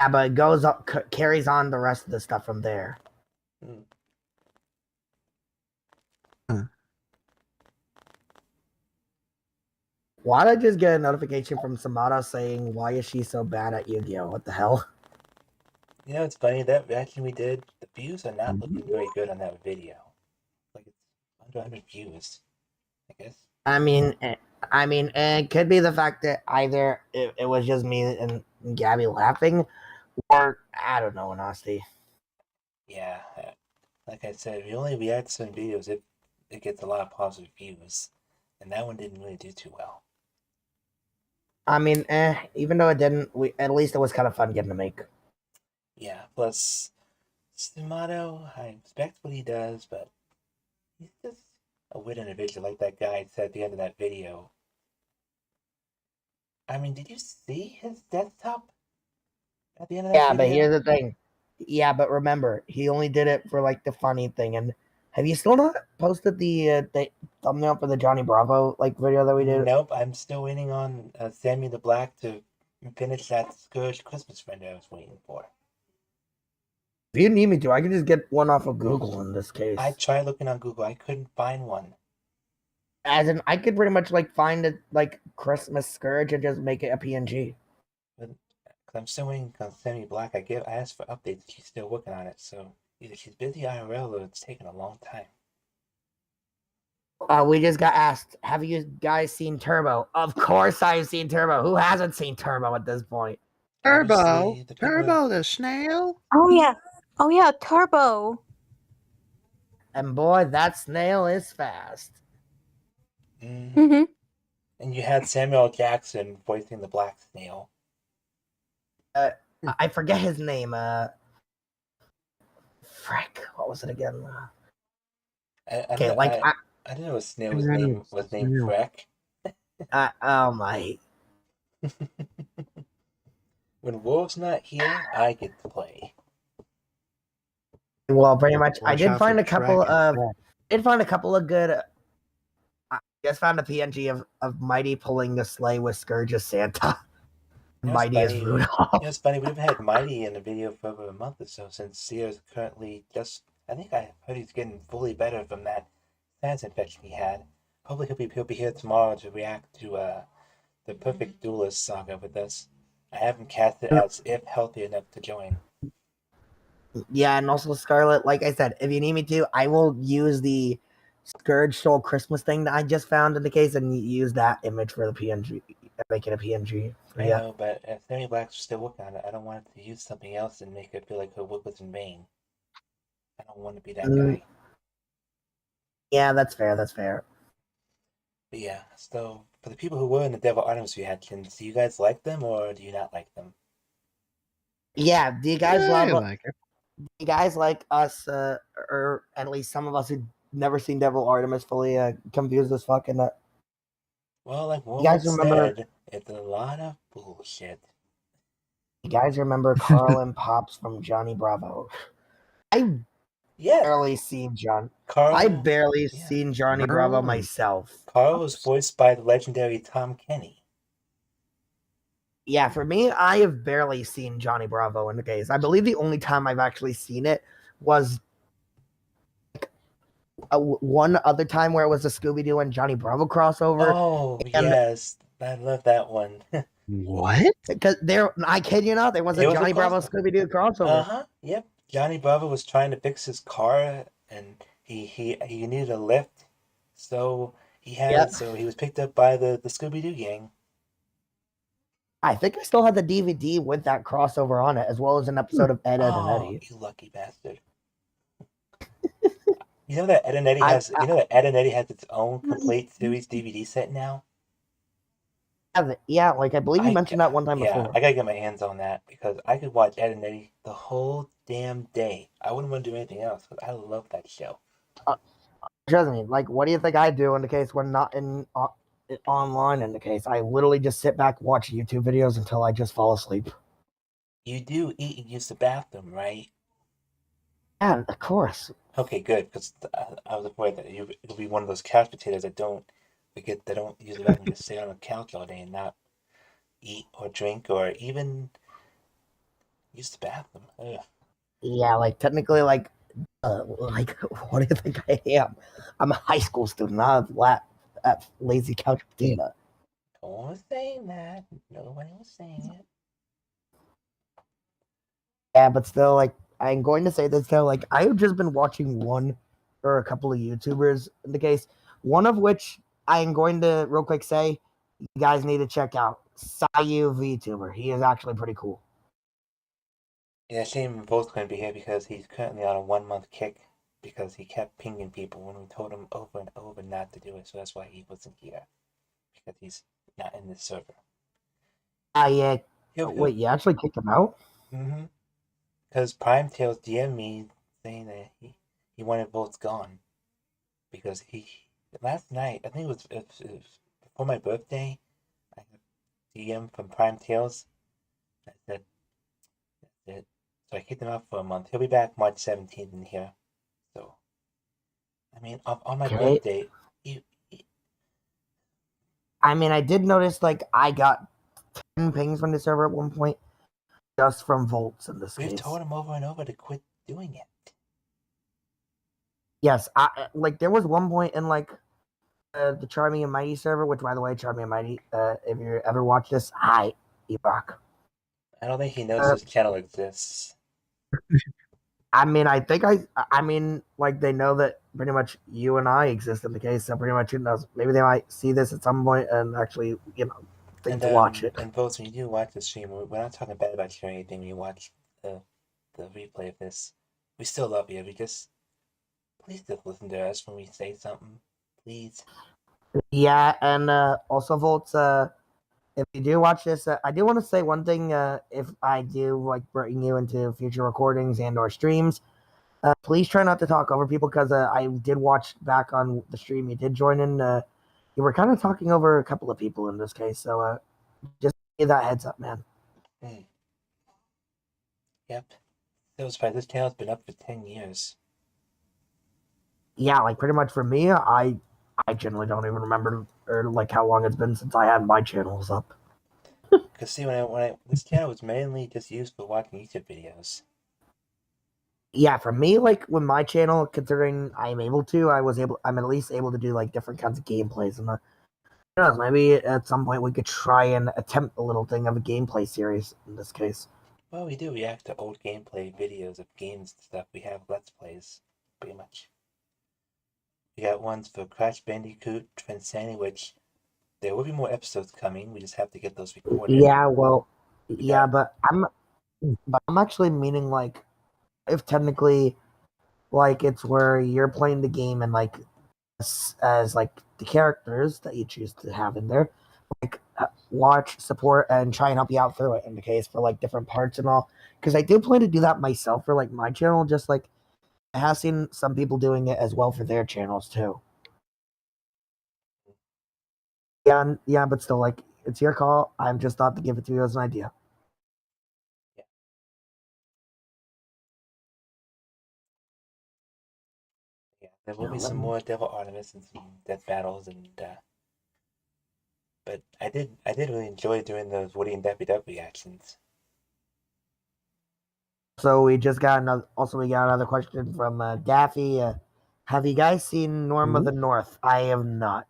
Yeah, but it goes up, carries on the rest of the stuff from there. Why did I just get a notification from Samada saying, why is she so bad at Yu-Gi-Oh? What the hell? You know, it's funny, that reaction we did, the views are not looking very good on that video. Like, it's under 100 views, I guess. I mean, it could be the fact that either it was just me and Gabby laughing, or I don't know, in honesty. Yeah, like I said, we only react to some videos if it gets a lot of positive views, and that one didn't really do too well. I mean, even though it didn't, at least it was kind of fun getting to make. Yeah, plus, Sumato, I respect what he does, but he's just a weird individual, like that guy said at the end of that video. I mean, did you see his desktop at the end of that video? Yeah, but here's the thing. Yeah, but remember, he only did it for like the funny thing. And have you still not posted the thumbnail for the Johnny Bravo video that we did? Nope, I'm still waiting on Sammy the Black to finish that Scourge Christmas friend I was waiting for. If you need me to, I can just get one off of Google in this case. I tried looking on Google, I couldn't find one. As in, I could pretty much find it Christmas Scourge and just make it a PNG. But I'm still waiting on Sammy Black. I asked for updates. She's still working on it, so either she's busy IRL or it's taking a long time. We just got asked, have you guys seen Turbo? Of course I've seen Turbo. Who hasn't seen Turbo at this point? Turbo? Turbo the snail? Oh yeah, Turbo. And boy, that snail is fast. Mm-hmm. And you had Samuel Jackson voicing the Black Snail. I forget his name. Frick, what was it again? I didn't know a snail was named Freck. Oh my. When Wolf's not here, I get to play. Well, pretty much. I did find a couple of good. I just found a PNG of Mighty pulling the sleigh with Scourge as Santa. Mighty as Rudolph. It's funny, we've had Mighty in the video for over a month or so since Sear's currently I think I heard he's getting fully better from that sinus infection he had. Hopefully he'll be here tomorrow to react to the Perfect Duelist saga with us. I haven't cast it as if healthy enough to join. Yeah, and also Scarlet, like I said, if you need me to, I will use the Scourge Soul Christmas thing that I just found in the case and use that image for the PNG. Make it a PNG. I know, but if Sammy Black's still working on it, I don't want it to use something else and make it feel like her work was in vain. I don't want to be that guy. Yeah, that's fair. But yeah, so for the people who were in the Devil Artemis reactions, do you guys like them or do you not like them? Yeah, do you guys like it? Do you guys like us, or at least some of us who never seen Devil Artemis fully confused as fuck? And well, like Warwolf said, it's a lot of bullshit. You guys remember Carl and Pops from Johnny Bravo? I barely seen John. Carl. I barely seen Johnny Bravo myself. Carl was voiced by the legendary Tom Kenny. Yeah, for me, I have barely seen Johnny Bravo in the case. I believe the only time I've actually seen it was one other time where it was a Scooby-Doo and Johnny Bravo crossover. Oh, yes. I love that one. What? Because I kid you not, there was a Johnny Bravo Scooby-Doo crossover. Uh-huh, yep. Johnny Bravo was trying to fix his car, and he needed a lift, so he was picked up by the Scooby-Doo gang. I think I still had the DVD with that crossover on it, as well as an episode of Ed, and Eddie. You lucky bastard! You know that Ed and Eddie has its own complete series DVD set now. Yeah, like I believe you mentioned that one time before. I gotta get my hands on that because I could watch Ed and Eddie the whole damn day. I wouldn't want to do anything else because I love that show. Trust me, like, what do you think I do in the case when not in online? In the case, I literally just sit back, watch YouTube videos until I just fall asleep. You do eat and use the bathroom, right? Yeah, of course. Okay, good, because I was afraid that it'll be one of those couch potatoes that don't use the bathroom, just sit on the couch all day and not eat or drink or even use the bathroom. Ugh. Yeah, like technically, like what do you think I am? I'm a high school student, not a lazy couch potato. No one was saying that. Nobody was saying it. Yeah, but still, like, I'm going to say this though, like, I've just been watching one or a couple of YouTubers in the case, one of which I am going to real quick say you guys need to check out. Sayu VTuber. He is actually pretty cool. Yeah, shame both couldn't be here because he's currently on a 1-month kick because he kept pinging people when we told him over and over not to do it, so that's why he wasn't here. Because he's not in this server. Yeah. Wait, you actually kicked him out? Mm-hmm. Because Prime Tails DM'd me saying that he wanted votes gone. Because last night, I think it was before my birthday, I got DM from Prime Tails. I said, that's it. So I kicked him out for a month. He'll be back March 17th in here. So, I mean, on my birthday, I mean, I did notice, like, I got 10 pings from the server at one point just from volts in this case. We've told him over and over to quit doing it. Yes, like, there was one point in, like, the Charmy and Mighty server, which, by the way, Charmy and Mighty, if you ever watch this, hi, Ebrock. I don't think he knows this channel exists. I mean, I mean, like, they know that pretty much you and I exist in the case, so pretty much, maybe they might see this at some point and actually, think to watch it. And folks, when you do watch the stream, we're not talking bad about you or anything. When you watch the replay of this, we still love you. Please just listen to us when we say something, please. Yeah, and also, Volts, if you do watch this, I do want to say one thing. If I do like bring you into future recordings and/or streams, please try not to talk over people because I did watch back on the stream. You did join in. You were kind of talking over a couple of people in this case, so just give that heads up, man. Yep. This channel's been up for 10 years. Yeah, like pretty much for me, I generally don't even remember or like how long it's been since I had my channels up. Because see, this channel was mainly just used for watching YouTube videos. Yeah, for me, like with my channel, considering I'm at least able to do like different kinds of gameplays, and who knows, maybe at some point we could try and attempt a little thing of a gameplay series in this case. Well, we do react to old gameplay videos of games and stuff. We have Let's Plays, pretty much. We got ones for Crash Bandicoot, Transcending, which there will be more episodes coming. We just have to get those recorded. Yeah, well, yeah, but I'm actually meaning like if technically like it's where you're playing the game and like as like the characters that you choose to have in there, like watch, support, and try and help you out through it in the case for like different parts and all. Because I do plan to do that myself for like my channel, just like I have seen some people doing it as well for their channels too. Yeah, but still, like, it's your call. I'm just thought to give it to you as an idea. There will be some more Devil Artemis and some death battles, and but I did really enjoy doing those Woody and Dappy Duck reactions. So we just got another. Also, we got another question from Daffy. Have you guys seen Norm of the North? I have not.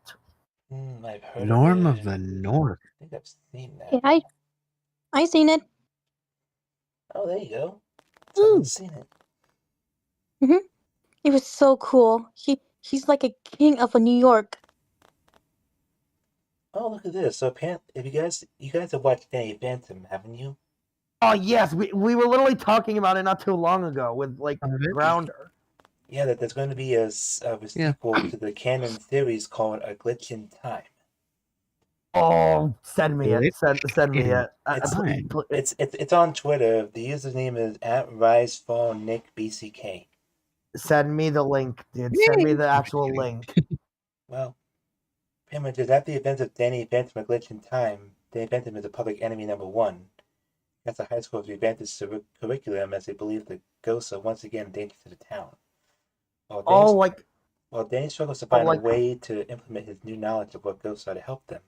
I've heard Norm of of the North. I think I've seen that. Yeah, I seen it. Oh, there you go. Someone's seen it. It was so cool. He's like a king of New York. Oh, look at this. So, if you guys have watched Danny Phantom, haven't you? Oh yes, we were literally talking about it not too long ago with like Grounder. Yeah, that there's going to be a sequel to the canon series called A Glitch in Time. Oh, send me it. Send me it. It's on Twitter. The username is @RiseFallNickBCK. Send me the link, dude. Send me the actual link. Well, pretty much is at the events of Danny Phantom: A Glitch in Time. Danny Phantom is a public enemy #1. As the high school has revamped its curriculum as they believe the ghosts are once again a danger to the town. While Danny struggles to find a way to implement his new knowledge of what ghosts are to help them,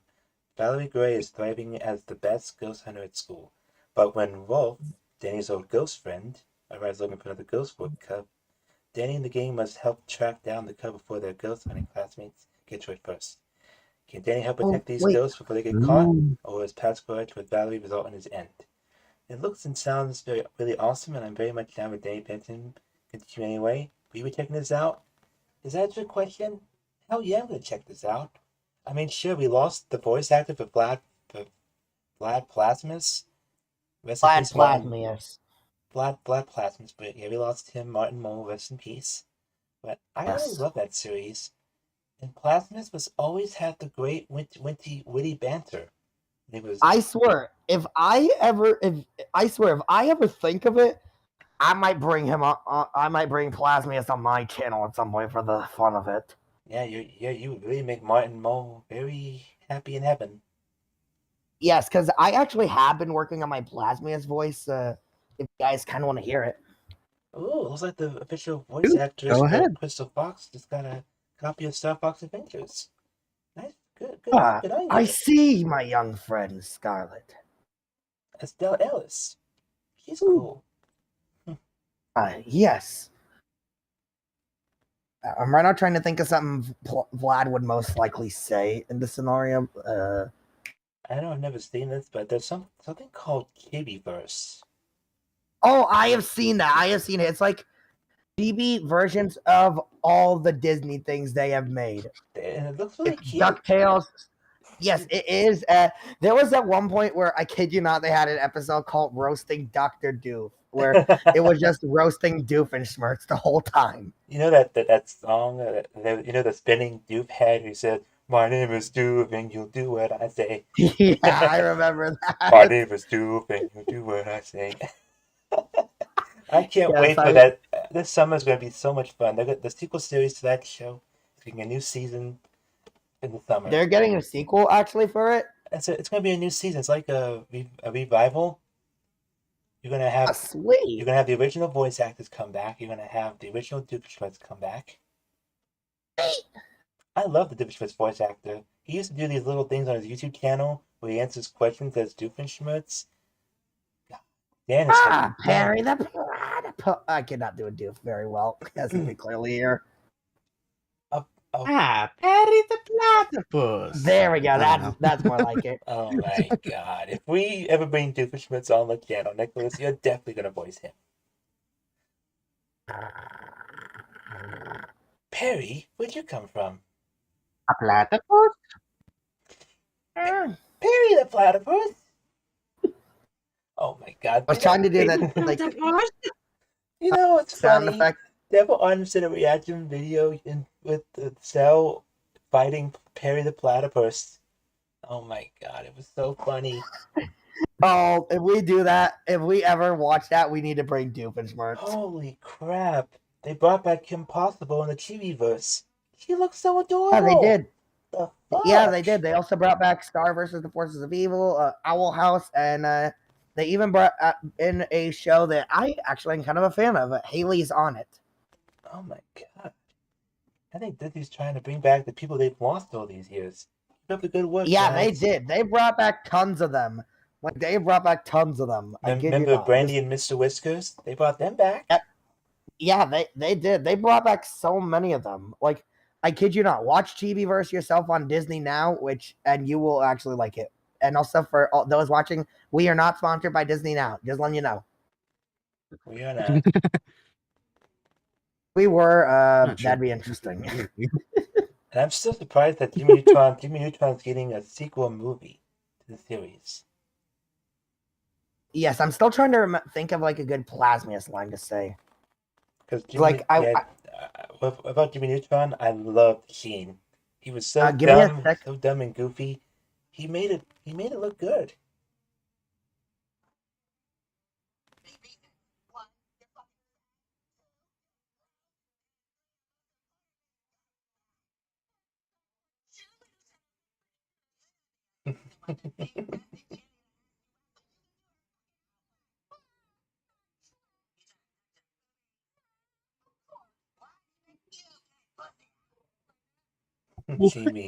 Valerie Gray is thriving as the best ghost hunter at school. But when Wolf, Danny's old ghost friend, arrives looking for another ghost for cub, Danny and the gang must help track down the cub before their ghost hunting classmates get to it first. Can Danny help protect these ghosts before they get caught, or will his past grudge with Valerie result in his end? It looks and sounds really awesome, and I'm very much down with Danny Phantom. Continue anyway. Will you be checking this out? Is that your question? Hell yeah, I'm gonna check this out. I mean, sure, we lost the voice actor for Vlad Plasmus. Vlad Plasmus. Vlad Plasmus, but yeah, we lost him. Martin Mull, rest in peace. But I really love that series. And Plasmus was always had the great witty banter. I swear, if I ever think of it, I might bring him up. I might bring Plasmius on my channel at some point for the fun of it. Yeah, you would really make Martin Mull very happy in heaven. Yes, because I actually have been working on my Plasmius voice. If you guys kind of want to hear it. Oh, looks like the official voice actress for Crystal Fox just got a copy of Star Fox Adventures. Nice, good on you. I see, my young friend Scarlet. Estelle Ellis. She's cool. Yes. I'm right now trying to think of something Vlad would most likely say in this scenario. I know I've never seen this, but there's something called Chibiverse. Oh, I have seen that. I have seen it. It's like chibi versions of all the Disney things they have made. And it looks really cute. DuckTales. Yes, it is. There was at one point where, I kid you not, they had an episode called Roasting Dr. Doof, where it was just roasting Doofenshmirtz the whole time. You know that song, you know the spinning Doof head who said, "My name is Doof and you'll do what I say." Yeah, I remember that. My name is Doof and you'll do what I say. I can't wait for that. This summer's going to be so much fun. The sequel series to that show is getting a new season in the summer. They're getting a sequel actually for it? It's going to be a new season. It's like a revival. You're going to have the original voice actors come back. You're going to have the original Doofenshmirtz come back. I love the Doofenshmirtz voice actor. He used to do these little things on his YouTube channel where he answers questions as Doofenshmirtz. Perry the Platypus. I cannot do a Doof very well, as you can clearly hear. Perry the Platypus. There we go. That's more like it. Oh my god. If we ever bring Doofenshmirtz on the channel, Nicholas, you're definitely going to voice him. Perry, where'd you come from? A platypus? Perry the Platypus? Oh my god. I was trying to do that. Like, you know, it's sound funny. effect. Devil Artemis did a reaction video with the Cell fighting Perry the Platypus. Oh my god, it was so funny. Oh, if we do that, if we ever watch that, we need to bring Doofenshmirtz. Holy crap. They brought back Kim Possible in the Chibiverse. She looks so adorable. Yeah, they did. The fuck? Yeah, they did. They also brought back Star versus the Forces of Evil, Owl House, and they even brought in a show that I actually am kind of a fan of. Haley's on it. Oh my god. I think Disney's trying to bring back the people they've lost all these years. Keep up the good work, Yeah, guys. they did. They brought back tons of them. Like they brought back tons of them. I kid you Remember not. Brandy and Mr. Whiskers? They brought them back. Yeah, they did. They brought back so many of them. Like I kid you not. Watch Chibiverse yourself on Disney Now, and you will actually like it. And also for all those watching, we are not sponsored by Disney Now. Just letting you know. We are not. We were. Not sure. That'd be interesting. And I'm still surprised that Jimmy Neutron's getting a sequel movie to the series. Yes, I'm still trying to think of like a good Plasmius line to say. Because about Jimmy Neutron, I loved Sheen. He was so dumb and goofy. He made it look good.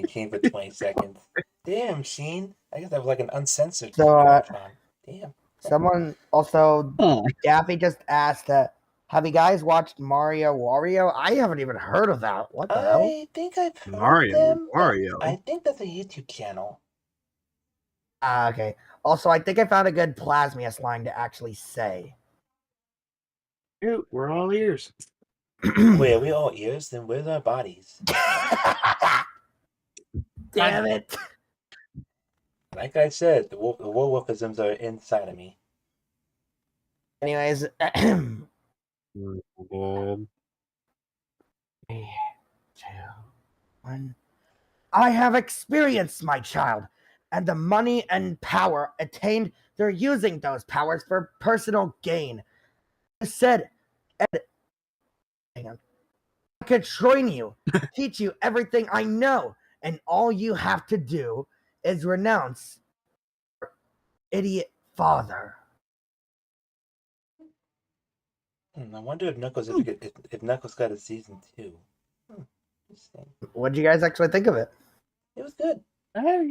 Sheen for 20 seconds. Damn, Sheen. I guess that was like an uncensored Neutron. Damn. Someone also, Daffy just asked, have you guys watched Mario Wario? I haven't even heard of that. What the hell? I think I've heard Mario them. Wario. I think that's a YouTube channel. Okay. Also, I think I found a good Plasmius line to actually say. Dude, we're all ears. Wait, are we all ears? Then where's our bodies? Damn it. Like I said, the Warwolfisms are inside of me. Anyways. Good. 3, 2, 1. I have experienced, my child, and the money and power attained through using those powers for personal gain. I said, hang on. I could train you, teach you everything I know, and all you have to do is renounce your idiot father. I wonder if Knuckles if Knuckles got a season 2. Interesting. What did you guys actually think of it? It was good. Yeah,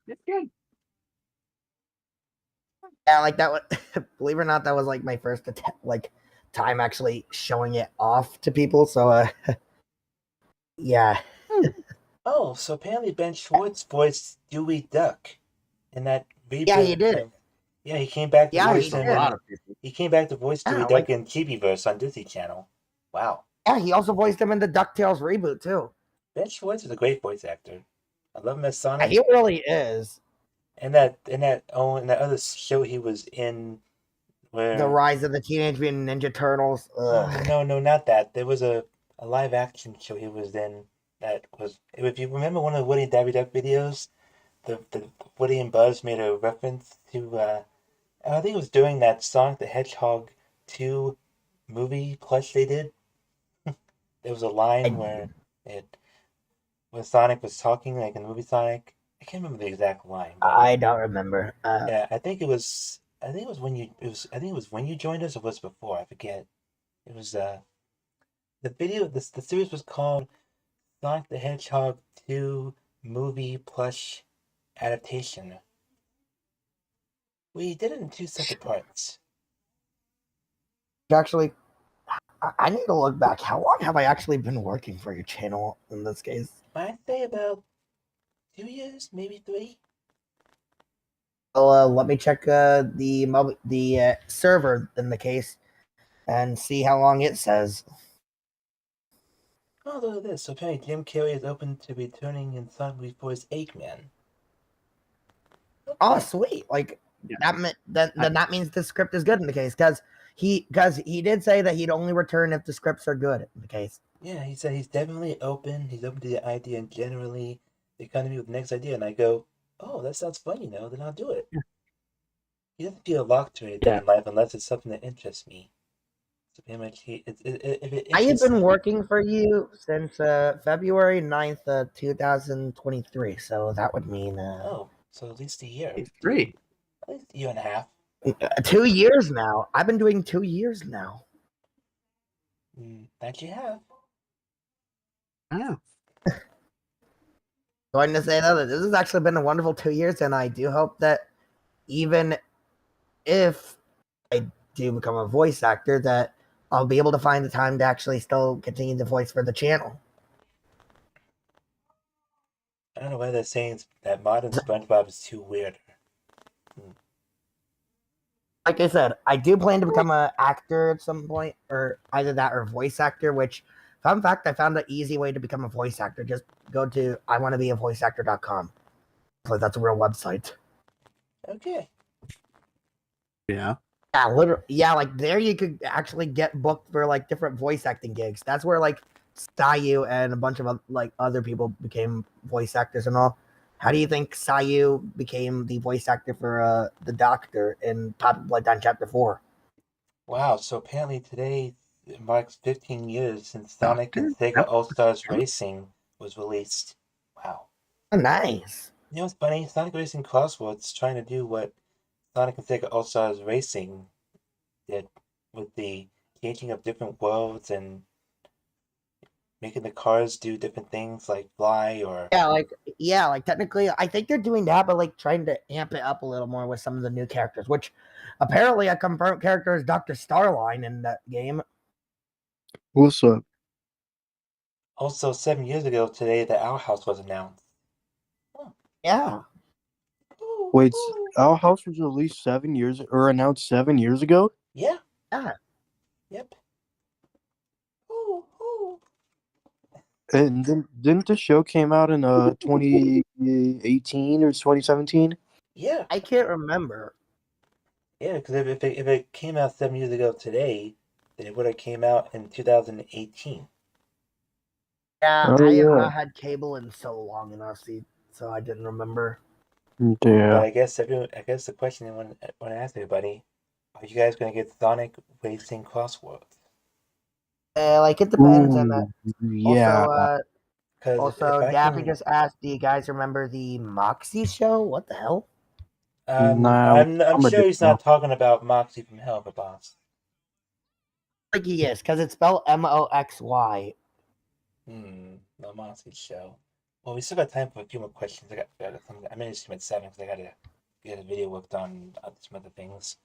it's good. Yeah, like that was, believe it or not, that was like my first time actually showing it off to people. So, yeah. Oh, so apparently Ben Schwartz voiced Dewey Duck in that reboot. Yeah, he did. Yeah, he came back to voice he him. did. He came back to voice Dewey Duck in Chibiverse on Disney Channel. Wow. Yeah, he also voiced him in the DuckTales reboot too. Ben Schwartz is a great voice actor. I love him as Sonic. Yeah, he really is. And that other show he was in, where The Rise of the Teenage Mutant Ninja Turtles. Ugh. No, not that. There was a live action show he was in that was. If you remember one of the Woody and Daffy Duck videos, the Woody and Buzz made a reference to. I think it was during that Sonic the Hedgehog 2 movie plush they did. There was a line where Sonic was talking, like in the movie Sonic. I can't remember the exact line. I don't remember. Yeah, I think it was when you joined us, or was it before? I forget. It was the video. The series was called Sonic the Hedgehog 2 movie plush adaptation. We did it in 2 separate parts. Actually, I need to look back. How long have I actually been working for your channel in this case? I'd say about 2 years, maybe 3. Well, let me check the server in the case and see how long it says. Oh, look at this. So apparently Jim Carrey is open to returning in Sonic movie for his Eggman. Okay. Oh, sweet! Like that means the script is good in the case because he did say that he'd only return if the scripts are good in the case. Yeah, he said he's definitely open. He's open to the idea, and generally they come to me with the next idea, and I go, "Oh, that sounds fun, then I'll do it." He doesn't feel locked to anything in life unless it's something that interests me. So pretty much, I have been working for you since February 9th, 2023. So that would mean so at least a year. It's 3. At least a year and a half. 2 years now. I've been doing 2 years now. That you have. Oh. Going to say though that this has actually been a wonderful 2 years, and I do hope that even if I do become a voice actor, that I'll be able to find the time to actually still continue the voice for the channel. I don't know why they're saying that modern SpongeBob is too weird. Like I said, I do plan to become an actor at some point, or either that or voice actor, which, fun fact, I found an easy way to become a voice actor. Just go to iwannabeavoiceactor.com. So that's a real website. Okay. Yeah. Yeah, literally. Yeah, like there you could actually get booked for like different voice acting gigs. That's where like Sayu and a bunch of like other people became voice actors and all. How do you think Sayu became the voice actor for the Doctor in Top of Bloodline Chapter 4? Wow, so apparently today marks 15 years since Sonic and Sega All-Stars Racing was released. Wow. Oh, nice. You know what's funny? Sonic Racing Crosswords trying to do what Sonic and Sega All-Stars Racing did with the changing of different worlds and making the cars do different things like fly or Yeah, like technically I think they're doing that, but like trying to amp it up a little more with some of the new characters, which apparently a confirmed character is Dr. Starline in that game. What's up? Also 7 years ago today the Owl House was announced. Yeah. Wait, Our House was released 7 years or announced 7 years ago? Yeah. Yeah. Yep. And then didn't the show came out in 2018 or 2017? Yeah. I can't remember. Yeah, because if it came out 7 years ago today, then it would have came out in 2018. Yeah, Oh, I have yeah. not had cable in so long in RC, so I didn't remember. But Yeah. I guess the question I want to ask everybody: are you guys going to get Sonic Racing Crosswords? Like it depends, and Yeah. also Daffy just asked, "Do you guys remember the Moxie show? What the hell?" Nah, I'm sure he's not talking about Moxie from Hell, the boss. Like he is, because it's spelled Moxy. The Moxie show. Well, we still got time for a few more questions. I got some. I managed to at 7 because I got to get a video worked on some other things.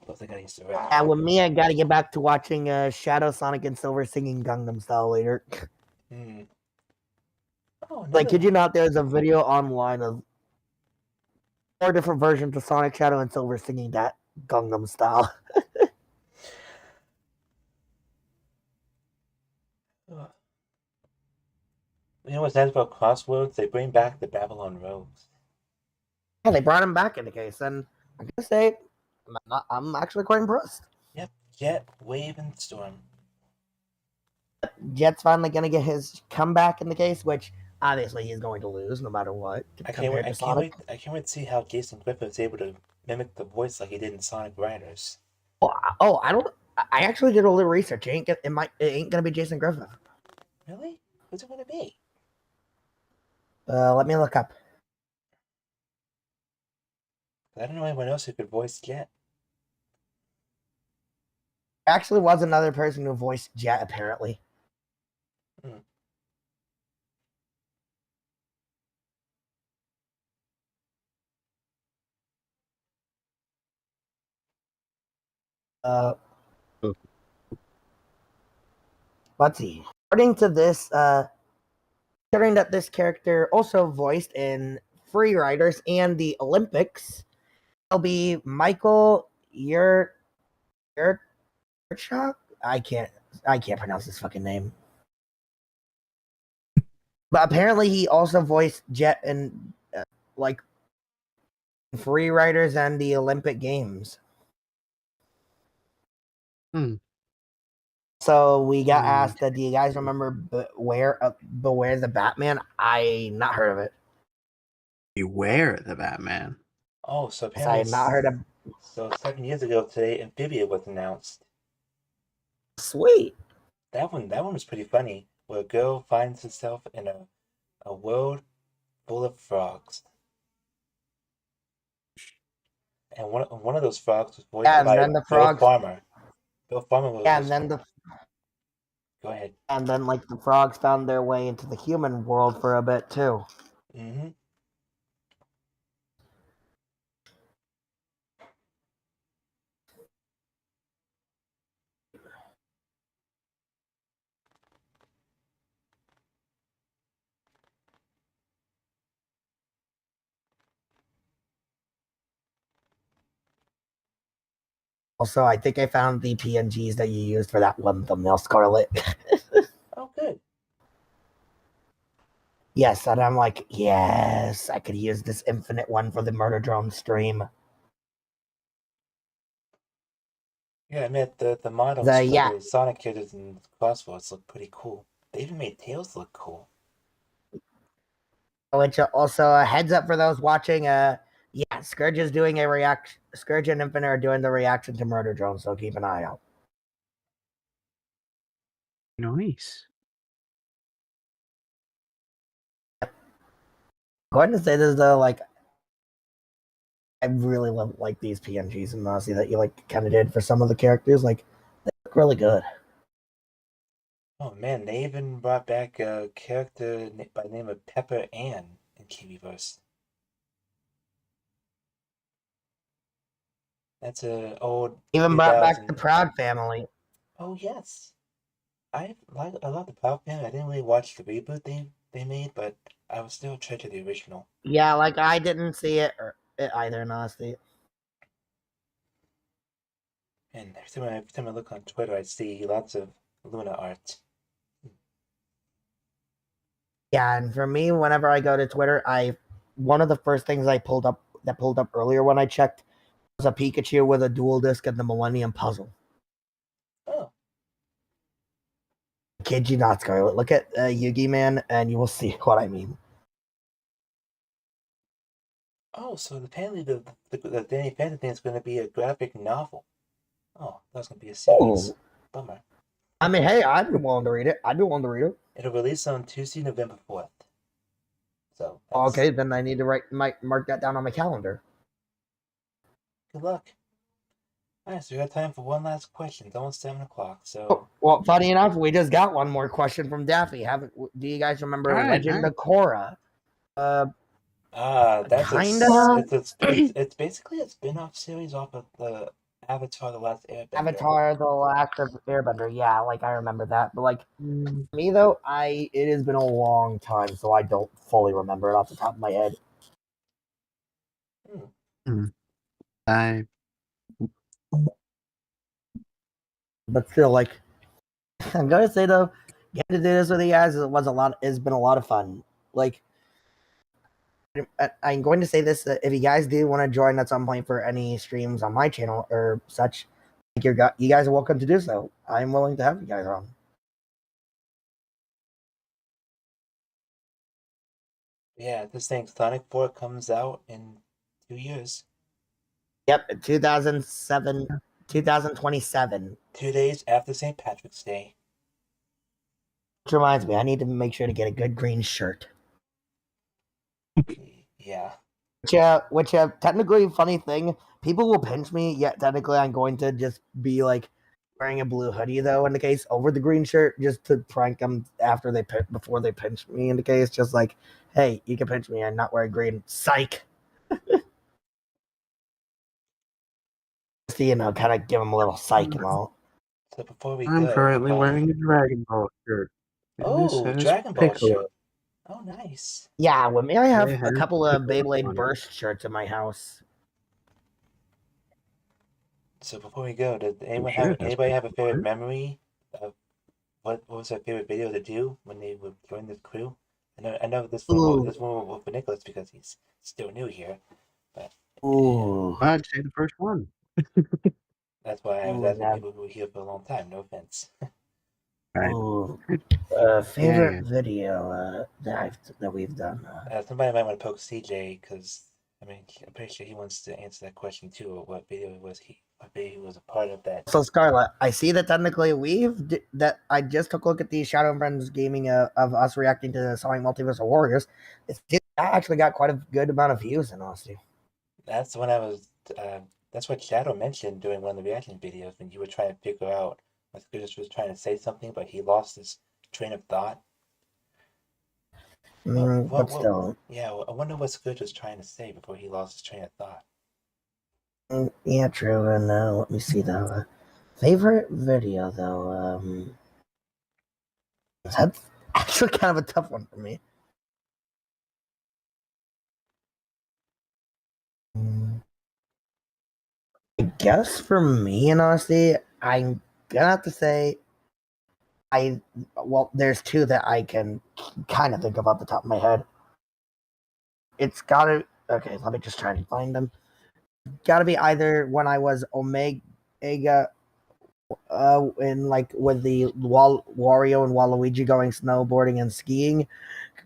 Plus, I got to use the rest. And with me, I gotta get back to watching Shadow, Sonic, and Silver singing Gangnam Style later. Oh, like, kid you not, there's a video online of 4 different versions of Sonic, Shadow, and Silver singing that Gangnam Style. You know what's nice about Crosswords? They bring back the Babylon Rose. Yeah, they brought him back in the case, and I gotta say, I'm actually quite impressed. Yep, Jet, Wave, and Storm. Jet's finally gonna get his comeback in the case, which obviously he's going to lose no matter what. I can't wait to see how Jason Griffith's able to mimic the voice like he did in Sonic Riders. I actually did a little research. It ain't gonna be Jason Griffith. Really? Who's it gonna be? Let me look up. I don't know anyone else who could voice Jet. Actually, was another person who voiced Jet apparently. Let's see. According to this, considering that this character also voiced in Free Riders and the Olympics, it'll be Michael Yurchak. I can't pronounce his fucking name. But apparently, he also voiced Jet in like Free Riders and the Olympic Games. So we got asked, do you guys remember Beware the Batman? I not heard of it. Beware the Batman. Oh, so Yes, I had not heard of. So 7 years ago today, Amphibia was announced. Sweet. That one was pretty funny. Where a girl finds herself in a world full of frogs. And one of those frogs was voiced by Bill Farmer. Bill Farmer was. Yeah, and then Go ahead. And then, like, the frogs found their way into the human world for a bit, too. Mm-hmm. Also, I think I found the PNGs that you used for that one thumbnail, Scarlet. Oh, good. Yes, and I'm like, yes, I could use this infinite one for the Murder Drone stream. Yeah, I admit the models for Yeah. the Sonic characters and Crossroads look pretty cool. They even made Tails look cool. Which also, a heads up for those watching, yeah, Scourge is doing a reaction. Scourge and Infinite are doing the reaction to Murder Drone, so keep an eye out. Nice. Going to say this though, like, I really love like these PNGs and honestly that you like kind of did for some of the characters. Like, they look really good. Oh man, they even brought back a character by the name of Pepper Ann in Kiwiverse. That's a old. Even brought back the Proud Family. Oh yes, I love the Proud Family. I didn't really watch the reboot they made, but I was still true to the original. Yeah, like I didn't see it either, honestly. And every time I look on Twitter, I see lots of Luna art. Yeah, and for me, whenever I go to Twitter, one of the first things I pulled up earlier when I checked was a Pikachu with a dual disc and the Millennium Puzzle. Oh. Kid you not, Scarlet. Look at Yugi Man, and you will see what I mean. Oh, so apparently the Danny Phantom thing is going to be a graphic novel. Oh, that's going to be a series. Bummer. I mean, hey, I'd be willing to read it. It'll release on Tuesday, November 4th. So. Okay, then I need to mark that down on my calendar. Good luck. Alright, so we got time for one last question. It's almost 7 o'clock, so. Oh, well, funny enough, we just got one more question from Daffy. Do you guys remember Legend of Korra? That's kinda. It's basically a spin-off series off of the Avatar: The Last Airbender. Avatar: The Last Airbender. Yeah, like I remember that. But like me though, it has been a long time, so I don't fully remember it off the top of my head. But still, like I'm gonna say though, getting to do this with you guys has been a lot of fun. Like I'm going to say this: that if you guys do want to join at some point for any streams on my channel or such, you guys are welcome to do so. I'm willing to have you guys on. Yeah, this thing Sonic 4 comes out in 2 years. Yep, 2027. 2 days after St. Patrick's Day. Which reminds me, I need to make sure to get a good green shirt. Yeah. Which technically, funny thing, people will pinch me, yet technically I'm going to just be like wearing a blue hoodie though in the case over the green shirt just to prank them before they pinch me in the case. Just like, hey, you can pinch me and not wear green. Psych. Kind of give them a little psych and all. So before we I'm go, currently wearing a Dragon Ball shirt. Oh, Dragon Ball shirt. Oh, nice. Yeah, with me, I have a couple of Beyblade Burst shirts in my house. So before we go, did anybody have a favorite memory of what was their favorite video to do when they would join this crew? I know this one will for Nicholas because he's still new here, but I'd say the first one. That's why I was asking people who were here for a long time. No offense. Favorite video that we've done. Somebody might want to poke CJ because I'm pretty sure he wants to answer that question too. Or what video was a part of that? So Scarlet, I see that technically I just took a look at the Shadow&Friends gaming of us reacting to Sonic Multiverse of Warriors. I actually got quite a good amount of views in honesty. That's when I was. That's what Shadow mentioned during one of the reaction videos when you were trying to figure out Scourge was trying to say something, but he lost his train of thought. But still. Yeah, I wonder what Scourge was trying to say before he lost his train of thought. Yeah, true. And let me see though. Favorite video though. That's actually kind of a tough one for me. I guess for me, and honestly, I'm gonna have to say, there's two that I can kind of think of off the top of my head. It's gotta okay. Let me just try and find them. Gotta be either when I was Omega, in like with the Wario and Waluigi going snowboarding and skiing,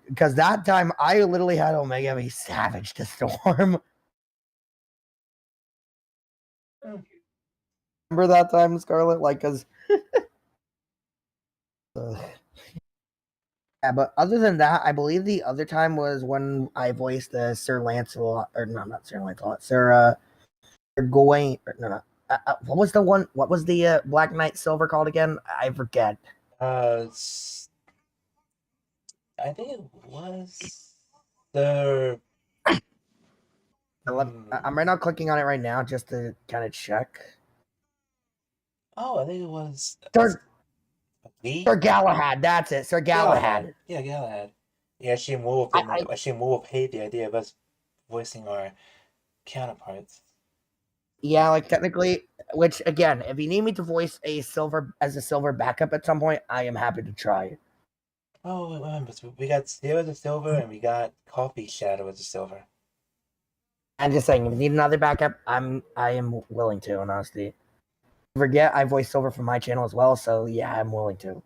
because that time I literally had Omega be savage to Storm. Remember that time, Scarlet? Like, cause yeah, but other than that, I believe the other time was when I voiced Sir Lancelot, or no, not Sir Lancelot, Sir Gawain. No. What was the one? What was the Black Knight Silver called again? I forget. I think it was the. I'm right now clicking on it right now just to kind of check. Oh, I think it was Sir Galahad. That's it, Sir Galahad. Yeah, Galahad. Yeah, she and Wolf hate the idea of us voicing our counterparts. Yeah, like technically, which again, if you need me to voice a silver backup at some point, I am happy to try. Oh, remember, so we got Sear as a silver and we got Coffee Shadow as a silver. I'm just saying, if you need another backup, I am willing to, honestly. Forget I voice silver for my channel as well, so yeah, I'm willing to.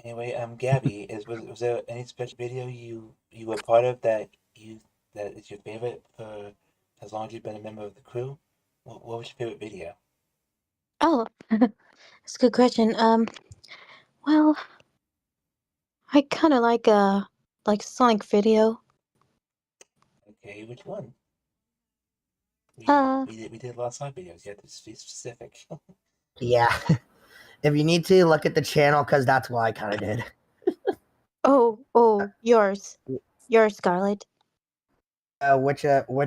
Anyway, Gabby, was there any special video you were part of that is your favorite for as long as you've been a member of the crew? What was your favorite video? Oh, that's a good question. Well, I kind of like Sonic video. Okay, which one? We did a lot of Sonic videos. You have to be specific. Yeah, if you need to look at the channel, because that's what I kind of did. Yours, Scarlet. Which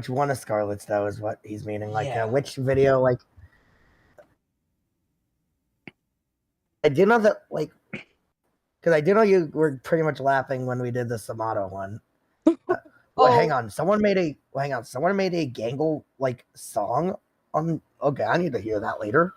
one of Scarlet's though is what he's meaning? Like, Yeah. Which video? Like, I do know that, like, because I do know you were pretty much laughing when we did the Samato one. Hang on. Someone made a Gangle like song on. Okay, I need to hear that later.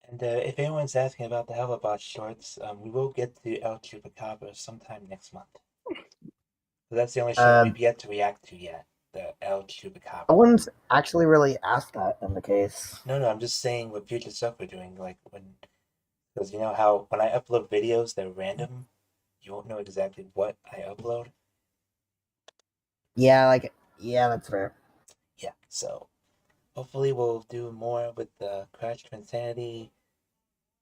And if anyone's asking about the Hellerbot shorts, we will get to El Chupacabra sometime next month. So that's the only short we've yet to react to yet. The El Chupacabra. No one's actually really asked that in the case. No, I'm just saying what future stuff we're doing. Like because you know how when I upload videos, they're random. You won't know exactly what I upload. Yeah, that's fair. Yeah, so hopefully we'll do more with the Crash to Insanity.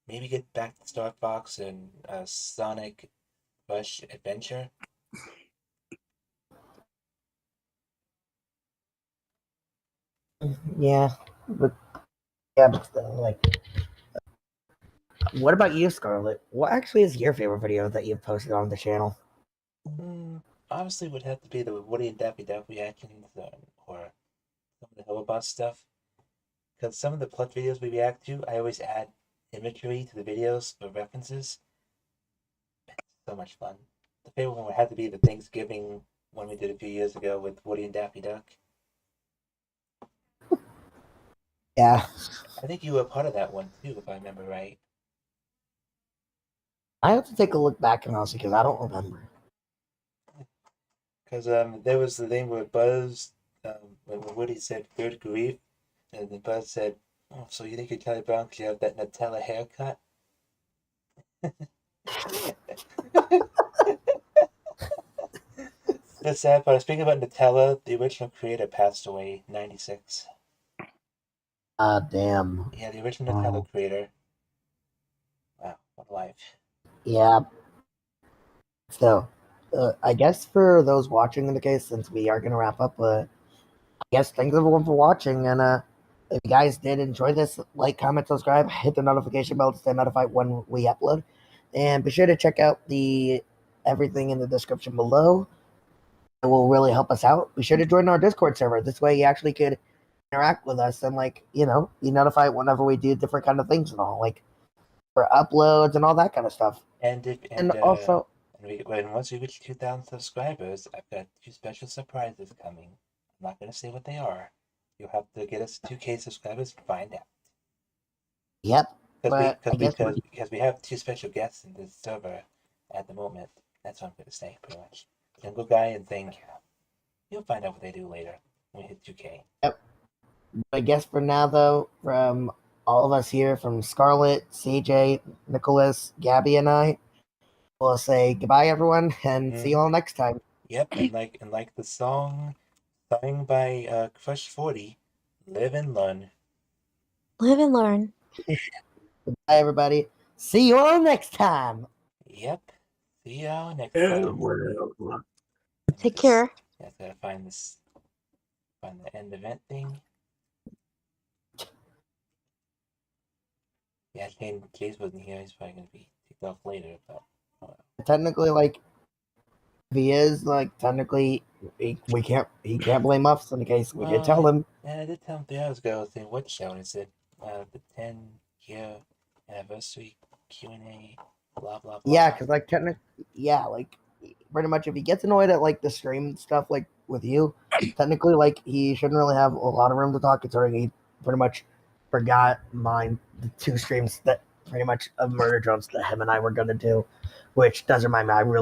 Maybe get back to Star Fox and Sonic Rush Adventure. Yeah, but still, like, what about you, Scarlet? What actually is your favorite video that you've posted on the channel? Obviously, would have to be the Woody and Daffy Duck reactions, or some of the Hellbot stuff. Because some of the plot videos we react to, I always add imagery to the videos for references. So much fun. The favorite one would have to be the Thanksgiving one we did a few years ago with Woody and Daffy Duck. Yeah. I think you were part of that one too, if I remember right. I have to take a look back and honestly, because I don't remember. Because there was the thing where Buzz, when Woody said third grief, and then Buzz said, "Oh, so you think you're Charlie Brown because you have that Nutella haircut?" The sad part, speaking about Nutella, the original creator passed away, 96. Damn. Yeah, the original Nutella creator. Wow, what a life. Yeah. So, I guess for those watching in the case, since we are going to wrap up, I guess thanks everyone for watching, and if you guys did enjoy this, like, comment, subscribe, hit the notification bell to stay notified when we upload. And be sure to check out everything in the description below. It will really help us out. Be sure to join our Discord server. This way you actually could interact with us and, like, you know, be notified whenever we do different kind of things and all, like for uploads and all that kind of stuff. And Also, once we reach 2,000 subscribers, I've got 2 special surprises coming. I'm not going to say what they are. You'll have to get us 2K subscribers to find out. yep. Because we have 2 special guests in this server at the moment. That's what I'm going to say, pretty much. Jungle Guy and Thing. You'll find out what they do later when we hit 2K. Yep. I guess for now, though, from all of us here, from Scarlet, CJ, Nicholas, Gabby, and I, we'll say goodbye, everyone, and see you all next time. Yep, and like the song sung by Crush 40, Live and Learn. Live and learn. Goodbye, everybody. See you all next time. Yep. See y'all next time. Take care. Yeah, I gotta find the end event thing. Yeah, Jayse wasn't here. He's probably gonna be kicked off later. But technically, like, if he is, like, technically, he can't blame us in the case we did tell him. Yeah, I did tell him 3 hours ago. Saying what show is it? The 10-year anniversary QnA. Blah blah blah. Yeah, because like technically, yeah, like pretty much if he gets annoyed at like the stream stuff, like with you, technically, like he shouldn't really have a lot of room to talk, considering he pretty much forgot the 2 streams that pretty much of murder drones that him and I were gonna do, which doesn't remind me. I really